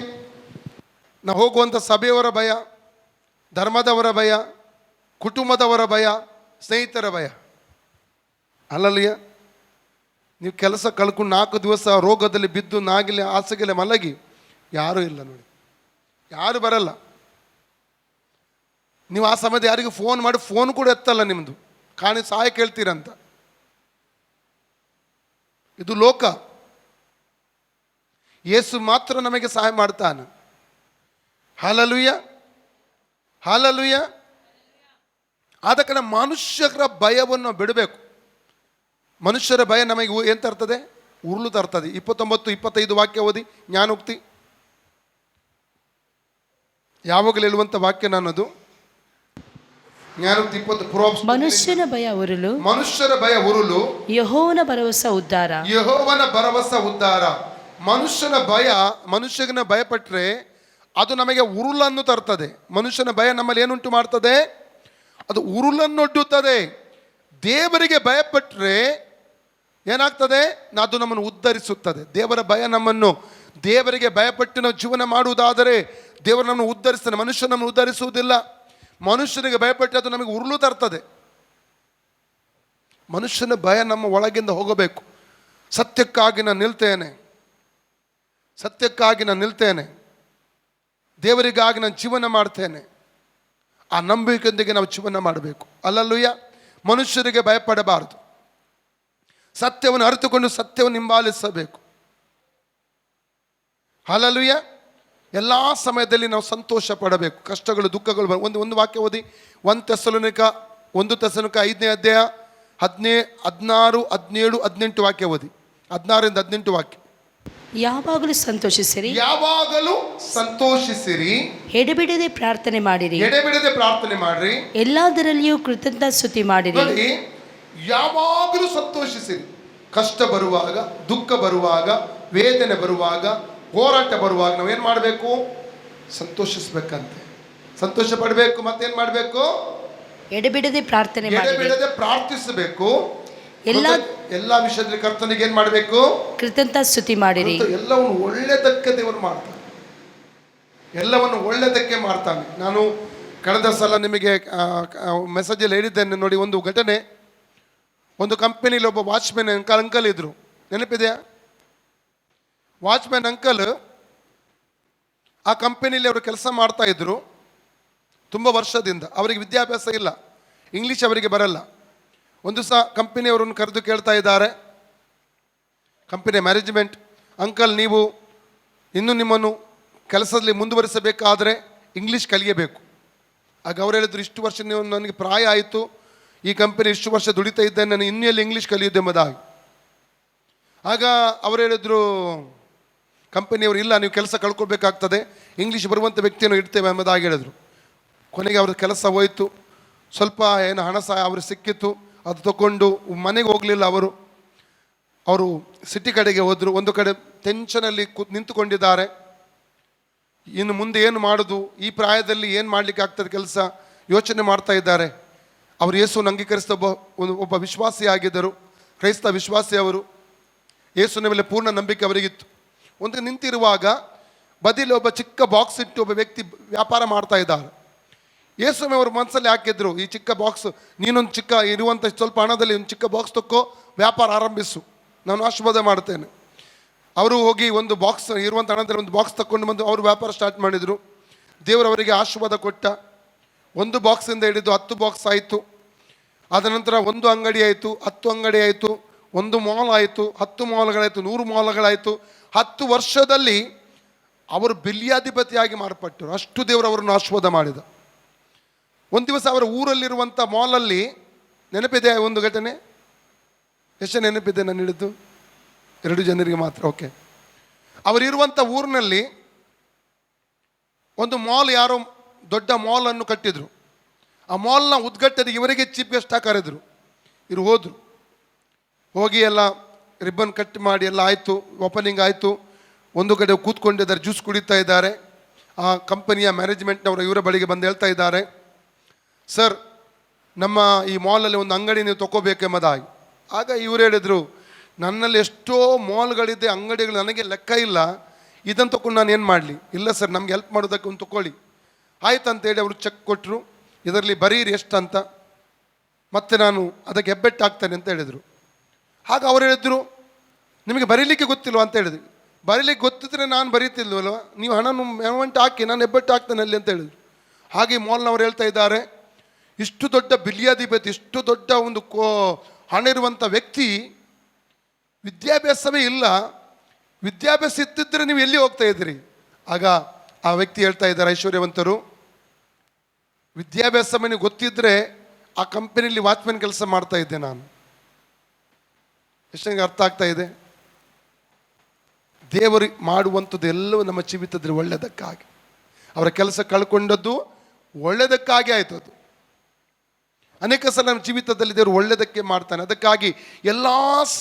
A: ನಾವು ಹೋಗುವಂಥ ಸಭೆಯವರ ಭಯ, ಧರ್ಮದವರ ಭಯ, ಕುಟುಂಬದವರ ಭಯ, ಸ್ನೇಹಿತರ ಭಯ. ಅಲ್ಲಲ್ಲಿಯ, ನೀವು ಕೆಲಸ ಕಳ್ಕೊಂಡು 4 ದಿವಸ ರೋಗದಲ್ಲಿ ಬಿದ್ದು ನಾಗಿಲೆ ಹಾಸಿಗೆಲೆ ಮಲಗಿ, ಯಾರೂ ಇಲ್ಲ ನೋಡಿ, ಯಾರು ಬರಲ್ಲ. ನೀವು ಆ ಸಮಯದ ಯಾರಿಗೂ ಫೋನ್ ಮಾಡಿ, ಫೋನ್ ಕೂಡ ಎತ್ತಲ್ಲ ನಿಮ್ಮದು, ಕಾಣಿ ಸಹಾಯ ಕೇಳ್ತೀರಂತ. ಇದು ಲೋಕ. ಯೇಸು ಮಾತ್ರ ನಮಗೆ ಸಹಾಯ ಮಾಡ್ತಾನೆ. Hallelujah, hallelujah. ಆದ ಕಾರಣ ಮನುಷ್ಯರ ಭಯವನ್ನು ಬಿಡಬೇಕು. ಮನುಷ್ಯರ ಭಯ ನಮಗೆ ಏನು ತರ್ತದೆ? ಉರುಳು ತರ್ತದೆ. 29-25 ವಾಕ್ಯ ಓದಿ, ಜ್ಞಾನೋಕ್ತಿ. ಯಾವಾಗಲೂ ಹೇಳುವಂಥ ವಾಕ್ಯ ನನ್ನದು. ಜ್ಞಾನೋಕ್ತಿ 20.
C: ಮನುಷ್ಯನ ಭಯ ಉರುಳು,
A: ಮನುಷ್ಯರ ಭಯ ಉರುಳು,
C: ಯೆಹೋವನ ಭರವಸೆ ಉದ್ಧಾರ.
A: ಯೆಹೋವನ ಭರವಸೆ ಉದ್ಧಾರ. ಮನುಷ್ಯನ ಭಯ, ಮನುಷ್ಯನ ಭಯಪಟ್ಟರೆ ಅದು ನಮಗೆ ಉರುಳನ್ನು ತರ್ತದೆ. ಮನುಷ್ಯನ ಭಯ ನಮ್ಮಲ್ಲಿ ಏನುಂಟು ಮಾಡ್ತದೆ? ಅದು ಉರುಳನ್ನೊಡ್ಡುತ್ತದೆ. ದೇವರಿಗೆ ಭಯಪಟ್ಟರೆ ಏನಾಗ್ತದೆ? ಅದು ನಮ್ಮನ್ನು ಉದ್ಧರಿಸುತ್ತದೆ. ದೇವರ ಭಯ ನಮ್ಮನ್ನು, ದೇವರಿಗೆ ಭಯಪಟ್ಟು ನಾವು ಜೀವನ ಮಾಡುವುದಾದರೆ ದೇವರು ನಮ್ಮನ್ನು ಉದ್ಧರಿಸ್ತಾನೆ. ಮನುಷ್ಯ ನಮ್ಮನ್ನು ಉದ್ಧರಿಸುವುದಿಲ್ಲ. ಮನುಷ್ಯನಿಗೆ ಭಯಪಟ್ಟು ಅದು ನಮಗೆ ಉರುಳು ತರ್ತದೆ. ಮನುಷ್ಯನ ಭಯ ನಮ್ಮ ಒಳಗಿಂದ ಹೋಗಬೇಕು. ಸತ್ಯಕ್ಕಾಗಿ ನಾನು ನಿಲ್ತೇನೆ, ಸತ್ಯಕ್ಕಾಗಿ ನಾನು ನಿಲ್ತೇನೆ, ದೇವರಿಗಾಗಿ ನಾನು ಜೀವನ ಮಾಡ್ತೇನೆ. ಆ ನಂಬಿಕೆಯೊಂದಿಗೆ ನಾವು ಜೀವನ ಮಾಡಬೇಕು. ಅಲ್ಲಲ್ಲೂಯ್ಯ, ಮನುಷ್ಯರಿಗೆ ಭಯಪಡಬಾರದು. ಸತ್ಯವನ್ನು ಅರಿತುಕೊಂಡು ಸತ್ಯವನ್ನು ಹಿಂಬಾಲಿಸಬೇಕು. ಹಲ್ಲೆಲೂಯಾ. ಎಲ್ಲ ಸಮಯದಲ್ಲಿ ನಾವು ಸಂತೋಷ ಪಡಬೇಕು. ಕಷ್ಟಗಳು, ದುಃಖಗಳು ಒಂದು ವಾಕ್ಯ ಓದಿ. 1 ತೆಸಲೋನಿಕ 5ನೇ ಅಧ್ಯಾಯ 16, 17, 18 ವಾಕ್ಯ ಓದಿ. 16-18 ವಾಕ್ಯ.
C: ಯಾವಾಗಲೂ ಸಂತೋಷಿಸಿರಿ,
A: ಯಾವಾಗಲೂ ಸಂತೋಷಿಸಿರಿ,
C: ಎಡೆಬಿಡದೆ ಪ್ರಾರ್ಥನೆ ಮಾಡಿರಿ,
A: ಎಡೆಬಿಡದೆ ಪ್ರಾರ್ಥನೆ ಮಾಡಿರಿ,
C: ಎಲ್ಲದರಲ್ಲಿಯೂ ಕೃತಜ್ಞ ಸ್ತುತಿ ಮಾಡಿರಿ.
A: ನೋಡಿ, ಯಾವಾಗಲೂ ಸಂತೋಷಿಸಿರಿ. ಕಷ್ಟ ಬರುವಾಗ, ದುಃಖ ಬರುವಾಗ, ವೇದನೆ ಬರುವಾಗ, ಹೋರಾಟ ಬರುವಾಗ ನಾವೇನು ಮಾಡಬೇಕು? ಸಂತೋಷಿಸ್ಬೇಕಂತೆ, ಸಂತೋಷ ಪಡಬೇಕು. ಮತ್ತೇನು ಮಾಡಬೇಕು?
C: ಎಡೆಬಿಡದೆ ಪ್ರಾರ್ಥನೆ ಮಾಡಿರಿ,
A: ಎಡೆಬಿಡದೆ ಪ್ರಾರ್ಥಿಸಬೇಕು.
C: ಎಲ್ಲ
A: ಎಲ್ಲಾ ವಿಷಯದಲ್ಲಿ ಕರ್ತನಿಗೆ ಏನ್ ಮಾಡಬೇಕು?
C: ಕೃತಜ್ಞತಾ ಸ್ತುತಿ ಮಾಡಿರಿ.
A: ಎಲ್ಲವನ್ನು ಒಳ್ಳೆದಕ್ಕೆ ದೇವರು ಮಾಡ್ತಾನೆ, ಎಲ್ಲವನ್ನು ಒಳ್ಳೆದಕ್ಕೆ ಮಾಡ್ತಾನೆ. ನಾನು ಕಳೆದ ಸಲ ನಿಮಗೆ ಮೆಸೇಜಲ್ಲಿ ಹೇಳಿದ್ದೇನೆ ನೋಡಿ, ಒಂದು ಘಟನೆ. ಒಂದು ಕಂಪನಿಲಿ ಒಬ್ಬ ವಾಚ್ಮೆನ್ ಅಂಕಲ್ ಇದ್ರು, ನೆನಪಿದೆಯಾ? ವಾಚ್ಮೆನ್ ಅಂಕಲ್ ಆ ಕಂಪನಿಲಿ ಅವರು ಕೆಲಸ ಮಾಡ್ತಾ ಇದ್ರು ತುಂಬ ವರ್ಷದಿಂದ. ಅವರಿಗೆ ವಿದ್ಯಾಭ್ಯಾಸ ಇಲ್ಲ, ಇಂಗ್ಲೀಷ್ ಅವರಿಗೆ ಬರಲ್ಲ. ಒಂದು ಸಹ ಕಂಪನಿಯವರನ್ನು ಕರೆದು ಕೇಳ್ತಾ ಇದ್ದಾರೆ, ಕಂಪನಿಯ ಮ್ಯಾನೇಜ್ಮೆಂಟ್, ಅಂಕಲ್ ನೀವು ಇನ್ನೂ ನಿಮ್ಮನ್ನು ಕೆಲಸದಲ್ಲಿ ಮುಂದುವರಿಸಬೇಕಾದರೆ ಇಂಗ್ಲೀಷ್ ಕಲಿಯಬೇಕು. ಆಗ ಅವ್ರು ಹೇಳಿದ್ರು, ಇಷ್ಟು ವರ್ಷ ನೀವು ನನಗೆ ಪ್ರಾಯ ಆಯಿತು, ಈ ಕಂಪನಿ ಇಷ್ಟು ವರ್ಷ ದುಡಿತಾ ಇದ್ದೇನೆ, ನಾನು ಇನ್ನೂ ಎಲ್ಲಿ ಇಂಗ್ಲೀಷ್ ಕಲಿಯೋದು ಎಂಬುದಾಗಿ. ಆಗ ಅವರು ಹೇಳಿದ್ರು, ಕಂಪನಿಯವರು, ಇಲ್ಲ ನೀವು ಕೆಲಸ ಕಳ್ಕೊಳ್ಬೇಕಾಗ್ತದೆ, ಇಂಗ್ಲೀಷ್ ಬರುವಂಥ ವ್ಯಕ್ತಿಯನ್ನು ಇಡ್ತೇವೆ ಎಂಬುದಾಗಿ ಹೇಳಿದ್ರು. ಕೊನೆಗೆ ಅವ್ರ ಕೆಲಸ ಹೋಯಿತು, ಸ್ವಲ್ಪ ಏನು ಹಣ ಸಹ ಅವ್ರಿಗೆ ಸಿಕ್ಕಿತ್ತು. ಅದು ತಗೊಂಡು ಮನೆಗೆ ಹೋಗಲಿಲ್ಲ ಅವರು ಸಿಟಿ ಕಡೆಗೆ ಹೋದರು. ಒಂದು ಕಡೆ ಟೆನ್ಷನಲ್ಲಿ ನಿಂತುಕೊಂಡಿದ್ದಾರೆ. ಇನ್ನು ಮುಂದೆ ಏನು ಮಾಡೋದು, ಈ ಪ್ರಾಯದಲ್ಲಿ ಏನು ಮಾಡಲಿಕ್ಕೆ ಆಗ್ತದೆ ಕೆಲಸ ಯೋಚನೆ ಮಾಡ್ತಾ ಇದ್ದಾರೆ. ಅವರು ಯೇಸುವನ್ನು ಅಂಗೀಕರಿಸಿದ ಒಬ್ಬ ವಿಶ್ವಾಸಿ ಆಗಿದ್ದರು, ಕ್ರೈಸ್ತ ವಿಶ್ವಾಸಿ. ಅವರು ಯೇಸುವಿನ ಮೇಲೆ ಪೂರ್ಣ ನಂಬಿಕೆ ಅವರಿಗಿತ್ತು. ಒಂದು ನಿಂತಿರುವಾಗ ಬದಿಲಿ ಒಬ್ಬ ಚಿಕ್ಕ ಬಾಕ್ಸ್ ಇಟ್ಟು ಒಬ್ಬ ವ್ಯಕ್ತಿ ವ್ಯಾಪಾರ ಮಾಡ್ತಾ ಇದ್ದಾರೆ. ಯೇಸುವೆ ಅವರು ಮನಸ್ಸಲ್ಲಿ ಹಾಕಿದ್ರು, ಈ ಚಿಕ್ಕ ಬಾಕ್ಸ್, ನೀನೊಂದು ಚಿಕ್ಕ ಇರುವಂಥ ಸ್ವಲ್ಪ ಹಣದಲ್ಲಿ ಒಂದು ಚಿಕ್ಕ ಬಾಕ್ಸ್ ತಕ್ಕೋ, ವ್ಯಾಪಾರ ಆರಂಭಿಸು, ನಾನು ಆಶೀರ್ವಾದ ಮಾಡ್ತೇನೆ. ಅವರು ಹೋಗಿ ಒಂದು ಬಾಕ್ಸ್, ಇರುವಂಥ ಹಣದಲ್ಲಿ ಒಂದು ಬಾಕ್ಸ್ ತಗೊಂಡು ಬಂದು ಅವರು ವ್ಯಾಪಾರ ಸ್ಟಾರ್ಟ್ ಮಾಡಿದರು. ದೇವರು ಅವರಿಗೆ ಆಶೀರ್ವಾದ ಕೊಟ್ಟ. ಒಂದು ಬಾಕ್ಸಿಂದ ಹಿಡಿದು 10 ಬಾಕ್ಸ್ ಆಯಿತು. ಆದ ನಂತರ 1 ಅಂಗಡಿ ಆಯಿತು, 10 ಅಂಗಡಿ ಆಯಿತು, 1 ಮಾಲ್ ಆಯಿತು, 10 ಮಾಲ್ಗಳಾಯಿತು, 100 ಮಾಲ್ಗಳಾಯಿತು. 10 ವರ್ಷದಲ್ಲಿ ಅವರು ಬಿಲ್ಯಾಧಿಪತಿಯಾಗಿ ಮಾರ್ಪಟ್ಟರು. ಅಷ್ಟು ದೇವರು ಅವರನ್ನು ಆಶೀರ್ವಾದ ಮಾಡಿದ. ಒಂದು ದಿವಸ ಅವರ ಊರಲ್ಲಿರುವಂಥ ಮಾಲಲ್ಲಿ, ನೆನಪಿದೆ ಒಂದು ಘಟನೆ? ಎಷ್ಟು ನೆನಪಿದೆ ನಾನು ಹಿಡಿದು? 2 ಜನರಿಗೆ ಮಾತ್ರ. ಓಕೆ. ಅವರಿರುವಂಥ ಊರಿನಲ್ಲಿ ಒಂದು ಮಾಲ್, ಯಾರೋ ದೊಡ್ಡ ಮಾಲನ್ನು ಕಟ್ಟಿದ್ರು. ಆ ಮಾಲ್ನ ಉದ್ಘಾಟನೆಗೆ ಇವರಿಗೆ ಚೀಫ್ ಗೆಸ್ಟ್ ಕರೆದ್ರು. ಇವರು ಹೋದರು. ಹೋಗಿ ಎಲ್ಲ ರಿಬ್ಬನ್ ಕಟ್ ಮಾಡಿ ಎಲ್ಲ ಆಯಿತು, ಓಪನಿಂಗ್ ಆಯಿತು. ಒಂದು ಕಡೆ ಕೂತ್ಕೊಂಡಿದ್ದಾರೆ, ಜ್ಯೂಸ್ ಕುಡಿತಾ ಇದ್ದಾರೆ. ಆ ಕಂಪನಿಯ ಮ್ಯಾನೇಜ್ಮೆಂಟ್ನವರು ಇವರ ಬಳಿಗೆ ಬಂದು ಹೇಳ್ತಾ ಇದ್ದಾರೆ, ಸರ್, ನಮ್ಮ ಈ ಮಾಲಲ್ಲಿ ಒಂದು ಅಂಗಡಿ ನೀವು ತೊಗೋಬೇಕೆಂಬುದಾಗಿ. ಆಗ ಇವರು ಹೇಳಿದರು, ನನ್ನಲ್ಲಿ ಎಷ್ಟೋ ಮಾಲ್ಗಳಿದೆ, ಅಂಗಡಿಗಳು, ನನಗೆ ಲೆಕ್ಕ ಇಲ್ಲ, ಇದನ್ನು ತೊಗೊಂಡು ನಾನು ಏನು ಮಾಡಲಿ? ಇಲ್ಲ ಸರ್, ನಮ್ಗೆ ಹೆಲ್ಪ್ ಮಾಡೋದಕ್ಕೆ ಒಂದು ತೊಗೊಳ್ಳಿ. ಆಯ್ತು ಅಂತೇಳಿ ಅವರು ಚೆಕ್ ಕೊಟ್ಟರು. ಇದರಲ್ಲಿ ಬರೀರಿ ಎಷ್ಟು ಅಂತ, ಮತ್ತೆ ನಾನು ಅದಕ್ಕೆ ಹೆಬ್ಬೆಟ್ಟು ಹಾಕ್ತೇನೆ ಅಂತ ಹೇಳಿದರು. ಆಗ ಅವ್ರು ಹೇಳಿದ್ರು, ನಿಮಗೆ ಬರೀಲಿಕ್ಕೆ ಗೊತ್ತಿಲ್ವ ಅಂತ ಹೇಳಿದ್ರು. ಬರೀಲಿಕ್ಕೆ ಗೊತ್ತಿದ್ರೆ ನಾನು ಬರೀತಿಲ್ವಲ್ವ, ನೀವು ಹಣ ಅಮೌಂಟ್ ಹಾಕಿ, ನಾನು ಹೆಬ್ಬೆಟ್ಟು ಹಾಕ್ತೇನೆ ಅಲ್ಲಿ ಅಂತ ಹೇಳಿದ್ರು. ಹಾಗೆ ಮಾಲ್ನವ್ರು ಹೇಳ್ತಾ ಇದ್ದಾರೆ, ಇಷ್ಟು ದೊಡ್ಡ ಬಿಲ್ಯಾಧಿಪತಿ, ಇಷ್ಟು ದೊಡ್ಡ ಒಂದು ಹಣ ಇರುವಂಥ ವ್ಯಕ್ತಿ, ವಿದ್ಯಾಭ್ಯಾಸವೇ ಇಲ್ಲ, ವಿದ್ಯಾಭ್ಯಾಸ ಇತ್ತಿದ್ದರೆ ನೀವು ಎಲ್ಲಿ ಹೋಗ್ತಾ ಇದ್ದೀರಿ? ಆಗ ಆ ವ್ಯಕ್ತಿ ಹೇಳ್ತಾ ಇದ್ದಾರೆ, ಐಶ್ವರ್ಯವಂತರು, ವಿದ್ಯಾಭ್ಯಾಸ ಮನೆ ಗೊತ್ತಿದ್ದರೆ ಆ ಕಂಪನಿಯಲ್ಲಿ ವಾಚ್ಮೆನ್ ಕೆಲಸ ಮಾಡ್ತಾ ಇದ್ದೆ ನಾನು. ಎಷ್ಟು ನನಗೆ ಅರ್ಥ ಆಗ್ತಾ ಇದೆ? ದೇವರು ಮಾಡುವಂಥದ್ದು ಎಲ್ಲವೂ ನಮ್ಮ ಜೀವಿತದಲ್ಲಿ ಒಳ್ಳೆಯದಕ್ಕಾಗಿ. ಅವರ ಕೆಲಸ ಕಳ್ಕೊಂಡದ್ದು ಒಳ್ಳೆಯದಕ್ಕಾಗಿ ಆಯಿತು. ಅದು ಅನೇಕ ಸಲ ನಮ್ಮ ಜೀವಿತದಲ್ಲಿ ದೇವರು ಒಳ್ಳೆಯದಕ್ಕೆ ಮಾಡ್ತಾನೆ. ಅದಕ್ಕಾಗಿ ಎಲ್ಲ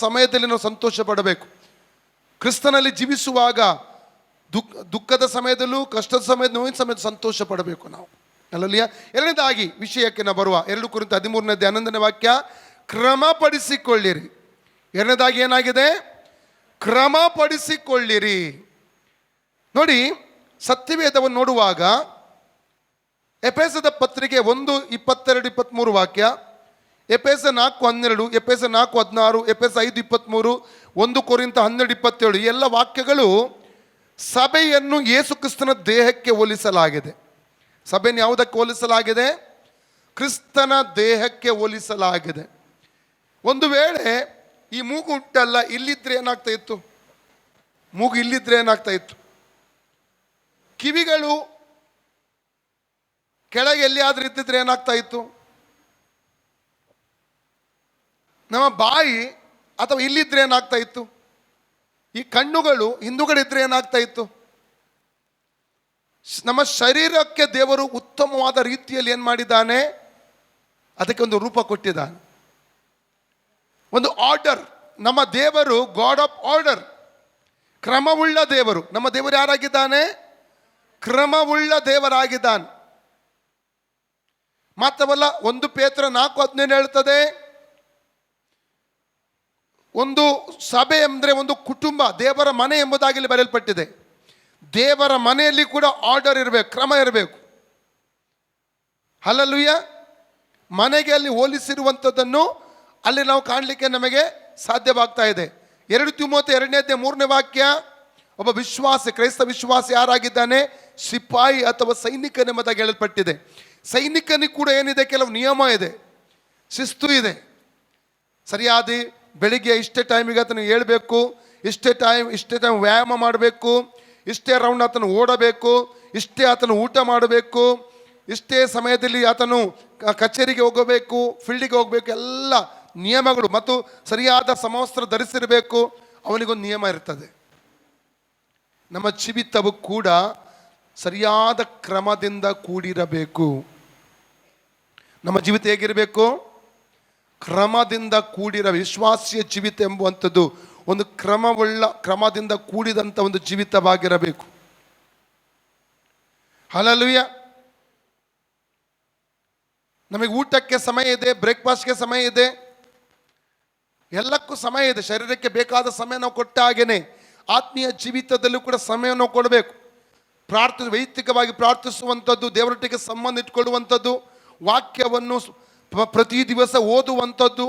A: ಸಮಯದಲ್ಲಿ ನಾವು ಸಂತೋಷ ಪಡಬೇಕು. ಕ್ರಿಸ್ತನಲ್ಲಿ ಜೀವಿಸುವಾಗ ದುಃಖದ ಸಮಯದಲ್ಲೂ, ಕಷ್ಟದ ಸಮಯದ, ನೋವಿನ ಸಮಯದ ಸಂತೋಷ ಪಡಬೇಕು ನಾವು. ಅಲ್ಲಲ್ಲಿಯ. ಎರಡನೇದಾಗಿ ವಿಷಯಕ್ಕೆ ನಾವು ಬರುವ 2 ಕೊರಿಂಥ 13ನೇ 11ನೇ ವಾಕ್ಯ, ಕ್ರಮಪಡಿಸಿಕೊಳ್ಳಿರಿ. ಎರಡನೇದಾಗಿ ಏನಾಗಿದೆ? ಕ್ರಮಪಡಿಸಿಕೊಳ್ಳಿರಿ. ನೋಡಿ, ಸತ್ಯವೇದವನ್ನು ನೋಡುವಾಗ ಎಫೆಸದ ಪತ್ರಿಕೆ 1:22-23 ವಾಕ್ಯ, ಎಫೆಸ 4:12, ಎಫೆಸ 4:16, ಎಫೆಸ 5:23, 1 ಕೊರಿಂಥ 12:27 ಈ ಎಲ್ಲ ವಾಕ್ಯಗಳು ಸಭೆಯನ್ನು ಯೇಸು ಕ್ರಿಸ್ತನ ದೇಹಕ್ಕೆ ಹೋಲಿಸಲಾಗಿದೆ. ಸಭೆಯನ್ನು ಯಾವುದಕ್ಕೆ ಹೋಲಿಸಲಾಗಿದೆ? ಕ್ರಿಸ್ತನ ದೇಹಕ್ಕೆ ಹೋಲಿಸಲಾಗಿದೆ. ಒಂದು ವೇಳೆ ಈ ಮೂಗು ಉಂಟಲ್ಲ, ಇಲ್ಲಿದ್ರೆ ಏನಾಗ್ತಾ ಇತ್ತು? ಮೂಗು ಇಲ್ಲಿದ್ರೆ ಏನಾಗ್ತಾ ಇತ್ತು? ಕಿವಿಗಳು ಕೆಳಗೆ ಎಲ್ಲಿಯಾದ್ರೂ ಇದ್ದಿದ್ರೆ ಏನಾಗ್ತಾ ಇತ್ತು? ನಮ್ಮ ಬಾಯಿ ಅಥವಾ ಇಲ್ಲಿದ್ರೆ ಏನಾಗ್ತಾ ಇತ್ತು? ಈ ಕಣ್ಣುಗಳು ಹಿಂದುಗಡೆ ಇದ್ರೆ ಏನಾಗ್ತಾ ಇತ್ತು? ನಮ್ಮ ಶರೀರಕ್ಕೆ ದೇವರು ಉತ್ತಮವಾದ ರೀತಿಯಲ್ಲಿ ಏನು ಮಾಡಿದ್ದಾನೆ? ಅದಕ್ಕೆ ಒಂದು ರೂಪ ಕೊಟ್ಟಿದ್ದಾನೆ, ಒಂದು ಆರ್ಡರ್. ನಮ್ಮ ದೇವರು ಗಾಡ್ ಆಫ್ ಆರ್ಡರ್, ಕ್ರಮವುಳ್ಳ ದೇವರು. ನಮ್ಮ ದೇವರು ಯಾರಾಗಿದ್ದಾನೆ? ಕ್ರಮವುಳ್ಳ ದೇವರಾಗಿದ್ದಾನೆ. ಮಾತ್ರವಲ್ಲ, 1 ಪೇತ್ರ 4:15 ಹೇಳ್ತದೆ, ಒಂದು ಸಭೆ ಅಂದರೆ ಒಂದು ಕುಟುಂಬ, ದೇವರ ಮನೆ ಎಂಬುದಾಗಿ ಇಲ್ಲಿ ಬರೆಯಲ್ಪಟ್ಟಿದೆ. ದೇವರ ಮನೆಯಲ್ಲಿ ಕೂಡ ಆರ್ಡರ್ ಇರಬೇಕು, ಕ್ರಮ ಇರಬೇಕು. ಹಲ್ಲೆಲೂಯಾ. ಮನೆಗೆ ಅಲ್ಲಿ ಹೋಲಿಸಿರುವಂಥದ್ದನ್ನು ಅಲ್ಲಿ ನಾವು ಕಾಣಲಿಕ್ಕೆ ನಮಗೆ ಸಾಧ್ಯವಾಗ್ತಾ ಇದೆ. 2 ತಿಮೋಥೆ 2:3 ವಾಕ್ಯ, ಒಬ್ಬ ವಿಶ್ವಾಸಿ, ಕ್ರೈಸ್ತ ವಿಶ್ವಾಸಿ ಯಾರಾಗಿದ್ದಾನೆ? ಸಿಪಾಯಿ ಅಥವಾ ಸೈನಿಕನೆಂಬುದಾಗಿ ಹೇಳಲ್ಪಟ್ಟಿದೆ. ಸೈನಿಕನಿಗೆ ಕೂಡ ಏನಿದೆ? ಕೆಲವು ನಿಯಮ ಇದೆ, ಶಿಸ್ತು ಇದೆ. ಸರಿಯಾದ ಬೆಳಿಗ್ಗೆ ಇಷ್ಟೇ ಟೈಮಿಗೆ ಆತನು ಹೇಳಬೇಕು, ಇಷ್ಟೇ ಟೈಮ್ ವ್ಯಾಯಾಮ ಮಾಡಬೇಕು, ಇಷ್ಟೇ ರೌಂಡ್ ಆತನು ಓಡಬೇಕು, ಇಷ್ಟೇ ಆತನು ಊಟ ಮಾಡಬೇಕು, ಇಷ್ಟೇ ಸಮಯದಲ್ಲಿ ಆತನು ಕಚೇರಿಗೆ ಹೋಗಬೇಕು, ಫೀಲ್ಡಿಗೆ ಹೋಗಬೇಕು. ಎಲ್ಲ ನಿಯಮಗಳು ಮತ್ತು ಸರಿಯಾದ ಸಮವಸ್ತ್ರ ಧರಿಸಿರಬೇಕು. ಅವನಿಗೊಂದು ನಿಯಮ ಇರ್ತದೆ. ನಮ್ಮ ಜೀವಿತವು ಕೂಡ ಸರಿಯಾದ ಕ್ರಮದಿಂದ ಕೂಡಿರಬೇಕು. ನಮ್ಮ ಜೀವಿತ ಹೇಗಿರಬೇಕು? ಕ್ರಮದಿಂದ ಕೂಡಿರ ವಿಶ್ವಾಸಿಯ ಜೀವಿತ ಎಂಬುವಂಥದ್ದು ಒಂದು ಕ್ರಮದಿಂದ ಕೂಡಿದಂಥ ಒಂದು ಜೀವಿತವಾಗಿರಬೇಕು. ಹಲ್ಲೆಲೂಯಾ. ನಮಗೆ ಊಟಕ್ಕೆ ಸಮಯ ಇದೆ, ಬ್ರೇಕ್ಫಾಸ್ಟ್ಗೆ ಸಮಯ ಇದೆ, ಎಲ್ಲಕ್ಕೂ ಸಮಯ ಇದೆ. ಶರೀರಕ್ಕೆ ಬೇಕಾದ ಸಮಯ ನಾವು ಕೊಟ್ಟ ಹಾಗೇನೆ ಆತ್ಮೀಯ ಜೀವಿತದಲ್ಲೂ ಕೂಡ ಸಮಯವನ್ನು ಕೊಡಬೇಕು. ವೈಯಕ್ತಿಕವಾಗಿ ಪ್ರಾರ್ಥಿಸುವಂಥದ್ದು, ದೇವರೊಟ್ಟಿಗೆ ಸಂಬಂಧ ಇಟ್ಕೊಳ್ಳುವಂಥದ್ದು, ವಾಕ್ಯವನ್ನು ಪ್ರತಿ ದಿವಸ ಓದುವಂಥದ್ದು.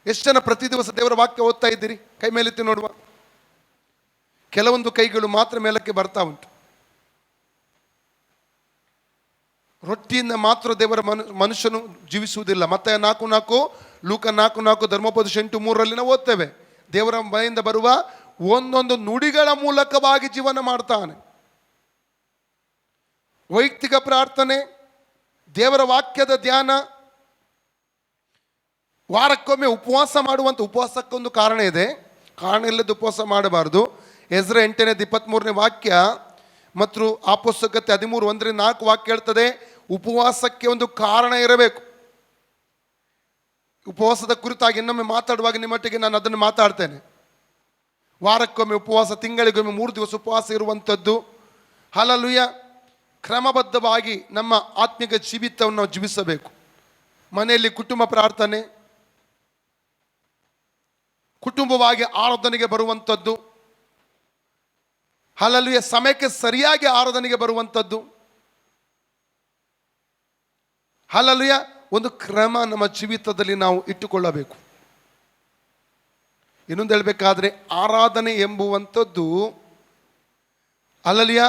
A: ಎಷ್ಟು ಜನ ಪ್ರತಿ ದಿವಸ ದೇವರ ವಾಕ್ಯ ಓದ್ತಾ ಇದ್ದೀರಿ? ಕೈ ಮೇಲೆತ್ತಿ ನೋಡುವ. ಕೆಲವೊಂದು ಕೈಗಳು ಮಾತ್ರ ಮೇಲಕ್ಕೆ ಬರ್ತಾ ಉಂಟು. ರೊಟ್ಟಿಯಿಂದ ಮಾತ್ರ ದೇವರ ಮನುಷ್ಯನು ಜೀವಿಸುವುದಿಲ್ಲ. ಮತ್ತೆ 4:4, ಲೂಕ 4:4, ಧರ್ಮೋಪದೇಶ 8:3 ನಾವು ಓದ್ತೇವೆ. ದೇವರ ಬಾಯಿಂದ ಬರುವ ಒಂದೊಂದು ನುಡಿಗಳ ಮೂಲಕವಾಗಿ ಜೀವನ ಮಾಡ್ತಾನೆ. ವೈಯಕ್ತಿಕ ಪ್ರಾರ್ಥನೆ, ದೇವರ ವಾಕ್ಯದ ಧ್ಯಾನ, ವಾರಕ್ಕೊಮ್ಮೆ ಉಪವಾಸ ಮಾಡುವಂಥ. ಉಪವಾಸಕ್ಕೊಂದು ಕಾರಣ ಇದೆ, ಕಾರಣ ಇಲ್ಲದ ಉಪವಾಸ ಮಾಡಬಾರ್ದು. ಎಜ್ರ 8:23 ವಾಕ್ಯ ಮತ್ತು ಅಪೊಸ್ತಲಗೀತೆ 13:1-4 ವಾಕ್ಯ ಹೇಳ್ತದೆ, ಉಪವಾಸಕ್ಕೆ ಒಂದು ಕಾರಣ ಇರಬೇಕು. ಉಪವಾಸದ ಕುರಿತಾಗಿ ಇನ್ನೊಮ್ಮೆ ಮಾತಾಡುವಾಗ ನಿಮ್ಮೊಟ್ಟಿಗೆ ನಾನು ಅದನ್ನು ಮಾತಾಡ್ತೇನೆ. ವಾರಕ್ಕೊಮ್ಮೆ ಉಪವಾಸ, ತಿಂಗಳಿಗೊಮ್ಮೆ 3 ದಿವಸ ಉಪವಾಸ ಇರುವಂಥದ್ದು. ಹಲ್ಲೆಲೂಯಾ. ಕ್ರಮಬದ್ಧವಾಗಿ ನಮ್ಮ ಆತ್ಮಿಕ ಜೀವಿತವನ್ನು ನಾವು ಜೀವಿಸಬೇಕು. ಮನೆಯಲ್ಲಿ ಕುಟುಂಬ ಪ್ರಾರ್ಥನೆ, ಕುಟುಂಬವಾಗಿ ಆರಾಧನೆಗೆ ಬರುವಂಥದ್ದು. ಹಲ್ಲೆಲೂಯಾ. ಸಮಯಕ್ಕೆ ಸರಿಯಾಗಿ ಆರಾಧನೆಗೆ ಬರುವಂಥದ್ದು. ಹಲ್ಲೆಲೂಯಾ. ಒಂದು ಕ್ರಮ ನಮ್ಮ ಜೀವಿತದಲ್ಲಿ ನಾವು ಇಟ್ಟುಕೊಳ್ಳಬೇಕು. ಇನ್ನೊಂದು ಹೇಳಬೇಕಾದ್ರೆ, ಆರಾಧನೆ ಎಂಬುವಂಥದ್ದು ಹಲ್ಲೆಲೂಯಾ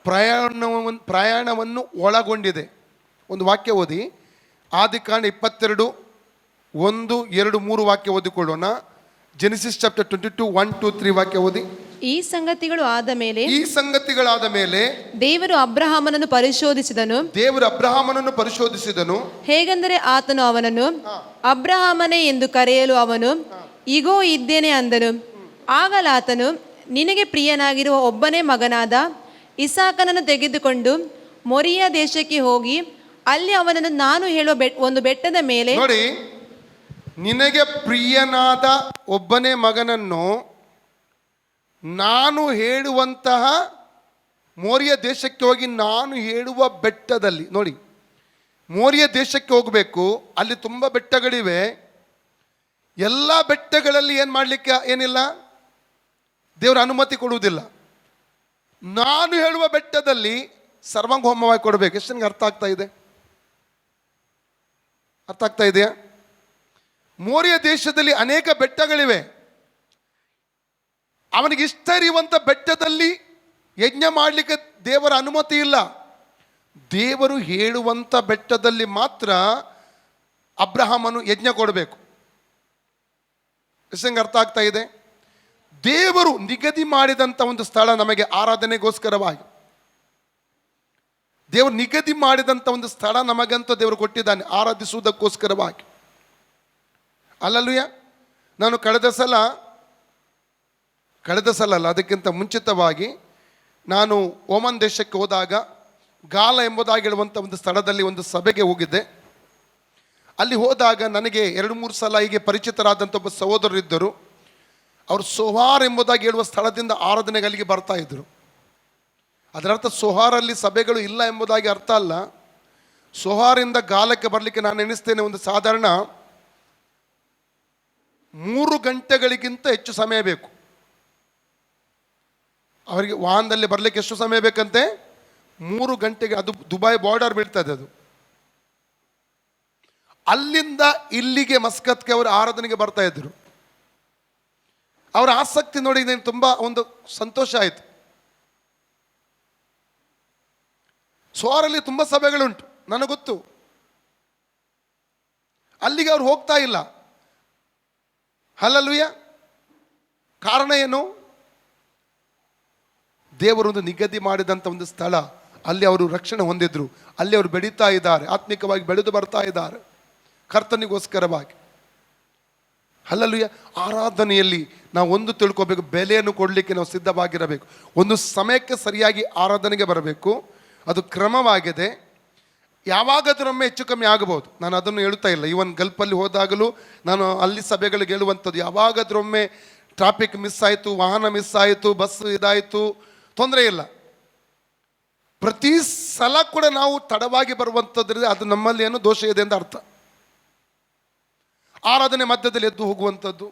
A: ಪ್ರಯಾಣವನ್ನು ಒಳಗೊಂಡಿದೆ. ಒಂದು ವಾಕ್ಯ ಓದಿ, ಆದಿಕಾಂಡ 22, 1, 2, 3 ವಾಕ್ಯ ಓದಿಕೊಳ್ಳೋಣ. ಜೆನೆಸಿಸ್ ಚಾಪ್ಟರ್ 22, 1, 2, 3 ವಾಕ್ಯ ಓದಿ.
B: ಈ ಸಂಗತಿಗಳಾದ ಮೇಲೆ
C: ದೇವರು ಅಬ್ರಹಾಮನನ್ನು
B: ಪರಿಶೋಧಿಸಿದನು. ಹೇಗೆಂದರೆ ಆತನು ಅವನನ್ನು ಅಬ್ರಹಾಮನೇ ಎಂದು ಕರೆಯಲು ಅವನು ಇಗೋ ಇದ್ದೇನೆ ಅಂದನು. ಆಗಲಾತನು, ನಿನಗೆ ಪ್ರಿಯನಾಗಿರುವ ಒಬ್ಬನೇ ಮಗನಾದ ಇಸಾಕನನ್ನು ತೆಗೆದುಕೊಂಡು ಮೊರಿಯ ದೇಶಕ್ಕೆ ಹೋಗಿ ಅಲ್ಲಿ ಅವನನ್ನು ನಾನು ಹೇಳುವ ಒಂದು ಬೆಟ್ಟದ ಮೇಲೆ.
A: ನೋಡಿ, ನಿನಗೆ ಪ್ರಿಯನಾದ ಒಬ್ಬನೇ ಮಗನನ್ನು ನಾನು ಹೇಳುವಂತಹ ಮೋರಿಯ ದೇಶಕ್ಕೆ ಹೋಗಿ ನಾನು ಹೇಳುವ ಬೆಟ್ಟದಲ್ಲಿ. ನೋಡಿ, ಮೋರಿಯ ದೇಶಕ್ಕೆ ಹೋಗಬೇಕು, ಅಲ್ಲಿ ತುಂಬ ಬೆಟ್ಟಗಳಿವೆ. ಎಲ್ಲ ಬೆಟ್ಟಗಳಲ್ಲಿ ಏನು ಮಾಡಲಿಕ್ಕೆ ಏನಿಲ್ಲ, ದೇವರ ಅನುಮತಿ ಕೊಡುವುದಿಲ್ಲ. ನಾನು ಹೇಳುವ ಬೆಟ್ಟದಲ್ಲಿ ಸರ್ವಾಂಗಹೋಮವಾಗಿ ಕೊಡಬೇಕು. ಎಷ್ಟು ನನಗೆ ಅರ್ಥ ಆಗ್ತಾ ಇದೆ? ಅರ್ಥ ಆಗ್ತಾ ಇದೆಯಾ? ಮೋರಿಯ ದೇಶದಲ್ಲಿ ಅನೇಕ ಬೆಟ್ಟಗಳಿವೆ. ಅವನಿಗೆ ಇಷ್ಟ ಇರುವಂಥ ಬೆಟ್ಟದಲ್ಲಿ ಯಜ್ಞ ಮಾಡಲಿಕ್ಕೆ ದೇವರ ಅನುಮತಿ ಇಲ್ಲ. ದೇವರು ಹೇಳುವಂಥ ಬೆಟ್ಟದಲ್ಲಿ ಮಾತ್ರ ಅಬ್ರಹಾಮನು ಯಜ್ಞ ಕೊಡಬೇಕು. ಎಷ್ಟು ಅರ್ಥ ಆಗ್ತಾ ಇದೆ? ದೇವರು ನಿಗದಿ ಮಾಡಿದಂಥ ಒಂದು ಸ್ಥಳ ನಮಗೆ ಆರಾಧನೆಗೋಸ್ಕರವಾಗಿ, ದೇವರು ನಿಗದಿ ಮಾಡಿದಂಥ ಒಂದು ಸ್ಥಳ ನಮಗಂತ ದೇವರು ಕೊಟ್ಟಿದ್ದಾನೆ ಆರಾಧಿಸುವುದಕ್ಕೋಸ್ಕರವಾಗಿ. ಹಲ್ಲೆಲೂಯಾ. ನಾನು ಕಳೆದ ಸಲ ಅಲ್ಲ, ಅದಕ್ಕಿಂತ ಮುಂಚಿತವಾಗಿ ನಾನು ಓಮನ್ ದೇಶಕ್ಕೆ ಹೋದಾಗ ಗಾಲ ಎಂಬುದಾಗಿ ಹೇಳುವಂಥ ಒಂದು ಸ್ಥಳದಲ್ಲಿ ಒಂದು ಸಭೆಗೆ ಹೋಗಿದ್ದೆ. ಅಲ್ಲಿ ಹೋದಾಗ ನನಗೆ 2-3 ಸಲ ಹೀಗೆ ಪರಿಚಿತರಾದಂಥ ಒಬ್ಬ ಸಹೋದರರಿದ್ದರು. ಅವರು ಸೋಹಾರ್ ಎಂಬುದಾಗಿ ಹೇಳುವ ಸ್ಥಳದಿಂದ ಆರಾಧನೆಗೆ ಅಲ್ಲಿಗೆ ಬರ್ತಾ ಇದ್ದರು. ಅದರರ್ಥ ಸೋಹಾರಲ್ಲಿ ಸಭೆಗಳು ಇಲ್ಲ ಎಂಬುದಾಗಿ ಅರ್ಥ ಅಲ್ಲ. ಸೋಹಾರಿಂದ ಗಾಲಕ್ಕೆ ಬರಲಿಕ್ಕೆ ನಾನು ಎಣಿಸ್ತೇನೆ ಒಂದು ಸಾಧಾರಣ 3 ಗಂಟೆಗಳಿಗಿಂತ ಹೆಚ್ಚು ಸಮಯ ಬೇಕು ಅವರಿಗೆ. ವಾಹನದಲ್ಲಿ ಬರಲಿಕ್ಕೆ ಎಷ್ಟು ಸಮಯ ಬೇಕಂತೆ? 3 ಗಂಟೆಗೆ. ಅದು ದುಬೈ ಬಾರ್ಡರ್ ಬೀಳ್ತದೆ ಅದು. ಅಲ್ಲಿಂದ ಇಲ್ಲಿಗೆ ಮಸ್ಕತ್ಗೆ ಅವರು ಆರಾಧನೆಗೆ ಬರ್ತಾ ಇದ್ರು. ಅವರ ಆಸಕ್ತಿ ನೋಡಿ ನನಗೆ ತುಂಬ ಒಂದು ಸಂತೋಷ ಆಯಿತು. ಸೋರಲ್ಲಿ ತುಂಬ ಸಭೆಗಳುಂಟು, ನನಗೆ ಗೊತ್ತು. ಅಲ್ಲಿಗೆ ಅವ್ರು ಹೋಗ್ತಾ ಇಲ್ಲ. ಹಲ್ಲೆಲೂಯ. ಕಾರಣ ಏನು? ದೇವರೊಂದು ನಿಗದಿ ಮಾಡಿದಂಥ ಒಂದು ಸ್ಥಳ, ಅಲ್ಲಿ ಅವರು ರಕ್ಷಣೆ ಹೊಂದಿದ್ರು, ಅಲ್ಲಿ ಅವರು ಬೆಳೀತಾ ಇದ್ದಾರೆ, ಆತ್ಮಿಕವಾಗಿ ಬೆಳೆದು ಬರ್ತಾ ಇದ್ದಾರೆ ಕರ್ತನಿಗೋಸ್ಕರವಾಗಿ. ಹಲ್ಲೆಲೂಯ. ಆರಾಧನೆಯಲ್ಲಿ ನಾವು ಒಂದು ತಿಳ್ಕೋಬೇಕು, ಬೆಲೆಯನ್ನು ಕೊಡಲಿಕ್ಕೆ ನಾವು ಸಿದ್ಧವಾಗಿರಬೇಕು. ಒಂದು ಸಮಯಕ್ಕೆ ಸರಿಯಾಗಿ ಆರಾಧನೆಗೆ ಬರಬೇಕು. ಅದು ಕ್ರಮವಾಗಿದೆ. ಯಾವಾಗಾದ್ರೊಮ್ಮೆ ಹೆಚ್ಚು ಕಮ್ಮಿ ಆಗಬಹುದು, ನಾನು ಅದನ್ನು ಹೇಳ್ತಾ ಇಲ್ಲ. ಈವನ್ ಗಲ್ಫಲ್ಲಿ ಹೋದಾಗಲೂ ನಾನು ಅಲ್ಲಿ ಸಭೆಗಳಿಗೆ ಹೇಳುವಂಥದ್ದು, ಯಾವಾಗಾದ್ರೊಮ್ಮೆ ಟ್ರಾಫಿಕ್ ಮಿಸ್ ಆಯಿತು, ವಾಹನ ಮಿಸ್ ಆಯಿತು, ಬಸ್ ಇದಾಯಿತು, ತೊಂದರೆ ಇಲ್ಲ. ಪ್ರತಿ ಸಲ ಕೂಡ ನಾವು ತಡವಾಗಿ ಬರುವಂಥದ್ರಿಂದ ಅದು ನಮ್ಮಲ್ಲಿ ಏನೋ ದೋಷ ಇದೆ ಅಂತ ಅರ್ಥ. ಆರಾಧನೆ ಮಧ್ಯದಲ್ಲಿ ಎದ್ದು ಹೋಗುವಂಥದ್ದು,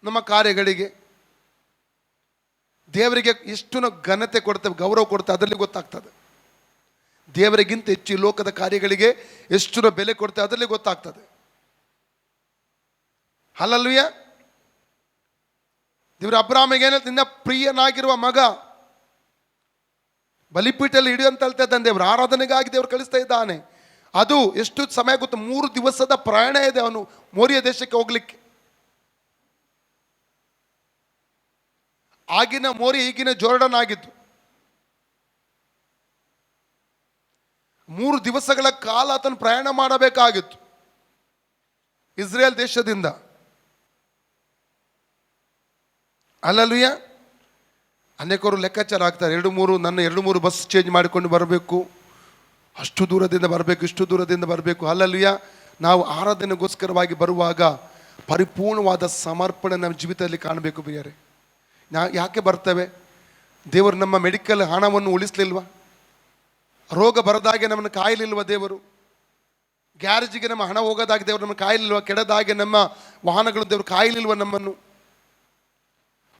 A: ನಮ್ಮ ಕಾರ್ಯಗಳಿಗೆ ದೇವರಿಗೆ ಎಷ್ಟು ನಾವು ಘನತೆ ಕೊಡ್ತೇವೆ, ಗೌರವ ಕೊಡ್ತೇವೆ, ಅದರಲ್ಲಿ ಗೊತ್ತಾಗ್ತದೆ. ದೇವರಿಗಿಂತ ಹೆಚ್ಚು ಈ ಲೋಕದ ಕಾರ್ಯಗಳಿಗೆ ಎಷ್ಟು ನಾವು ಬೆಲೆ ಕೊಡ್ತೇವೆ, ಅದರಲ್ಲಿ ಗೊತ್ತಾಗ್ತದೆ. ಹಲ್ಲೆಲೂಯ. ದೇವರು ಅಬ್ರಾಹ್ಮನಿಗೆ ಏನ, ನಿನ್ನ ಪ್ರಿಯನಾಗಿರುವ ಮಗ ಬಲಿಪೀಠಲ್ಲಿ ಹಿಡಿಯಂತ ಹೇಳ್ತಾ ಇದ್ದಾನೆ. ದೇವರು ಆರಾಧನೆಗಾಗಿ ದೇವರು ಕಳಿಸ್ತಾ ಇದ್ದಾನೆ. ಅದು ಎಷ್ಟು ಸಮಯ ಗೊತ್ತು? 3 ದಿವಸದ ಪ್ರಯಾಣ ಇದೆ ಅವನು ಮೋರಿಯ ದೇಶಕ್ಕೆ ಹೋಗ್ಲಿಕ್ಕೆ. ಆಗಿನ ಮೋರಿ ಈಗಿನ ಜೋರ್ಡನ್ ಆಗಿದ್ದು. 3 ದಿವಸಗಳ ಕಾಲ ಆತನು ಪ್ರಯಾಣ ಮಾಡಬೇಕಾಗಿತ್ತು ಇಸ್ರೇಲ್ ದೇಶದಿಂದ. ಹಲ್ಲೆಲೂಯ. ಅನೇಕರು ಲೆಕ್ಕಾಚಾರ ಆಗ್ತಾರೆ, 2-3 ಬಸ್ ಚೇಂಜ್ ಮಾಡಿಕೊಂಡು ಬರಬೇಕು, ಅಷ್ಟು ದೂರದಿಂದ ಬರಬೇಕು, ಇಷ್ಟು ದೂರದಿಂದ ಬರಬೇಕು. ಹಲ್ಲೆಲೂಯ. ನಾವು ಆರಾಧನೆಗೋಸ್ಕರವಾಗಿ ಬರುವಾಗ ಪರಿಪೂರ್ಣವಾದ ಸಮರ್ಪಣೆ ನಮ್ಮ ಜೀವಿತದಲ್ಲಿ ಕಾಣಬೇಕು ಪ್ರಿಯರೇ. ಯಾಕೆ ಬರ್ತೇವೆ? ದೇವರು ನಮ್ಮ ಮೆಡಿಕಲ್ ಹಣವನ್ನು ಉಳಿಸಲಿಲ್ವಾ? ರೋಗ ಬರದಾಗೆ ನಮ್ಮನ್ನು ಕಾಯಲಿಲ್ವ ದೇವರು? ಗ್ಯಾರೇಜಿಗೆ ನಮ್ಮ ಹಣ ಹೋಗೋದಾಗಿ ದೇವರು ನಮ್ಮನ್ನು ಕಾಯಲಿಲ್ವ? ಕೆಡದಾಗೆ ನಮ್ಮ ವಾಹನಗಳು ದೇವರು ಕಾಯಲಿಲ್ವ ನಮ್ಮನ್ನು?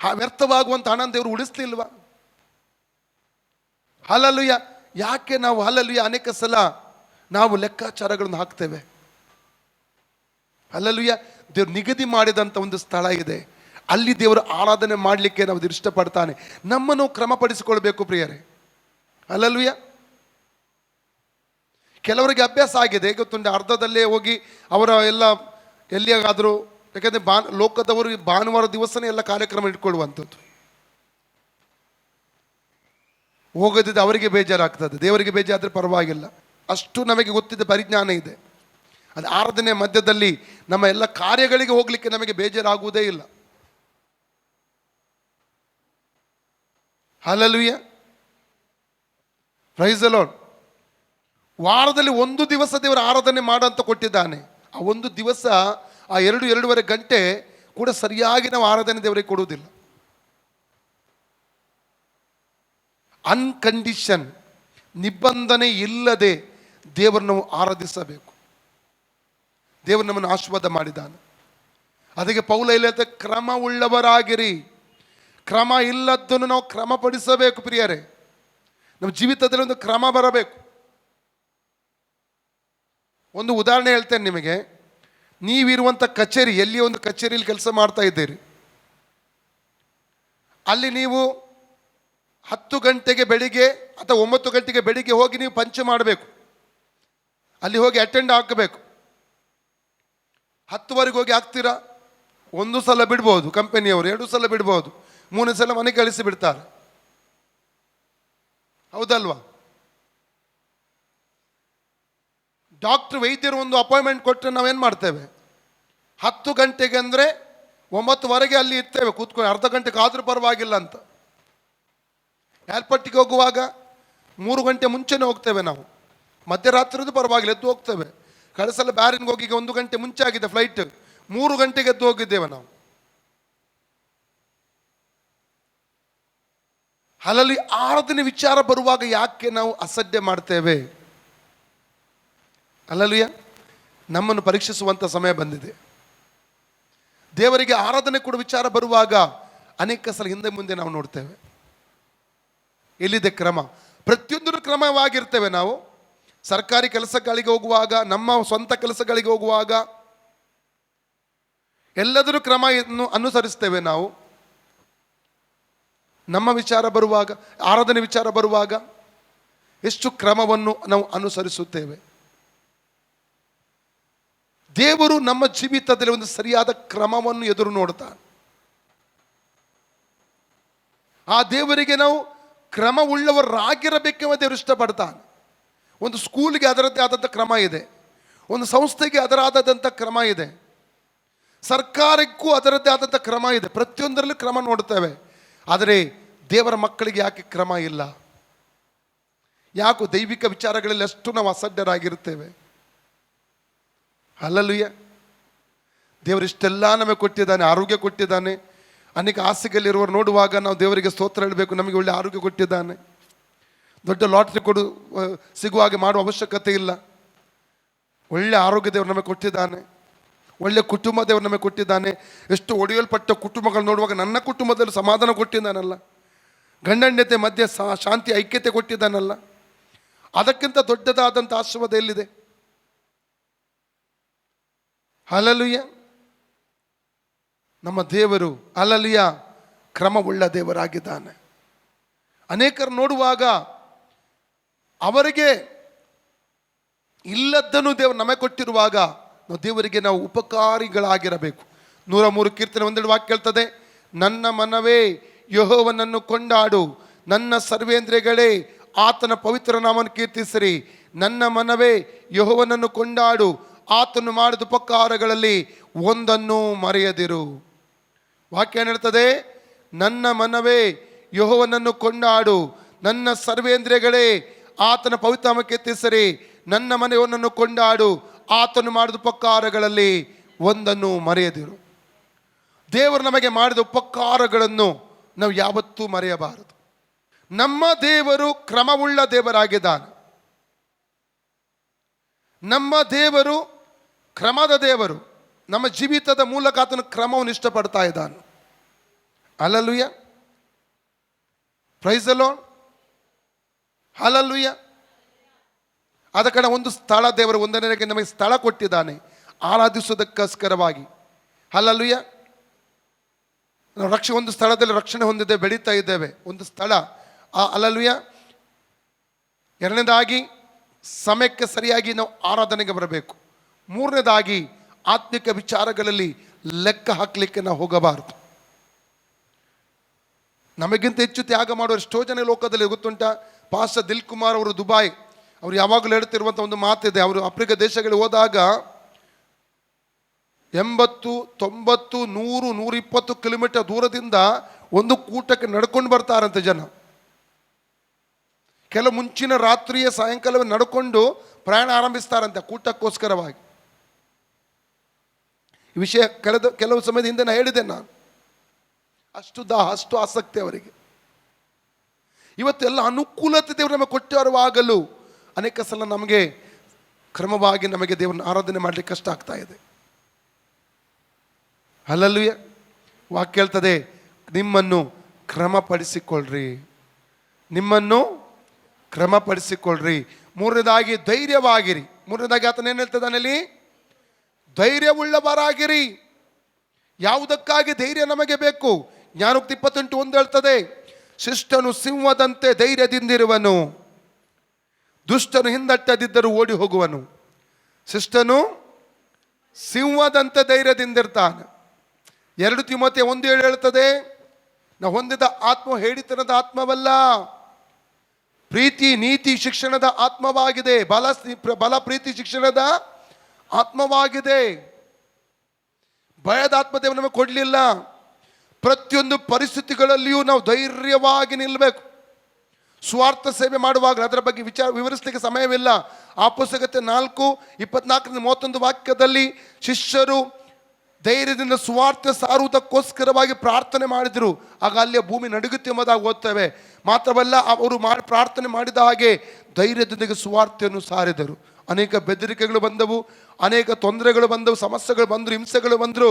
A: ವ್ಯರ್ಥವಾಗುವಂಥ ಹಣ ದೇವರು ಉಳಿಸ್ಲಿಲ್ವ? ಹಲ್ಲೆಲೂಯ. ಯಾಕೆ ನಾವು ಹಲ್ಲೆಲೂಯ ಅನೇಕ ಸಲ ನಾವು ಲೆಕ್ಕಾಚಾರಗಳನ್ನು ಹಾಕ್ತೇವೆ? ಹಲ್ಲೆಲೂಯ. ದೇವರು ನಿಗದಿ ಮಾಡಿದಂಥ ಒಂದು ಸ್ಥಳ ಇದೆ, ಅಲ್ಲಿ ದೇವರು ಆರಾಧನೆ ಮಾಡಲಿಕ್ಕೆ ನಾವು ಇಷ್ಟಪಡ್ತಾನೆ. ನಮ್ಮನ್ನು ಕ್ರಮಪಡಿಸಿಕೊಳ್ಬೇಕು ಪ್ರಿಯರೇ. ಹಲ್ಲೆಲೂಯ. ಕೆಲವರಿಗೆ ಅಭ್ಯಾಸ ಆಗಿದೆ, ಗೊತ್ತುಂಟು, ಅರ್ಧದಲ್ಲೇ ಹೋಗಿ ಅವರ ಎಲ್ಲ ಎಲ್ಲಿಯಾಗಾದರೂ, ಯಾಕಂದರೆ ಲೋಕದವರು ಭಾನುವಾರ ದಿವಸನೇ ಎಲ್ಲ ಕಾರ್ಯಕ್ರಮ ಇಟ್ಕೊಳ್ಳುವಂಥದ್ದು. ಹೋಗೋದಿದ್ದು ಅವರಿಗೆ ಬೇಜಾರಾಗ್ತದೆ, ದೇವರಿಗೆ ಬೇಜಾರಾದರೆ ಪರವಾಗಿಲ್ಲ. ಅಷ್ಟು ನಮಗೆ ಗೊತ್ತಿದ್ದ ಪರಿಜ್ಞಾನ ಇದೆ. ಅದು ಆರಾಧನೆ ಮಧ್ಯದಲ್ಲಿ ನಮ್ಮ ಎಲ್ಲ ಕಾರ್ಯಗಳಿಗೆ ಹೋಗಲಿಕ್ಕೆ ನಮಗೆ ಬೇಜಾರಾಗುವುದೇ ಇಲ್ಲ. ಹಲ್ಲೆಲೂಯ. Praise the lord. ವಾರದಲ್ಲಿ 1 ದಿವಸ ದೇವರ ಆರಾಧನೆ ಮಾಡಂತ ಕೊಟ್ಟಿದ್ದಾನೆ. ಆ 1 ದಿವಸ, ಆ 2-2.5 ಗಂಟೆ ಕೂಡ ಸರಿಯಾಗಿ ನಾವು ಆರಾಧನೆ ದೇವರಿಗೆ ಕೊಡುವುದಿಲ್ಲ. ಅನ್ಕಂಡೀಷನ್, ನಿಬಂಧನೆ ಇಲ್ಲದೆ ದೇವರನ್ನು ನಾವು ಆರಾಧಿಸಬೇಕು. ದೇವರು ನಮ್ಮನ್ನು ಆಶೀರ್ವಾದ ಮಾಡಿದ್ದಾನೆ. ಅದಕ್ಕೆ ಪೌಲ ಹೇಳ್ತಾ, ಕ್ರಮ ಉಳ್ಳವರಾಗಿರಿ. ಕ್ರಮ ಇಲ್ಲದನ್ನು ನಾವು ಕ್ರಮಪಡಿಸಬೇಕು ಪ್ರಿಯರೇ. ನಮ್ಮ ಜೀವಿತದಲ್ಲಿ ಒಂದು ಕ್ರಮ ಬರಬೇಕು. ಒಂದು ಉದಾಹರಣೆ ಹೇಳ್ತೇನೆ ನಿಮಗೆ. ನೀವಿರುವಂಥ ಕಚೇರಿ, ಎಲ್ಲಿ ಒಂದು ಕಚೇರಿಯಲ್ಲಿ ಕೆಲಸ ಮಾಡ್ತಾ ಇದ್ದೀರಿ, ಅಲ್ಲಿ ನೀವು 10 ಗಂಟೆಗೆ ಬೆಳಿಗ್ಗೆ ಅಥವಾ 9 ಗಂಟೆಗೆ ಬೆಳಿಗ್ಗೆ ಹೋಗಿ ನೀವು ಪಂಚ್ ಮಾಡಬೇಕು. ಅಲ್ಲಿ ಹೋಗಿ ಅಟೆಂಡ್ ಹಾಕಬೇಕು. 10ವರೆಗೆ ಹೋಗಿ ಹಾಕ್ತೀರಾ? 1 ಸಲ ಬಿಡ್ಬೋದು ಕಂಪನಿಯವರು, 2 ಸಲ ಬಿಡ್ಬೋದು, 3 ಸಲ ಮನೆ ಕಳಿಸಿ ಬಿಡ್ತಾರೆ. ಹೌದಲ್ವಾ? ಡಾಕ್ಟ್ರ್, ವೈದ್ಯರು ಒಂದು ಅಪಾಯಿಂಟ್ಮೆಂಟ್ ಕೊಟ್ಟರೆ ನಾವೇನು ಮಾಡ್ತೇವೆ? 10 ಗಂಟೆಗೆ ಅಂದರೆ 9ವರೆಗೆ ಅಲ್ಲಿ ಇರ್ತೇವೆ ಕೂತ್ಕೊಂಡು, ಅರ್ಧ ಗಂಟೆಗೆ ಆದರೂ ಪರವಾಗಿಲ್ಲ ಅಂತ. ಏರ್ಪೋರ್ಟಿಗೆ ಹೋಗುವಾಗ 3 ಗಂಟೆ ಮುಂಚೆನೇ ಹೋಗ್ತೇವೆ ನಾವು. ಮಧ್ಯರಾತ್ರಿದು ಪರವಾಗಿಲ್ಲ, ಎದ್ದು ಹೋಗ್ತೇವೆ. ಕಳಿಸಲ್ಲ ಬ್ಯಾರಿನ್ಗೆ ಹೋಗಿ 1 ಗಂಟೆ ಮುಂಚೆ ಆಗಿದೆ ಫ್ಲೈಟ್, 3 ಗಂಟೆಗೆ ಎದ್ದು ಹೋಗಿದ್ದೇವೆ ನಾವು. ಅಲ್ಲಲ್ಲಿ ಆರಾಧನೆ ವಿಚಾರ ಬರುವಾಗ ಯಾಕೆ ನಾವು ಅಸಡ್ಡೆ ಮಾಡ್ತೇವೆ? ಅಲ್ಲಲ್ಲಿಯ ನಮ್ಮನ್ನು ಪರೀಕ್ಷಿಸುವಂಥ ಸಮಯ ಬಂದಿದೆ. ದೇವರಿಗೆ ಆರಾಧನೆ ಕೊಡುವ ವಿಚಾರ ಬರುವಾಗ ಅನೇಕ ಸಲ ಹಿಂದೆ ಮುಂದೆ ನಾವು ನೋಡ್ತೇವೆ. ಎಲ್ಲಿದೆ ಕ್ರಮ? ಪ್ರತಿಯೊಂದೂ ಕ್ರಮವಾಗಿರ್ತೇವೆ. ನಾವು ಸರ್ಕಾರಿ ಕೆಲಸಗಳಿಗೆ ಹೋಗುವಾಗ, ನಮ್ಮ ಸ್ವಂತ ಕೆಲಸಗಳಿಗೆ ಹೋಗುವಾಗ ಎಲ್ಲದರೂ ಕ್ರಮವನ್ನು ಅನುಸರಿಸ್ತೇವೆ. ನಾವು ನಮ್ಮ ವಿಚಾರ ಬರುವಾಗ, ಆರಾಧನೆ ವಿಚಾರ ಬರುವಾಗ ಎಷ್ಟು ಕ್ರಮವನ್ನು ನಾವು ಅನುಸರಿಸುತ್ತೇವೆ. ದೇವರು ನಮ್ಮ ಜೀವಿತದಲ್ಲಿ ಒಂದು ಸರಿಯಾದ ಕ್ರಮವನ್ನು ಎದುರು ನೋಡ್ತಾನೆ. ಆ ದೇವರಿಗೆ ನಾವು ಕ್ರಮವುಳ್ಳವರಾಗಿರಬೇಕೆಂಬ ದೇವರು ಇಷ್ಟಪಡ್ತಾನೆ. ಒಂದು ಸ್ಕೂಲ್ಗೆ ಅದರದ್ದೇ ಆದಂಥ ಕ್ರಮ ಇದೆ, ಒಂದು ಸಂಸ್ಥೆಗೆ ಅದರಾದಂಥ ಕ್ರಮ ಇದೆ, ಸರ್ಕಾರಕ್ಕೂ ಅದರದ್ದೇ ಆದಂಥ ಕ್ರಮ ಇದೆ. ಪ್ರತಿಯೊಂದರಲ್ಲೂ ಕ್ರಮ ನೋಡ್ತೇವೆ. ಆದರೆ ದೇವರ ಮಕ್ಕಳಿಗೆ ಯಾಕೆ ಕ್ರಮ ಇಲ್ಲ? ಯಾಕೋ ದೈವಿಕ ವಿಚಾರಗಳಲ್ಲಿ ಅಷ್ಟು ನಾವು ಅಸಡ್ಡರಾಗಿರ್ತೇವೆ. ಹಲ್ಲೆಲೂಯಾ. ದೇವರು ಇಷ್ಟೆಲ್ಲ ನಮಗೆ ಕೊಟ್ಟಿದ್ದಾನೆ, ಆರೋಗ್ಯ ಕೊಟ್ಟಿದ್ದಾನೆ. ಅನೇಕ ಆಸೆಗಳಿರುವವರು ನೋಡುವಾಗ ನಾವು ದೇವರಿಗೆ ಸ್ತೋತ್ರ ಹೇಳಬೇಕು. ನಮಗೆ ಒಳ್ಳೆ ಆರೋಗ್ಯ ಕೊಟ್ಟಿದ್ದಾನೆ. ದೊಡ್ಡ ಲಾಟ್ರಿ ಸಿಗುವ ಹಾಗೆ ಮಾಡುವ ಅವಶ್ಯಕತೆ ಇಲ್ಲ. ಒಳ್ಳೆ ಆರೋಗ್ಯ ದೇವರು ನಮಗೆ ಕೊಟ್ಟಿದ್ದಾನೆ. ಒಳ್ಳೆ ಕುಟುಂಬ ದೇವರು ನಮಗೆ ಕೊಟ್ಟಿದ್ದಾನೆ. ಎಷ್ಟು ಒಡೆಯಲ್ಪಟ್ಟ ಕುಟುಂಬಗಳು ನೋಡುವಾಗ ನನ್ನ ಕುಟುಂಬದಲ್ಲಿ ಸಮಾಧಾನ ಕೊಟ್ಟಿದ್ದಾನಲ್ಲ, ಗಂಡಣ್ಯತೆ ಮಧ್ಯೆ ಶಾಂತಿ ಐಕ್ಯತೆ ಕೊಟ್ಟಿದ್ದಾನಲ್ಲ, ಅದಕ್ಕಿಂತ ದೊಡ್ಡದಾದಂಥ ಆಶೀರ್ವಾದ ಎಲ್ಲಿದೆ? ಹಲ್ಲೆಲೂಯಾ. ನಮ್ಮ ದೇವರು ಹಲ್ಲೆಲೂಯಾ ಕ್ರಮವುಳ್ಳ ದೇವರಾಗಿದ್ದಾನೆ. ಅನೇಕರು ನೋಡುವಾಗ ಅವರಿಗೆ ಇಲ್ಲದ್ದನ್ನು ದೇವರು ನಮಗೆ ಕೊಟ್ಟಿರುವಾಗ ನಾವು ದೇವರಿಗೆ ನಾವು ಉಪಕಾರಿಗಳಾಗಿರಬೇಕು. 103 ಕೀರ್ತನೆ 1 ವಾಕ್ಯ ಹೇಳ್ತದೆ, ನನ್ನ ಮನವೇ ಯೆಹೋವನನ್ನು ಕೊಂಡಾಡು, ನನ್ನ ಸರ್ವೇಂದ್ರಿಯಗಳೇ ಆತನ ಪವಿತ್ರ ನಾಮವನ್ನು ಕೀರ್ತಿಸಿರಿ. ನನ್ನ ಮನವೇ ಯೆಹೋವನನ್ನು ಕೊಂಡಾಡು, ಆತನು ಮಾಡಿದ ಉಪಕಾರಗಳಲ್ಲಿ ಒಂದನ್ನು ಮರೆಯದಿರು. ವಾಕ್ಯ ಏನು ಹೇಳ್ತದೆ? ನನ್ನ ಮನವೇ ಯೆಹೋವನನ್ನು ಕೊಂಡಾಡು, ನನ್ನ ಸರ್ವೇಂದ್ರಿಯಗಳೇ ಆತನ ಪವಿತ್ರ ನಾಮವನ್ನು ಕೀರ್ತಿಸಿರಿ. ನನ್ನ ಮನೆಯವನನ್ನು ಕೊಂಡಾಡು, ಆತನು ಮಾಡಿದ ಉಪಕಾರಗಳಲ್ಲಿ ಒಂದನ್ನು ಮರೆಯದಿರು. ದೇವರು ನಮಗೆ ಮಾಡಿದ ಉಪಕಾರಗಳನ್ನು ನಾವು ಯಾವತ್ತೂ ಮರೆಯಬಾರದು. ನಮ್ಮ ದೇವರು ಕ್ರಮವುಳ್ಳ ದೇವರಾಗಿದ್ದಾನೆ. ನಮ್ಮ ದೇವರು ಕ್ರಮದ ದೇವರು. ನಮ್ಮ ಜೀವಿತದ ಮೂಲಕ ಆತನ ಕ್ರಮವನ್ನು ಇಷ್ಟಪಡ್ತಾ ಇದ್ದಾನೆ. Hallelujah. Praise the lord. Hallelujah. ಆದ ಕಾರಣ ಒಂದು ಸ್ಥಳ ದೇವರು ಒಂದನೇಗೆ ನಮಗೆ ಸ್ಥಳ ಕೊಟ್ಟಿದ್ದಾನೆ ಆರಾಧಿಸುವುದಕ್ಕೋಸ್ಕರವಾಗಿ. ಹಲ್ಲೆಲೂಯಾ. ನಾವು ಒಂದು ಸ್ಥಳದಲ್ಲಿ ರಕ್ಷಣೆ ಹೊಂದಿದ್ದೇವೆ, ಬೆಳೀತಾ ಇದ್ದೇವೆ. ಒಂದು ಸ್ಥಳ. ಹಲ್ಲೆಲೂಯಾ. ಎರಡನೇದಾಗಿ ಸಮಯಕ್ಕೆ ಸರಿಯಾಗಿ ನಾವು ಆರಾಧನೆಗೆ ಬರಬೇಕು. ಮೂರನೇದಾಗಿ ಆತ್ಮಿಕ ವಿಚಾರಗಳಲ್ಲಿ ಲೆಕ್ಕ ಹಾಕಲಿಕ್ಕೆ ನಾವು ಹೋಗಬಾರದು. ನಮಗಿಂತ ಹೆಚ್ಚು ತ್ಯಾಗ ಮಾಡುವ ಎಷ್ಟೋ ಜನ ಲೋಕದಲ್ಲಿ ಗೊತ್ತುಂಟ. ಪಾಸ್ಟರ್ ದಿಲ್ ಕುಮಾರ್ ಅವರು ದುಬಾಯ್, ಅವರು ಯಾವಾಗಲೂ ಹೇಳ್ತಿರುವಂಥ ಒಂದು ಮಾತಿದೆ. ಅವರು ಆಫ್ರಿಕಾ ದೇಶಗಳಿಗೆ ಹೋದಾಗ 80, 90, 100, 120 ಕಿಲೋಮೀಟರ್ ದೂರದಿಂದ ಒಂದು ಕೂಟಕ್ಕೆ ನಡ್ಕೊಂಡು ಬರ್ತಾರಂತೆ ಜನ. ಕೆಲವು ಮುಂಚಿನ ರಾತ್ರಿಯ ಸಾಯಂಕಾಲವೇ ನಡ್ಕೊಂಡು ಪ್ರಯಾಣ ಆರಂಭಿಸ್ತಾರಂತೆ ಕೂಟಕ್ಕೋಸ್ಕರವಾಗಿ. ಈ ವಿಷಯ ಕೆಲವು ಸಮಯದ ಹಿಂದೆ ನಾನು ಹೇಳಿದೆ. ನಾನು ಅಷ್ಟು ಆಸಕ್ತಿ ಅವರಿಗೆ. ಇವತ್ತೆಲ್ಲ ಅನುಕೂಲತೆ ದೇವರು ನಮಗೆ ಕೊಟ್ಟಿರುವಾಗಲೂ ಅನೇಕ ಸಲ ನಮಗೆ ಕ್ರಮವಾಗಿ ನಮಗೆ ದೇವರನ್ನ ಆರಾಧನೆ ಮಾಡಲಿಕ್ಕೆ ಕಷ್ಟ ಆಗ್ತಾ ಇದೆ. ಹಲ್ಲೆಲೂಯಾ. ವಾಕ್ಯ ಹೇಳ್ತದೆ, ನಿಮ್ಮನ್ನು ಕ್ರಮಪಡಿಸಿಕೊಳ್ಳ್ರಿ, ನಿಮ್ಮನ್ನು ಕ್ರಮಪಡಿಸಿಕೊಳ್ಳ್ರಿ. ಮೂರನೇದಾಗಿ ಧೈರ್ಯವಾಗಿರಿ. ಮೂರನೇದಾಗಿ ಆತನ ಏನು ಹೇಳ್ತದಾನಲ್ಲಿ? ಧೈರ್ಯವುಳ್ಳವರಾಗಿರಿ. ಯಾವುದಕ್ಕಾಗಿ ಧೈರ್ಯ ನಮಗೆ ಬೇಕು? ಜ್ಞಾನೋಕ್ತಿ 28:1 ಹೇಳ್ತದೆ, ಶಿಷ್ಟನು ಸಿಂಹದಂತೆ ಧೈರ್ಯದಿಂದಿರುವನು, ದುಷ್ಟನು ಹಿಂದಟ್ಟದಿದ್ದರೂ ಓಡಿ ಹೋಗುವನು. ಶಿಷ್ಟನು ಸಿಂಹದಂತೆ ಧೈರ್ಯದಿಂದಿರ್ತಾನೆ. 2 ತಿಮೋಥೆ 1:7 ಹೇಳ್ತದೆ, ನಾವು ಹೊಂದಿದ ಆತ್ಮ ಹೇಳಿತನದ ಆತ್ಮವಲ್ಲ, ಪ್ರೀತಿ ನೀತಿ ಶಿಕ್ಷಣದ ಆತ್ಮವಾಗಿದೆ. ಬಲ ಪ್ರೀತಿ ಶಿಕ್ಷಣದ ಆತ್ಮವಾಗಿದೆ. ಭಯದ ಆತ್ಮದೇವ ನಮಗೆ ಕೊಡಲಿಲ್ಲ. ಪ್ರತಿಯೊಂದು ಪರಿಸ್ಥಿತಿಗಳಲ್ಲಿಯೂ ನಾವು ಧೈರ್ಯವಾಗಿ ನಿಲ್ಲಬೇಕು. ಸ್ವಾರ್ಥ ಸೇವೆ ಮಾಡುವಾಗ ಅದರ ಬಗ್ಗೆ ವಿವರಿಸಲಿಕ್ಕೆ ಸಮಯವಿಲ್ಲ. ಆ ಪುಸ್ತಕತೆ 4:24-31 ವಾಕ್ಯದಲ್ಲಿ ಶಿಷ್ಯರು ಧೈರ್ಯದಿಂದ ಸ್ವಾರ್ಥ ಸಾರುವುದಕ್ಕೋಸ್ಕರವಾಗಿ ಪ್ರಾರ್ಥನೆ ಮಾಡಿದರು. ಆಗ ಅಲ್ಲಿಯ ಭೂಮಿ ನಡುಗುತ್ತೆಂಬುದಾಗಿ ಓದ್ತೇವೆ. ಮಾತ್ರವಲ್ಲ, ಅವರು ಪ್ರಾರ್ಥನೆ ಮಾಡಿದ ಹಾಗೆ ಧೈರ್ಯದೊಂದಿಗೆ ಸುವಾರ್ತೆಯನ್ನು ಸಾರಿದರು. ಅನೇಕ ಬೆದರಿಕೆಗಳು ಬಂದವು, ಅನೇಕ ತೊಂದರೆಗಳು ಬಂದವು, ಸಮಸ್ಯೆಗಳು ಬಂದರು, ಹಿಂಸೆಗಳು ಬಂದರು.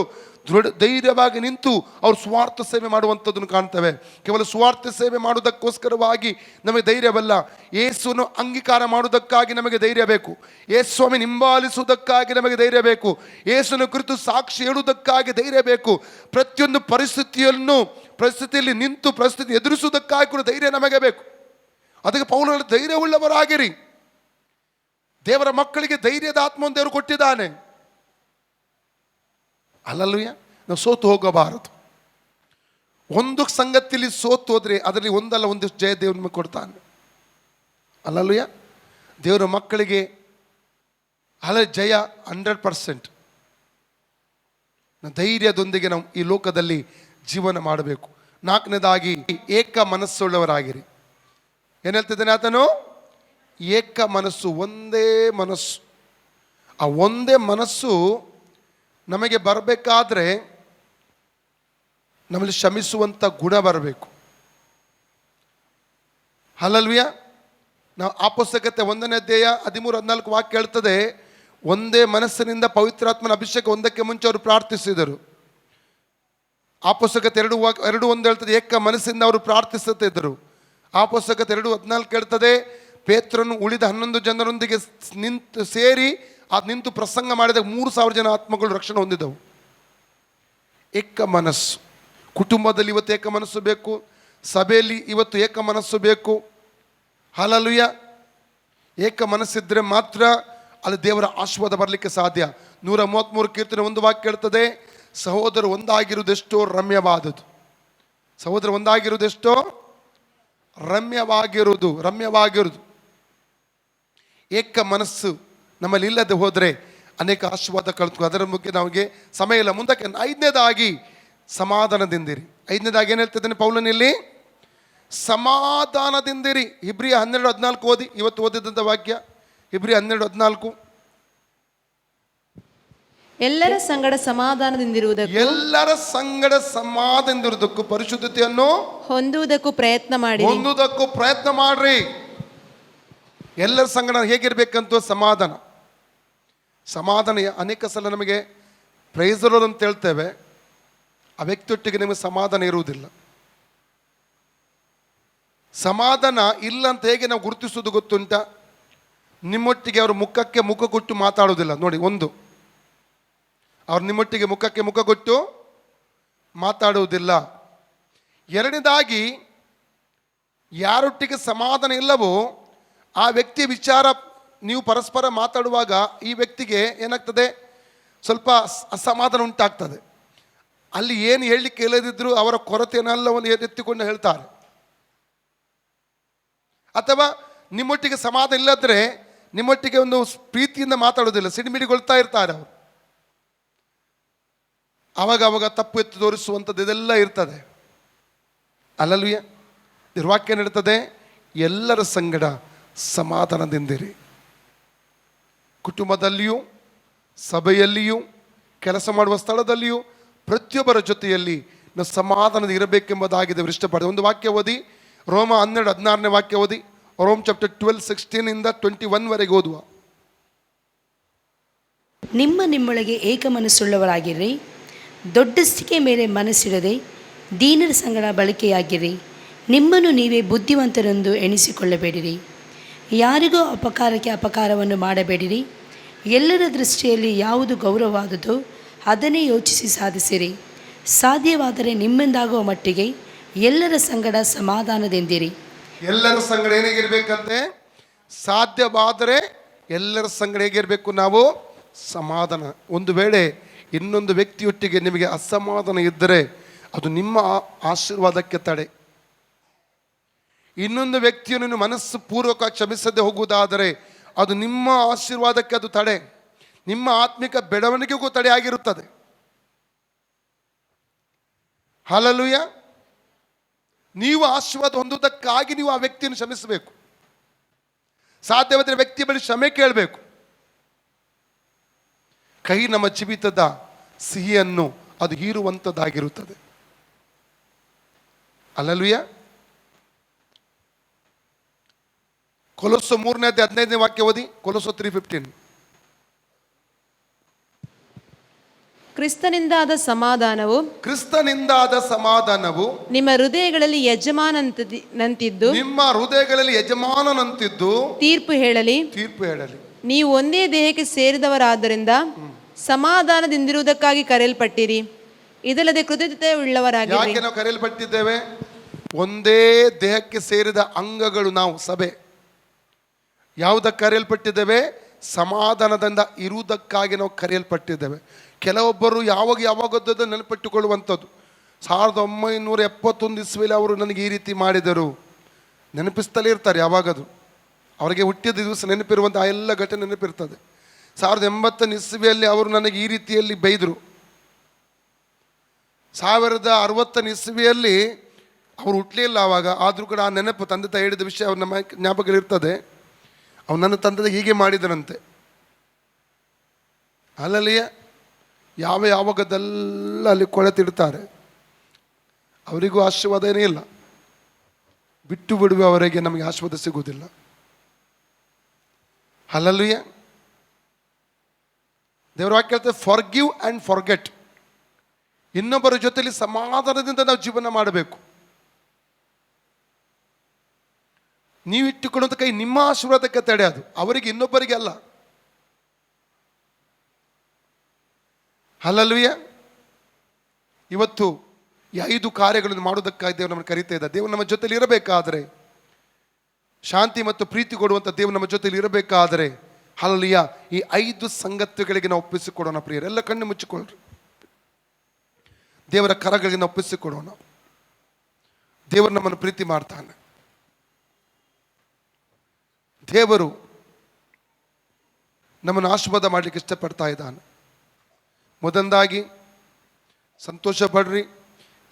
A: ಧೈರ್ಯವಾಗಿ ನಿಂತು ಅವ್ರು ಸ್ವಾರ್ಥ ಸೇವೆ ಮಾಡುವಂಥದ್ದನ್ನು ಕಾಣ್ತೇವೆ. ಕೇವಲ ಸ್ವಾರ್ಥ ಸೇವೆ ಮಾಡುವುದಕ್ಕೋಸ್ಕರವಾಗಿ ನಮಗೆ ಧೈರ್ಯವಲ್ಲ, ಯೇಸುವನ್ನು ಅಂಗೀಕಾರ ಮಾಡುವುದಕ್ಕಾಗಿ ನಮಗೆ ಧೈರ್ಯ ಬೇಕು. ಯೇಸುವನ್ನು ಹಿಂಬಾಲಿಸುವುದಕ್ಕಾಗಿ ನಮಗೆ ಧೈರ್ಯ ಬೇಕು. ಯೇಸುವಿನ ಕುರಿತು ಸಾಕ್ಷಿ ಹೇಳುವುದಕ್ಕಾಗಿ ಧೈರ್ಯ ಬೇಕು. ಪ್ರತಿಯೊಂದು ಪರಿಸ್ಥಿತಿಯಲ್ಲಿ ನಿಂತು ಪರಿಸ್ಥಿತಿ ಎದುರಿಸುವುದಕ್ಕಾಗಿ ಕೂಡ ಧೈರ್ಯ ನಮಗೆ ಬೇಕು. ಅದಕ್ಕೆ ಪೌಲನು ಧೈರ್ಯವುಳ್ಳವರಾಗಿರಿ. ದೇವರ ಮಕ್ಕಳಿಗೆ ಧೈರ್ಯದ ಆತ್ಮವನ್ನು ದೇವರು ಕೊಟ್ಟಿದ್ದಾನೆ. ಅಲ್ಲಲ್ವಯ್ಯ, ನಾವು ಸೋತು ಹೋಗಬಾರದು. ಒಂದು ಸಂಗತಿಯಲ್ಲಿ ಸೋತು ಹೋದ್ರೆ ಅದರಲ್ಲಿ ಒಂದಲ್ಲ ಒಂದಿಷ್ಟು ಜಯ ದೇವರು ನಮಗೆ ಕೊಡ್ತಾನೆ. ಅಲ್ಲಲ್ವಯ್ಯ, ದೇವರ ಮಕ್ಕಳಿಗೆ ಜಯ 100%. ಧೈರ್ಯದೊಂದಿಗೆ ನಾವು ಈ ಲೋಕದಲ್ಲಿ ಜೀವನ ಮಾಡಬೇಕು. 4ನೇದಾಗಿ ಏಕ ಮನಸ್ಸುಳ್ಳವರಾಗಿರಿ. ಏನು ಹೇಳ್ತಿದ್ದಾನೆ ಆತನು? ಏಕ ಮನಸ್ಸು, ಒಂದೇ ಮನಸ್ಸು. ಆ ಒಂದೇ ಮನಸ್ಸು ನಮಗೆ ಬರಬೇಕಾದ್ರೆ ನಮ್ಮಲ್ಲಿ ಕ್ಷಮಿಸುವಂಥ ಗುಣ ಬರಬೇಕು. ಅಲ್ಲಲ್ವಿಯ, ನಾವು ಆ ಪುಸ್ತಕತೆ 1ನೇ ಅಧ್ಯಾಯ 13-14 ವಾಕ್ಯ ಹೇಳ್ತದೆ, ಒಂದೇ ಮನಸ್ಸಿನಿಂದ ಪವಿತ್ರಾತ್ಮನ ಅಭಿಷೇಕ ಒಂದಕ್ಕೆ ಮುಂಚೆ ಅವರು ಪ್ರಾರ್ಥಿಸಿದರು. ಆ ಪುಸ್ತಕತೆ 2:1 ಹೇಳ್ತದೆ, ಏಕ ಮನಸ್ಸಿಂದ ಅವರು ಪ್ರಾರ್ಥಿಸುತ್ತಿದ್ದರು. ಆ ಪುಸ್ತಕತೆ 2:14 ಹೇಳ್ತದೆ, ಪೇತ್ರನು ಉಳಿದ 11 ಜನರೊಂದಿಗೆ ನಿಂತು ಪ್ರಸಂಗ ಮಾಡಿದಾಗ 3,000 ಜನ ಆತ್ಮಗಳು ರಕ್ಷಣೆ ಹೊಂದಿದವು. ಏಕ ಮನಸ್ಸು. ಕುಟುಂಬದಲ್ಲಿ ಇವತ್ತು ಏಕ ಮನಸ್ಸು ಬೇಕು, ಸಭೆಯಲ್ಲಿ ಇವತ್ತು ಏಕ ಮನಸ್ಸು ಬೇಕು. ಹಲ್ಲೆಲೂಯ. ಏಕ ಮನಸ್ಸಿದ್ರೆ ಮಾತ್ರ ಅಲ್ಲಿ ದೇವರ ಆಶೀರ್ವಾದ ಬರಲಿಕ್ಕೆ ಸಾಧ್ಯ. 133 ಕೀರ್ತನೆ 1 ವಾಕ್ಯ ಹೇಳ್ತದೆ, ಸಹೋದರ ಒಂದಾಗಿರುವುದೆಷ್ಟೋ ರಮ್ಯವಾದದ್ದು. ಸಹೋದರ ಒಂದಾಗಿರುವುದೆಷ್ಟೋ ರಮ್ಯವಾಗಿರುವುದು. ಏಕ ಮನಸ್ಸು ನಮ್ಮಲ್ಲಿ ಇಲ್ಲದೆ ಹೋದರೆ ಅನೇಕ ಆಶೀರ್ವಾದ ಕಳ್ತು. ಅದರ ಬಗ್ಗೆ ನಮಗೆ ಸಮಯ ಇಲ್ಲ. ಮುಂದಕ್ಕೆ 5ನೇದಾಗಿ ಸಮಾಧಾನದಿಂದಿರಿ. 5ನೇದಾಗಿ ಏನು ಹೇಳ್ತಿದ್ದೇನೆ ಪೌಲನಲ್ಲಿ? ಸಮಾಧಾನದಿಂದಿರಿ. ಇಬ್ರಿಯ 12:14 ಓದಿ. ಇವತ್ತು ಓದಿದಂಥ ವಾಕ್ಯ ಇಬ್ರಿಯ 12:14.
B: ಎಲ್ಲರ ಸಂಗಡ ಸಮಾಧಾನದಿಂದಿರುವುದಕ್ಕೂ
A: ಪರಿಶುದ್ಧತೆಯನ್ನು
B: ಹೊಂದುವುದಕ್ಕೂ ಪ್ರಯತ್ನ
A: ಮಾಡ್ರಿ. ಎಲ್ಲರ ಸಂಗಡ ಹೇಗಿರ್ಬೇಕಂತ ಸಮಾಧಾನ ಅನೇಕ ಸಲ ನಮಗೆ ಪ್ರೈಸರೋದು ಅಂತ ಹೇಳ್ತೇವೆ, ಆ ವ್ಯಕ್ತಿಯೊಟ್ಟಿಗೆ ನಿಮಗೆ ಸಮಾಧಾನ ಇರುವುದಿಲ್ಲ. ಸಮಾಧಾನ ಇಲ್ಲ ಅಂತ ಹೇಗೆ ನಾವು ಗುರುತಿಸೋದು ಗೊತ್ತುಂಟ? ನಿಮ್ಮೊಟ್ಟಿಗೆ ಅವರು ಮುಖಕ್ಕೆ ಮುಖ ಕೊಟ್ಟು ಮಾತಾಡೋದಿಲ್ಲ ನೋಡಿ. ಅವ್ರು ನಿಮ್ಮೊಟ್ಟಿಗೆ ಮುಖಕ್ಕೆ ಮುಖ ಕೊಟ್ಟು ಮಾತಾಡುವುದಿಲ್ಲ. 2ನೇದಾಗಿ ಯಾರೊಟ್ಟಿಗೆ ಸಮಾಧಾನ ಇಲ್ಲವೋ ಆ ವ್ಯಕ್ತಿಯ ವಿಚಾರ ನೀವು ಪರಸ್ಪರ ಮಾತಾಡುವಾಗ ಈ ವ್ಯಕ್ತಿಗೆ ಏನಾಗ್ತದೆ, ಸ್ವಲ್ಪ ಅಸಮಾಧಾನ ಉಂಟಾಗ್ತದೆ. ಅಲ್ಲಿ ಏನು ಹೇಳಲಿಕ್ಕೆ ಇಲ್ಲದಿದ್ದರೂ ಅವರ ಕೊರತೆಯನ್ನೆಲ್ಲವನ್ನು ಎತ್ತಿಕೊಂಡು ಹೇಳ್ತಾರೆ. ಅಥವಾ ನಿಮ್ಮೊಟ್ಟಿಗೆ ಸಮಾಧಾನ ಇಲ್ಲದ್ರೆ ನಿಮ್ಮೊಟ್ಟಿಗೆ ಒಂದು ಪ್ರೀತಿಯಿಂದ ಮಾತಾಡೋದಿಲ್ಲ, ಸಿಡಿಮಿಡಿಗೊಳ್ತಾ ಇರ್ತಾರೆ ಅವರು. ಆವಾಗ ತಪ್ಪು ಎತ್ತು ತೋರಿಸುವಂಥದ್ದು ಇದೆಲ್ಲ ಇರ್ತದೆ. ಅಲ್ಲಲ್ವಿಯ, ವಾಕ್ಯ ನಡೀತದೆ, ಎಲ್ಲರ ಸಂಗಡ ಸಮಾಧಾನದಿಂದಿರಿ. ಕುಟುಂಬದಲ್ಲಿಯೂ, ಸಭೆಯಲ್ಲಿಯೂ, ಕೆಲಸ ಮಾಡುವ ಸ್ಥಳದಲ್ಲಿಯೂ ಪ್ರತಿಯೊಬ್ಬರ ಜೊತೆಯಲ್ಲಿ ನಾವು ಸಮಾಧಾನದ ಇರಬೇಕೆಂಬುದಾಗಿದೆ ಇಷ್ಟಪಡಿದೆ. ಒಂದು ವಾಕ್ಯ ಓದಿ, ರೋಮ 12:16 ವಾಕ್ಯ ಓದಿ. ರೋಮ್ ಚಾಪ್ಟರ್ 12:16 21 ಓದುವ.
C: ನಿಮ್ಮೊಳಗೆ ಏಕ ಮನಸ್ಸುಳ್ಳವರಾಗಿರ್ರಿ, ದೊಡ್ಡಸ್ತಿಕೆ ಮೇಲೆ ಮನಸ್ಸಿಡದೆ ದೀನರ ಸಂಗಡ ಬಳಕೆಯಾಗಿರಿ. ನಿಮ್ಮನ್ನು ನೀವೇ ಬುದ್ಧಿವಂತರೆಂದು ಎಣಿಸಿಕೊಳ್ಳಬೇಡಿರಿ. ಯಾರಿಗೂ ಅಪಕಾರಕ್ಕೆ ಅಪಕಾರವನ್ನು ಮಾಡಬೇಡಿರಿ. ಎಲ್ಲರ ದೃಷ್ಟಿಯಲ್ಲಿ ಯಾವುದು ಗೌರವವಾದುದೋ ಅದನ್ನೇ ಯೋಚಿಸಿ ಸಾಧಿಸಿರಿ. ಸಾಧ್ಯವಾದರೆ ನಿಮ್ಮಿಂದಾಗುವ ಮಟ್ಟಿಗೆ ಎಲ್ಲರ ಸಂಗಡ ಸಮಾಧಾನದಿಂದಿರಿ.
A: ಎಲ್ಲರ ಸಂಗಡ ಏನಾಗಿರ್ಬೇಕಂತೆ? ಸಾಧ್ಯವಾದರೆ ಎಲ್ಲರ ಸಂಗಡ ಹೇಗಿರಬೇಕು ನಾವು? ಸಮಾಧಾನ. ಒಂದು ವೇಳೆ ಇನ್ನೊಂದು ವ್ಯಕ್ತಿಯೊಟ್ಟಿಗೆ ನಿಮಗೆ ಅಸಮಾಧಾನ ಇದ್ದರೆ ಅದು ನಿಮ್ಮ ಆಶೀರ್ವಾದಕ್ಕೆ ತಡೆ. ಇನ್ನೊಂದು ವ್ಯಕ್ತಿಯನ್ನು ಮನಸ್ಸು ಪೂರ್ವಕ ಕ್ಷಮಿಸದೆ ಹೋಗುವುದಾದರೆ ಅದು ನಿಮ್ಮ ಆಶೀರ್ವಾದಕ್ಕೆ ಅದು ತಡೆ, ನಿಮ್ಮ ಆತ್ಮಿಕ ಬೆಳವಣಿಗೆಗೂ ತಡೆ ಆಗಿರುತ್ತದೆ. ಹಲ್ಲೆಲೂಯಾ. ನೀವು ಆಶೀರ್ವಾದ ಹೊಂದುವುದಕ್ಕಾಗಿ ನೀವು ಆ ವ್ಯಕ್ತಿಯನ್ನು ಕ್ಷಮಿಸಬೇಕು. ಸಾಧ್ಯವಾದರೆ ವ್ಯಕ್ತಿಯ ಬಳಿ ಕ್ಷಮೆ ಕೇಳಬೇಕು. ಕೈ ನಮ್ಮ ಜೀವಿತದ ಸಿಹಿಯನ್ನು ಅದು ಹೀರುವಂಥದ್ದಾಗಿರುತ್ತದೆ. ಹಲ್ಲೆಲೂಯಾ. ಕೊಲೊಸ್ಸು 3:15 ವಾಕ್ಯ ಓದಿ. ಕೊಲೊಸ್ಸು 3:15.
B: ಕ್ರಿಸ್ತನಿಂದಾದ ಸಮಾಧಾನವು
A: ನಿಮ್ಮ
B: ಹೃದಯಗಳಲ್ಲಿ ಯಜಮಾನನಂತಿದ್ದು
A: ನಿಮ್ಮ ಹೃದಯಗಳಲ್ಲಿ ಯಜಮಾನನಂತಿದ್ದು
B: ತೀರ್ಪು ಹೇಳಲಿ. ನೀವು ಒಂದೇ ದೇಹಕ್ಕೆ ಸೇರಿದವರಾದ್ದರಿಂದ ಸಮಾಧಾನದಿಂದಿರುವುದಕ್ಕಾಗಿ ಕರೆಯಲ್ಪಟ್ಟಿರಿ. ಇದಲ್ಲದೆ ಕೃತಜ್ಞತೆ ಉಳ್ಳವರಾಗಿ.
A: ಯಾಕೆ ನಾವು ಕರೆಯಲ್ಪಟ್ಟಿದ್ದೇವೆ? ಒಂದೇ ದೇಹಕ್ಕೆ ಸೇರಿದ ಅಂಗಗಳು ನಾವು, ಸಭೆ. ಯಾವುದಕ್ಕೆ ಕರೆಯಲ್ಪಟ್ಟಿದ್ದೇವೆ? ಸಮಾಧಾನದಿಂದ ಇರುವುದಕ್ಕಾಗಿ ನಾವು ಕರೆಯಲ್ಪಟ್ಟಿದ್ದೇವೆ. ಕೆಲವೊಬ್ಬರು ಯಾವಾಗದ್ದು ನೆನಪಿಟ್ಟುಕೊಳ್ಳುವಂಥದ್ದು. 1971 ಇಸ್ವಿಯಲ್ಲಿ ಅವರು ನನಗೆ ಈ ರೀತಿ ಮಾಡಿದರು, ನೆನಪಿಸ್ತಲೇ ಇರ್ತಾರೆ. ಯಾವಾಗದು ಅವರಿಗೆ ಹುಟ್ಟಿದ ದಿವಸ ನೆನಪಿರುವಂಥ ಆ ಎಲ್ಲ ಘಟನೆ ನೆನಪಿರ್ತದೆ. 1980 ಇಸ್ವಿಯಲ್ಲಿ ಅವರು ನನಗೆ ಈ ರೀತಿಯಲ್ಲಿ ಬೈದರು. 1060 ಇಸ್ವಿಯಲ್ಲಿ ಅವರು ಹುಟ್ಟಲಿಲ್ಲ ಆವಾಗ. ಆದರೂ ಕೂಡ ಆ ನೆನಪು, ತಂದೆ ತಾಯಿ ಹೇಳಿದ ವಿಷಯ ಅವ್ರ ನಮ್ಮ ಜ್ಞಾಪಕಗಳಿರ್ತದೆ. ಅವ್ರು ನನ್ನ ತಂದೆ ಹೀಗೆ ಮಾಡಿದರಂತೆ. ಅಲ್ಲಲ್ಲಿಯ ಯಾವಾಗದೆಲ್ಲ ಅಲ್ಲಿ ಕೊಳೆತಿಡ್ತಾರೆ. ಅವರಿಗೂ ಆಶೀರ್ವಾದ ಏನೇ ಇಲ್ಲ. ಬಿಟ್ಟು ಬಿಡುವವರೆಗೆ ನಮಗೆ ಆಶೀರ್ವಾದ ಸಿಗುವುದಿಲ್ಲ. ಅಲ್ಲಲ್ಲಿಯ ದೇವರ ವಾಕ್ಯ ಹೇಳ್ತಾರೆ, ಫಾರ್ಗಿವ್ ಆ್ಯಂಡ್ ಫಾರ್ಗೆಟ್. ಇನ್ನೊಬ್ಬರ ಜೊತೆಲಿ ಸಮಾಧಾನದಿಂದ ನಾವು ಜೀವನ ಮಾಡಬೇಕು. ನೀವು ಇಟ್ಟುಕೊಳ್ಳುವಂಥ ಕೈ ನಿಮ್ಮ ಆಶೀರ್ವಾದಕ್ಕೆ ತಡೆ, ಅದು ಅವರಿಗೆ, ಇನ್ನೊಬ್ಬರಿಗೆ ಅಲ್ಲ. ಹಲ್ಲಲ್ವಿಯ ಇವತ್ತು ಈ 5 ಕಾರ್ಯಗಳನ್ನು ಮಾಡುವುದಕ್ಕಾಗಿ ದೇವರು ನಮ್ಮನ್ನು ಕರೀತಾ ಇದ್ದ. ದೇವರು ನಮ್ಮ ಜೊತೆಲಿ ಇರಬೇಕಾದರೆ, ಶಾಂತಿ ಮತ್ತು ಪ್ರೀತಿ ಕೊಡುವಂಥ ದೇವರು ನಮ್ಮ ಜೊತೆಲಿ ಇರಬೇಕಾದರೆ, ಹಲ್ಲಲ್ವಿಯ ಈ 5 ಸಂಗತಿಗಳಿಗೆ ನಾವು ಒಪ್ಪಿಸಿಕೊಡೋಣ. ಪ್ರಿಯರು, ಎಲ್ಲ ಕಣ್ಣು ಮುಚ್ಚಿಕೊಳ್ಳ್ರಿ. ದೇವರ ಕರಗಳಿಗೆ ನಾವು ಒಪ್ಪಿಸಿಕೊಡೋಣ. ದೇವರು ನಮ್ಮನ್ನು ಪ್ರೀತಿ ಮಾಡ್ತಾನೆ. ದೇವರು ನಮ್ಮನ್ನು ಆಶೀರ್ವಾದ ಮಾಡಲಿಕ್ಕೆ ಇಷ್ಟಪಡ್ತಾ ಇದ್ದಾನೆ. ಮೊದಲನೇದಾಗಿ ಸಂತೋಷ ಪಡ್ರಿ,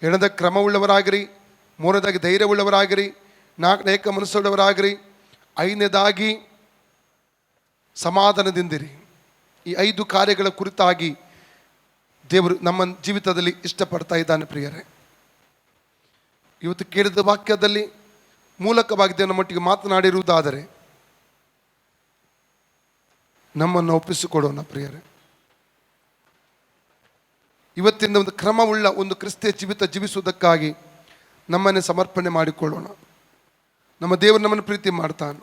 A: ಎರಡನೇದಾಗಿ ಕ್ರಮವುಳ್ಳವರಾಗಿರಿ, ಮೂರನೇದಾಗಿ ಧೈರ್ಯವುಳ್ಳವರಾಗಿರಿ, ನಾಲ್ಕನೇ ಏಕ ಮನಸ್ಸುಳ್ಳವರಾಗಿರಿ, ಐದನೇದಾಗಿ ಸಮಾಧಾನದಿಂದಿರಿ. ಈ 5 ಕಾರ್ಯಗಳ ಕುರಿತಾಗಿ ದೇವರು ನಮ್ಮ ಜೀವಿತದಲ್ಲಿ ಇಷ್ಟಪಡ್ತಾ ಇದ್ದಾನೆ. ಪ್ರಿಯರೇ, ಇವತ್ತು ಕೇಳಿದ ವಾಕ್ಯದಲ್ಲಿ ಮೂಲಕವಾಗಿ ದೇವರ ಮಟ್ಟಿಗೆ ಮಾತನಾಡಿರುವುದಾದರೆ ನಮ್ಮನ್ನು ಒಪ್ಪಿಸಿಕೊಡೋಣ. ಪ್ರಿಯರೇ, ಇವತ್ತಿನ ಒಂದು ಕ್ರಮವುಳ್ಳ ಒಂದು ಕ್ರಿಸ್ತಿಯ ಜೀವಿತ ಜೀವಿಸುವುದಕ್ಕಾಗಿ ನಮ್ಮನ್ನೇ ಸಮರ್ಪಣೆ ಮಾಡಿಕೊಳ್ಳೋಣ. ನಮ್ಮ ದೇವರು ನಮ್ಮನ್ನು ಪ್ರೀತಿ ಮಾಡ್ತಾನೆ.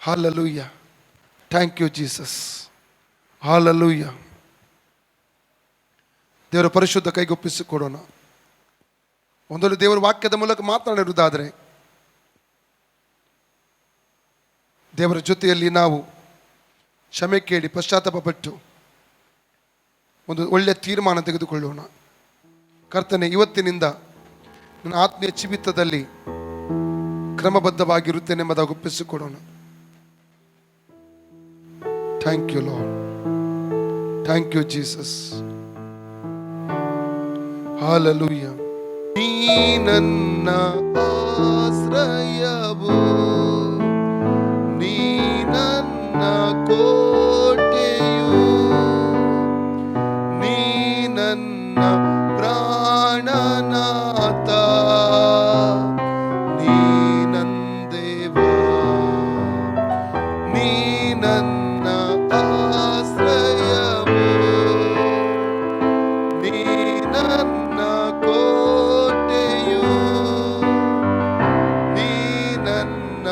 A: Hallelujah, thank you Jesus. Hallelujah. ದೇವರ ಪರಿಶುದ್ಧ ಕೈಗೆ ಒಪ್ಪಿಸಿಕೊಡೋಣ. ಒಂದೊಂದು ದೇವರ ವಾಕ್ಯದ ಮೂಲಕ ಮಾತನಾಡಿರುವುದಾದರೆ ದೇವರ ಜೊತೆಯಲ್ಲಿ ನಾವು ಕ್ಷಮೆ ಕೇಳಿ ಪಶ್ಚಾತ್ತಾಪ ಪಟ್ಟು ಒಂದು ಒಳ್ಳೆಯ ತೀರ್ಮಾನ ತೆಗೆದುಕೊಳ್ಳೋಣ. ಕರ್ತನೆ, ಇವತ್ತಿನಿಂದ ನನ್ನ ಆತ್ಮೀಯ ಜೀವಿತದಲ್ಲಿ ಕ್ರಮಬದ್ಧವಾಗಿರುತ್ತೇನೆ ಎಂಬುದಾಗಿ ಒಪ್ಪಿಸಿಕೊಡೋಣ. Thank you Lord, thank you Jesus. Hallelujah. ನೀ ನನ್ನ ಆಶ್ರಯವು, ನೀ ನನ್ನ ಕೋಟೆಯು, ನೀ ನನ್ನ ಪ್ರಾಣನಾಥ, ನೀ ನನ್ನ ದೇವ, ನೀ ನನ್ನ ಆಶ್ರಯವು, ನೀ ನನ್ನ ಕೋಟೆಯು, ನೀ ನನ್ನ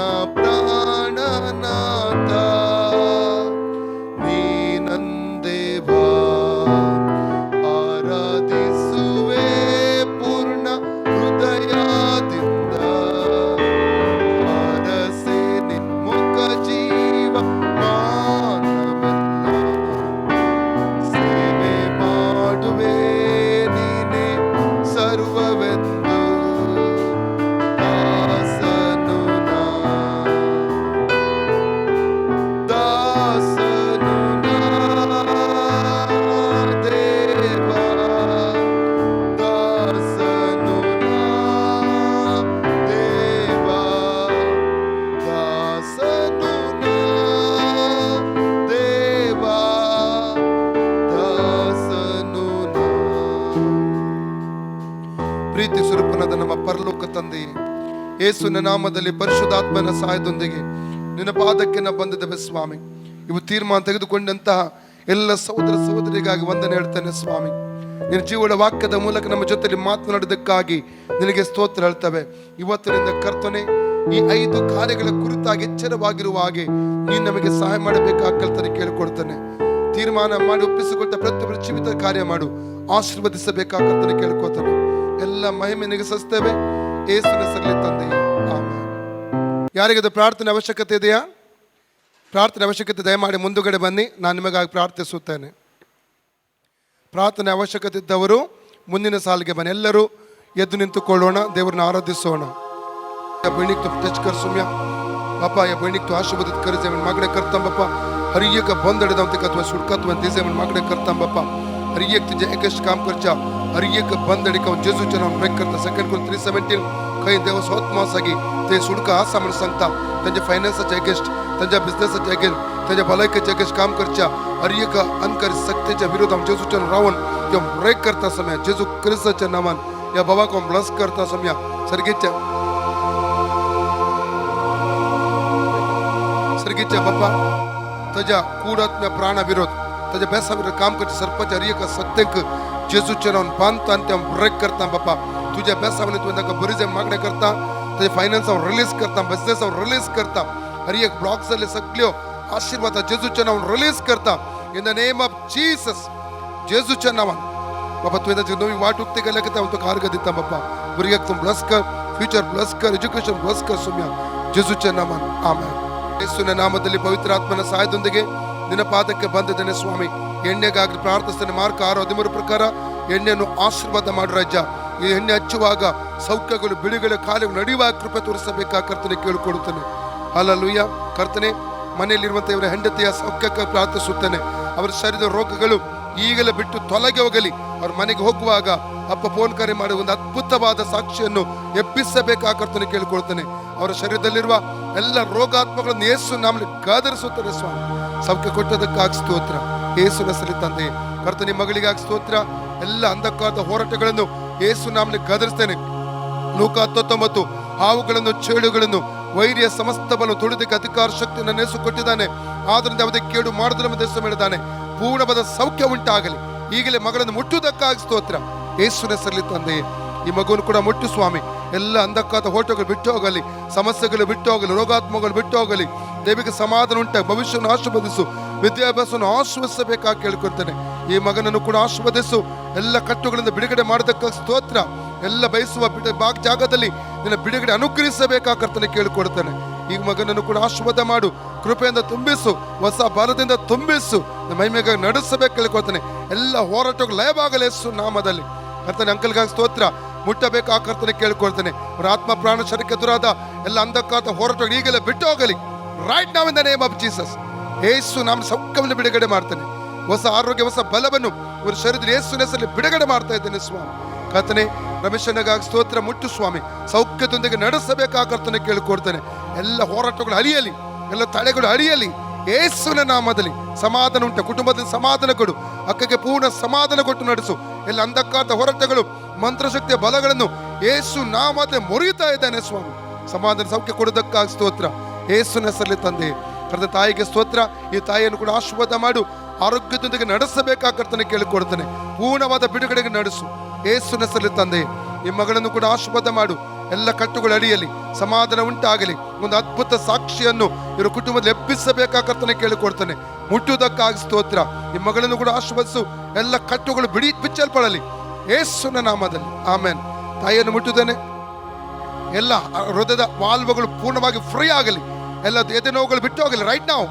A: ಯೇಸುವಿನ ನಾಮದಲ್ಲಿ ಪರಿಶುದ್ಧಾತ್ಮನ ಸಹಾಯದೊಂದಿಗೆ ನಿನ್ನ ಪಾದಕ್ಕೆ ನಾವು ಬಂದಿದ್ದೇವೆ ಸ್ವಾಮಿ. ಇವು ತೀರ್ಮಾನ ತೆಗೆದುಕೊಂಡಂತಹ ಎಲ್ಲ ಸಹೋದರ ಸಹೋದರಿಗಾಗಿ ವಂದನೆ ಹೇಳ್ತೇನೆ ಸ್ವಾಮಿ. ನಿನ್ನ ಜೀವನ ವಾಕ್ಯದ ಮೂಲಕ ನಮ್ಮ ಜೊತೆಲಿ ಮಾತನಾಡೋದಕ್ಕಾಗಿ ನಿನಗೆ ಸ್ತೋತ್ರ ಹೇಳ್ತೇವೆ. ಇವತ್ತಿನಿಂದ ಕರ್ತನೆ ಈ 5 ಕಾರ್ಯಗಳ ಕುರಿತಾಗಿ ಎಚ್ಚರವಾಗಿರುವ ಹಾಗೆ ನೀನು ನಮಗೆ ಸಹಾಯ ಮಾಡಬೇಕಾಗಿ ಕರ್ತನೆ ಕೇಳಿಕೊಡ್ತೇನೆ. ತೀರ್ಮಾನ ಮಾಡಿ ಒಪ್ಪಿಸಿಕೊಟ್ಟ ಪ್ರತಿಯೊಬ್ಬರ ಜೀವಿತ ಕಾರ್ಯ ಮಾಡು, ಆಶೀರ್ವದಿಸಬೇಕಾಗಿ ಕರ್ತನೆ ಕೇಳ್ಕೊತಾನೆ. ಎಲ್ಲ ಮಹಿಮೆ ನಿನಗೆ ಸಲ್ಲಿಸ್ತೇವೆ ಯೇಸುವಿನ ಹೆಸರಲ್ಲಿ ತಂದೆ, ಆಮೆನ್. ಯಾರಿಗದು ಪ್ರಾರ್ಥನೆ ಅವಶ್ಯಕತೆ ಇದೆಯಾ? ಪ್ರಾರ್ಥನೆ ಅವಶ್ಯಕತೆ ದಯಮಾಡಿ ಮುಂದುಗಡೆ ಬನ್ನಿ, ನಾನು ನಿಮಗಾಗಿ ಪ್ರಾರ್ಥಿಸುತ್ತೇನೆ. ಪ್ರಾರ್ಥನೆ ಅವಶ್ಯಕತೆ ಇದ್ದವರು ಮುಂದಿನ ಸಾಲಿಗೆ ಬನ್ನಿ. ಎಲ್ಲರೂ ಎದ್ದು ನಿಂತುಕೊಳ್ಳೋಣ, ದೇವರನ್ನ ಆರಾಧಿಸೋಣ. या बहनी तो टच कर सुम्या बापा, या बहनी तो आशीर्वादित कर जे मागणे करता बापा. हर एक बंद अडदावते का सुटका तो दिसे मागणे करता बापा. हर एक तुझे एकच काम करचा, हर एक बंद अडिका जेजूच्या नाम ब्रेक करता. 2 3:17 काही दिवस होत मासागी ते सुटका असा म्हणून सांगता. त्यांच्या फायनान्सच्या अगेन्स्ट, त्यांच्या बिझनेसच्या अगेन्स्ट, त्यांच्या भलायकीच्या अगेन्स्ट काम करचा. हर एक अनकारी शक्तीच्या विरोधात जेजूच्या रावण ते ब्रेक करता समय जेजू ख्रिस्ताच्या नामान या बाबा को ब्लेस करता समय सरगीच्या सरगीच्या बापा तुझ्या कूडात्म्या प्राणा विरोध तुझ्या बेसा विरोध काम करते सर्पाच्या हर एक सत्तेक जेजूच्या नावान बांधता आणि त्या ब्रेक करता बापा. तुझ्या बेसामध्ये तू नका बरीच मागण्या करता, तुझ्या फायनान्सवर रिलीज करता, बिझनेसवर रिलीज करता. हर एक ब्लॉक झाले सगळे आशीर्वाद जेजूच्या नावान रिलीज करता. In the name of Jesus जेजूच्या नावान बाबा. तू त्याची नवी वाट उगते गेल्या की तो कार्य देता बापा. भुरग्याक तू ब्लस कर, फ्युचर ब्लस कर, एज्युकेशन ब्लस कर सुम्या जेजूच्या नावान, ಆಮೆನ್. ಯೇಸುವಿನ ನಾಮದಲ್ಲಿ ಪವಿತ್ರ ಆತ್ಮನ ಸಹಾಯದೊಂದಿಗೆ ನಿನ್ನ ಪಾದಕ್ಕೆ ಬಂದಿದ್ದೇನೆ ಸ್ವಾಮಿ. ಎಣ್ಣೆಗಾಗಿ ಪ್ರಾರ್ಥಿಸ್ತೇನೆ. ಮಾರ್ಕ 6:13 ಪ್ರಕಾರ ಎಣ್ಣೆಯನ್ನು ಆಶೀರ್ವಾದ ಮಾಡು ರಾಜ್ಯ. ಈ ಎಣ್ಣೆ ಹಚ್ಚುವಾಗ ಸೌಖ್ಯಗಳು, ಬಿಡುಗಡೆ, ಕಾರ್ಯಗಳು ನಡೆಯುವ ಕೃಪೆ ತೋರಿಸಬೇಕಾ ಕರ್ತನೆ ಕೇಳಿಕೊಡುತ್ತೇನೆ. ಹಲ್ಲೆಲೂಯಾ. ಕರ್ತನೆ, ಮನೆಯಲ್ಲಿರುವಂಥ ಇವರ ಹೆಂಡತಿಯ ಸೌಖ್ಯಕ್ಕೆ ಪ್ರಾರ್ಥಿಸುತ್ತೇನೆ. ಅವರ ಶರೀರದ ರೋಗಗಳು ಈಗಲೇ ಬಿಟ್ಟು ತೊಲಗಿ ಹೋಗಲಿ. ಅವ್ರ ಮನೆಗೆ ಹೋಗುವಾಗ ಅಪ್ಪ ಫೋನ್ ಕರೆ ಮಾಡಿ ಒಂದು ಅದ್ಭುತವಾದ ಸಾಕ್ಷಿಯನ್ನು ಎಬ್ಬಿಸಬೇಕಾ ಕರ್ತನೆ ಕೇಳಿಕೊಳ್ತೇನೆ. ಅವರ ಶರೀರದಲ್ಲಿರುವ ಎಲ್ಲ ರೋಗಾತ್ಮಗಳನ್ನು ಯೇಸು ನಾಮದಲ್ಲಿ ಗದರಿಸುತ್ತೇನೆ ಸ್ವಾಮಿ. ಸೌಖ್ಯ ಕೊಟ್ಟದಕ್ಕಾಗಿ ಸ್ತೋತ್ರ ಯೇಸುವಿನ ಹೆಸರಲ್ಲಿ ತಂದೆ. ಕರ್ತನೆ, ಮಗಳಿಗಾಗಿ ಸ್ತೋತ್ರ. ಎಲ್ಲ ಅಂಧಕಾರದ ಹೋರಾಟಗಳನ್ನು ಯೇಸು ನಾಮದಲ್ಲಿ ಗದರಿಸ್ತೇನೆ. ಲೂಕ 19 ಹಾವುಗಳನ್ನು, ಚೇಳುಗಳನ್ನು, ವೈರಿಯ ಸಮಸ್ತ ಬಲ ತುಳಿದಕ್ಕೆ ಅಧಿಕಾರ ಶಕ್ತಿಯನ್ನು ಯೇಸು ಕೊಟ್ಟಿದ್ದಾನೆ. ಆದ್ರಿಂದ ಯಾವುದೇ ಕೇಡು ಮಾಡಿದ್ರೆ ದೇಶ ಹೇಳಿದ್ದಾನೆ. ಪೂರ್ಣವಾದ ಸೌಖ್ಯ ಉಂಟಾಗಲಿ. ಈಗಲೇ ಮಗಳನ್ನು ಮುಟ್ಟುವುದಕ್ಕಾಗಿ ಸ್ತೋತ್ರ ಯೇಸುವಿನ ಹೆಸರಲ್ಲಿ ತಂದೆ. ಈ ಮಗುವನ್ನು ಕೂಡ ಮುಟ್ಟು ಸ್ವಾಮಿ. ಎಲ್ಲ ಅಂಧಕಾರದ ಹೋಟಗಳು ಬಿಟ್ಟು ಹೋಗಲಿ, ಸಮಸ್ಯೆಗಳು ಬಿಟ್ಟು ಹೋಗಲಿ, ರೋಗಾತ್ಮಗಳು ಬಿಟ್ಟು ಹೋಗಲಿ. ದೇವಿಗೆ ಸಮಾಧಾನ ಉಂಟಾಗಿ ಭವಿಷ್ಯವನ್ನು ಆಶೀರ್ವದಿಸು, ವಿದ್ಯಾಭ್ಯಾಸವನ್ನು ಆಶೀರ್ವದಿಸಬೇಕಾಗಿ ಕೇಳ್ಕೊಳ್ತೇನೆ. ಈ ಮಗನನ್ನು ಕೂಡ ಆಶೀರ್ವದಿಸು. ಎಲ್ಲ ಕಟ್ಟುಗಳಿಂದ ಬಿಡುಗಡೆ ಮಾಡೋದಕ್ಕಾಗಿ ಸ್ತೋತ್ರ. ಎಲ್ಲ ಬಯಸುವ ಜಾಗದಲ್ಲಿ ನಿನ್ನ ಬಿಡುಗಡೆ ಅನುಗ್ರಹಿಸಬೇಕಾಗಿ ಕರ್ತನೆ ಕೇಳಿಕೊಡ್ತೇನೆ. ಈ ಮಗನನ್ನು ಕೂಡ ಆಶೀರ್ವಾದ ಮಾಡು, ಕೃಪೆಯಿಂದ ತುಂಬಿಸು, ಹೊಸ ಬಲದಿಂದ ತುಂಬಿಸು, ಮಹಿಮೆಗಾಗಿ ನಡೆಸಬೇಕು ಕೇಳ್ಕೊಳ್ತೇನೆ. ಎಲ್ಲ ಹೋರಾಟಗಳು ಲಯವಾಗಲಿ ಯೇಸು ನಾಮದಲ್ಲಿ. ಕರ್ತನೆ, ಅಂಕಲ್ಗಾಗಿ ಸ್ತೋತ್ರ. ಮುಟ್ಟಬೇಕು ಆ ಕರ್ತನೆ ಕೇಳ್ಕೊಳ್ತೇನೆ. ಅವರ ಆತ್ಮ ಪ್ರಾಣ ಶರೀರಕ್ಕೆ ಎದುರಾದ ಎಲ್ಲ ಅಂಧಕಾರದ ಹೋರಾಟಗಳು ಈಗಲೇ ಬಿಟ್ಟು ಹೋಗಲಿ. ರೈಟ್ ನಾವ್ in the name of Jesus. Yesu ನಾಮ ಸೌಖ್ಯವನ್ನು ಬಿಡುಗಡೆ ಮಾಡ್ತೇನೆ. ಹೊಸ ಆರೋಗ್ಯ, ಹೊಸ ಬಲವನ್ನು ಇವರ ಶರೀರದ ಯೇಸುವಿನ ಹೆಸರಲ್ಲಿ ಬಿಡುಗಡೆ ಮಾಡ್ತಾ ಇದ್ದೇನೆ ಸ್ವಾಮಿ. ಕರ್ತನೆ, ರಮೇಶನಿಗಾಗಿ ಸ್ತೋತ್ರ. ಮುಟ್ಟು ಸ್ವಾಮಿ, ಸೌಖ್ಯದೊಂದಿಗೆ ನಡೆಸಬೇಕಾ ಕರ್ತನೆ ಕೇಳಿಕೊಡ್ತೇನೆ. ಎಲ್ಲ ಹೋರಾಟಗಳು ಅಳಿಯಲಿ, ಎಲ್ಲ ತಡೆಗಳು ಅಳಿಯಲಿ ಯೇಸುವಿನ ನಾಮದಲ್ಲಿ. ಸಮಾಧಾನ ಉಂಟು, ಕುಟುಂಬದಲ್ಲಿ ಸಮಾಧಾನ ಕೊಡು. ಅಕ್ಕಗೆ ಪೂರ್ಣ ಸಮಾಧಾನ ಕೊಟ್ಟು ನಡೆಸು. ಎಲ್ಲ ಅಂಧಕಾರದ ಹೋರಾಟಗಳು, ಮಂತ್ರಶಕ್ತಿಯ ಬಲಗಳನ್ನು ಯೇಸು ನಾಮದಲ್ಲಿ ಮುರಿಯುತ್ತಾ ಇದ್ದಾನೆ ಸ್ವಾಮಿ. ಸಮಾಧಾನ ಸೌಖ್ಯ ಕೊಡುವುದಕ್ಕಾಗಿ ಸ್ತೋತ್ರ ಯೇಸುವಿನ ಹೆಸರಲ್ಲಿ ತಂದೆ. ಕರೆದ ತಾಯಿಗೆ ಸ್ತೋತ್ರ. ಈ ತಾಯಿಯನ್ನು ಕೂಡ ಆಶೀರ್ವಾದ ಮಾಡು, ಆರೋಗ್ಯದೊಂದಿಗೆ ನಡೆಸಬೇಕಾ ಕರ್ತನೆ ಕೇಳಿಕೊಡ್ತಾನೆ. ಪೂರ್ಣವಾದ ಬಿಡುಗಡೆಗೆ ನಡೆಸು ಯೇಸುವಿನ ಹೆಸರಲ್ಲಿ ತಂದೆ. ಈ ಮಗಳನ್ನು ಕೂಡ ಆಶೀರ್ವಾದ ಮಾಡು. ಎಲ್ಲ ಕಟ್ಟುಗಳು ಅಡಿಯಲಿ, ಸಮಾಧಾನ ಉಂಟಾಗಲಿ. ಒಂದು ಅದ್ಭುತ ಸಾಕ್ಷಿಯನ್ನು ಇವರು ಕುಟುಂಬದಲ್ಲಿ ಎಬ್ಬಿಸಬೇಕಾ ಕರ್ತನೆ ಕೇಳಿಕೊಡ್ತಾನೆ. ಮುಟ್ಟುವುದಕ್ಕಾಗಿ ಸ್ತೋತ್ರ. ಈ ಮಗಳನ್ನು ಕೂಡ ಆಶೀರ್ವದಿಸು. ಎಲ್ಲ ಕಟ್ಟುಗಳು ಬಿಚ್ಚಲ್ಪಡಲಿ ಯೇಸುವಿನ ನಾಮದಲ್ಲಿ, ಆಮೆನ್. ತಾಯಿಯನ್ನು ಮುಟ್ಟುತ್ತಾನೆ. ಎಲ್ಲ ಹೃದಯದ ವಾಲ್ವಗಳು ಪೂರ್ಣವಾಗಿ ಫ್ರೀ ಆಗಲಿ. ಎಲ್ಲ ಎದೆ ನೋವುಗಳು ಬಿಟ್ಟು ಹೋಗಲಿ. ರೈಟ್ ನಾವು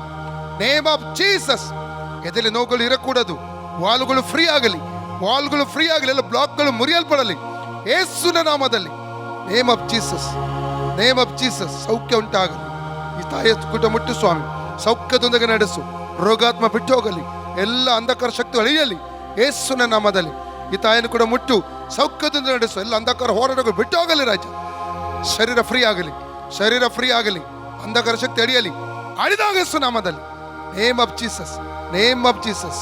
A: ನೇಮ್ ಆಫ್ ಜೀಸಸ್. ಎದೆಯಲ್ಲಿ ನೋವುಗಳು ಇರಕೂಡದು. ವಾಲ್ಗಳು ಫ್ರೀ ಆಗಲಿ, ವಾಲ್ಗಳು ಫ್ರೀ ಆಗಲಿ. ಎಲ್ಲ ಬ್ಲಾಕ್ಗಳು ಮುರಿಯಲ್ಪಡಲಿ ಯೇಸುವಿನ ನಾಮದಲ್ಲಿ. Name of Jesus, name of Jesus. ಸೌಖ್ಯ ಉಂಟಾಗಲಿ. ಈ ತಾಯಿಯ ಕುಟುಂಬ ಮುಟ್ಟು ಸ್ವಾಮಿ, ಸೌಖ್ಯದೊಂದಿಗೆ ನಡೆಸು. ರೋಗಾತ್ಮ ಬಿಟ್ಟು ಹೋಗಲಿ. ಎಲ್ಲ ಅಂಧಕಾರ ಶಕ್ತಿ ಅಳಿಯಲಿ ಯೇಸುವಿನ ನಾಮದಲ್ಲಿ. ಈ ತಾಯಿಯನ್ನು ಕೂಡ ಮುಟ್ಟು ಸೌಖ್ಯದಿಂದ ನಡೆಸು. ಎಲ್ಲ ಅಂಧಕಾರ ಹೋರಾಟಗಳು ಬಿಟ್ಟು ಹೋಗಲಿ ರಾಜ. ಶರೀರ ಫ್ರೀ ಆಗಲಿ, ಶರೀರ ಫ್ರೀ ಆಗಲಿ. ಅಂಧಕಾರ ಶಕ್ತಿ ಅಡಿಯಲಿ, ಅಳಿದಾಗ ಯೇಸು ನಾಮದಲ್ಲಿ. Name of Jesus, name of Jesus.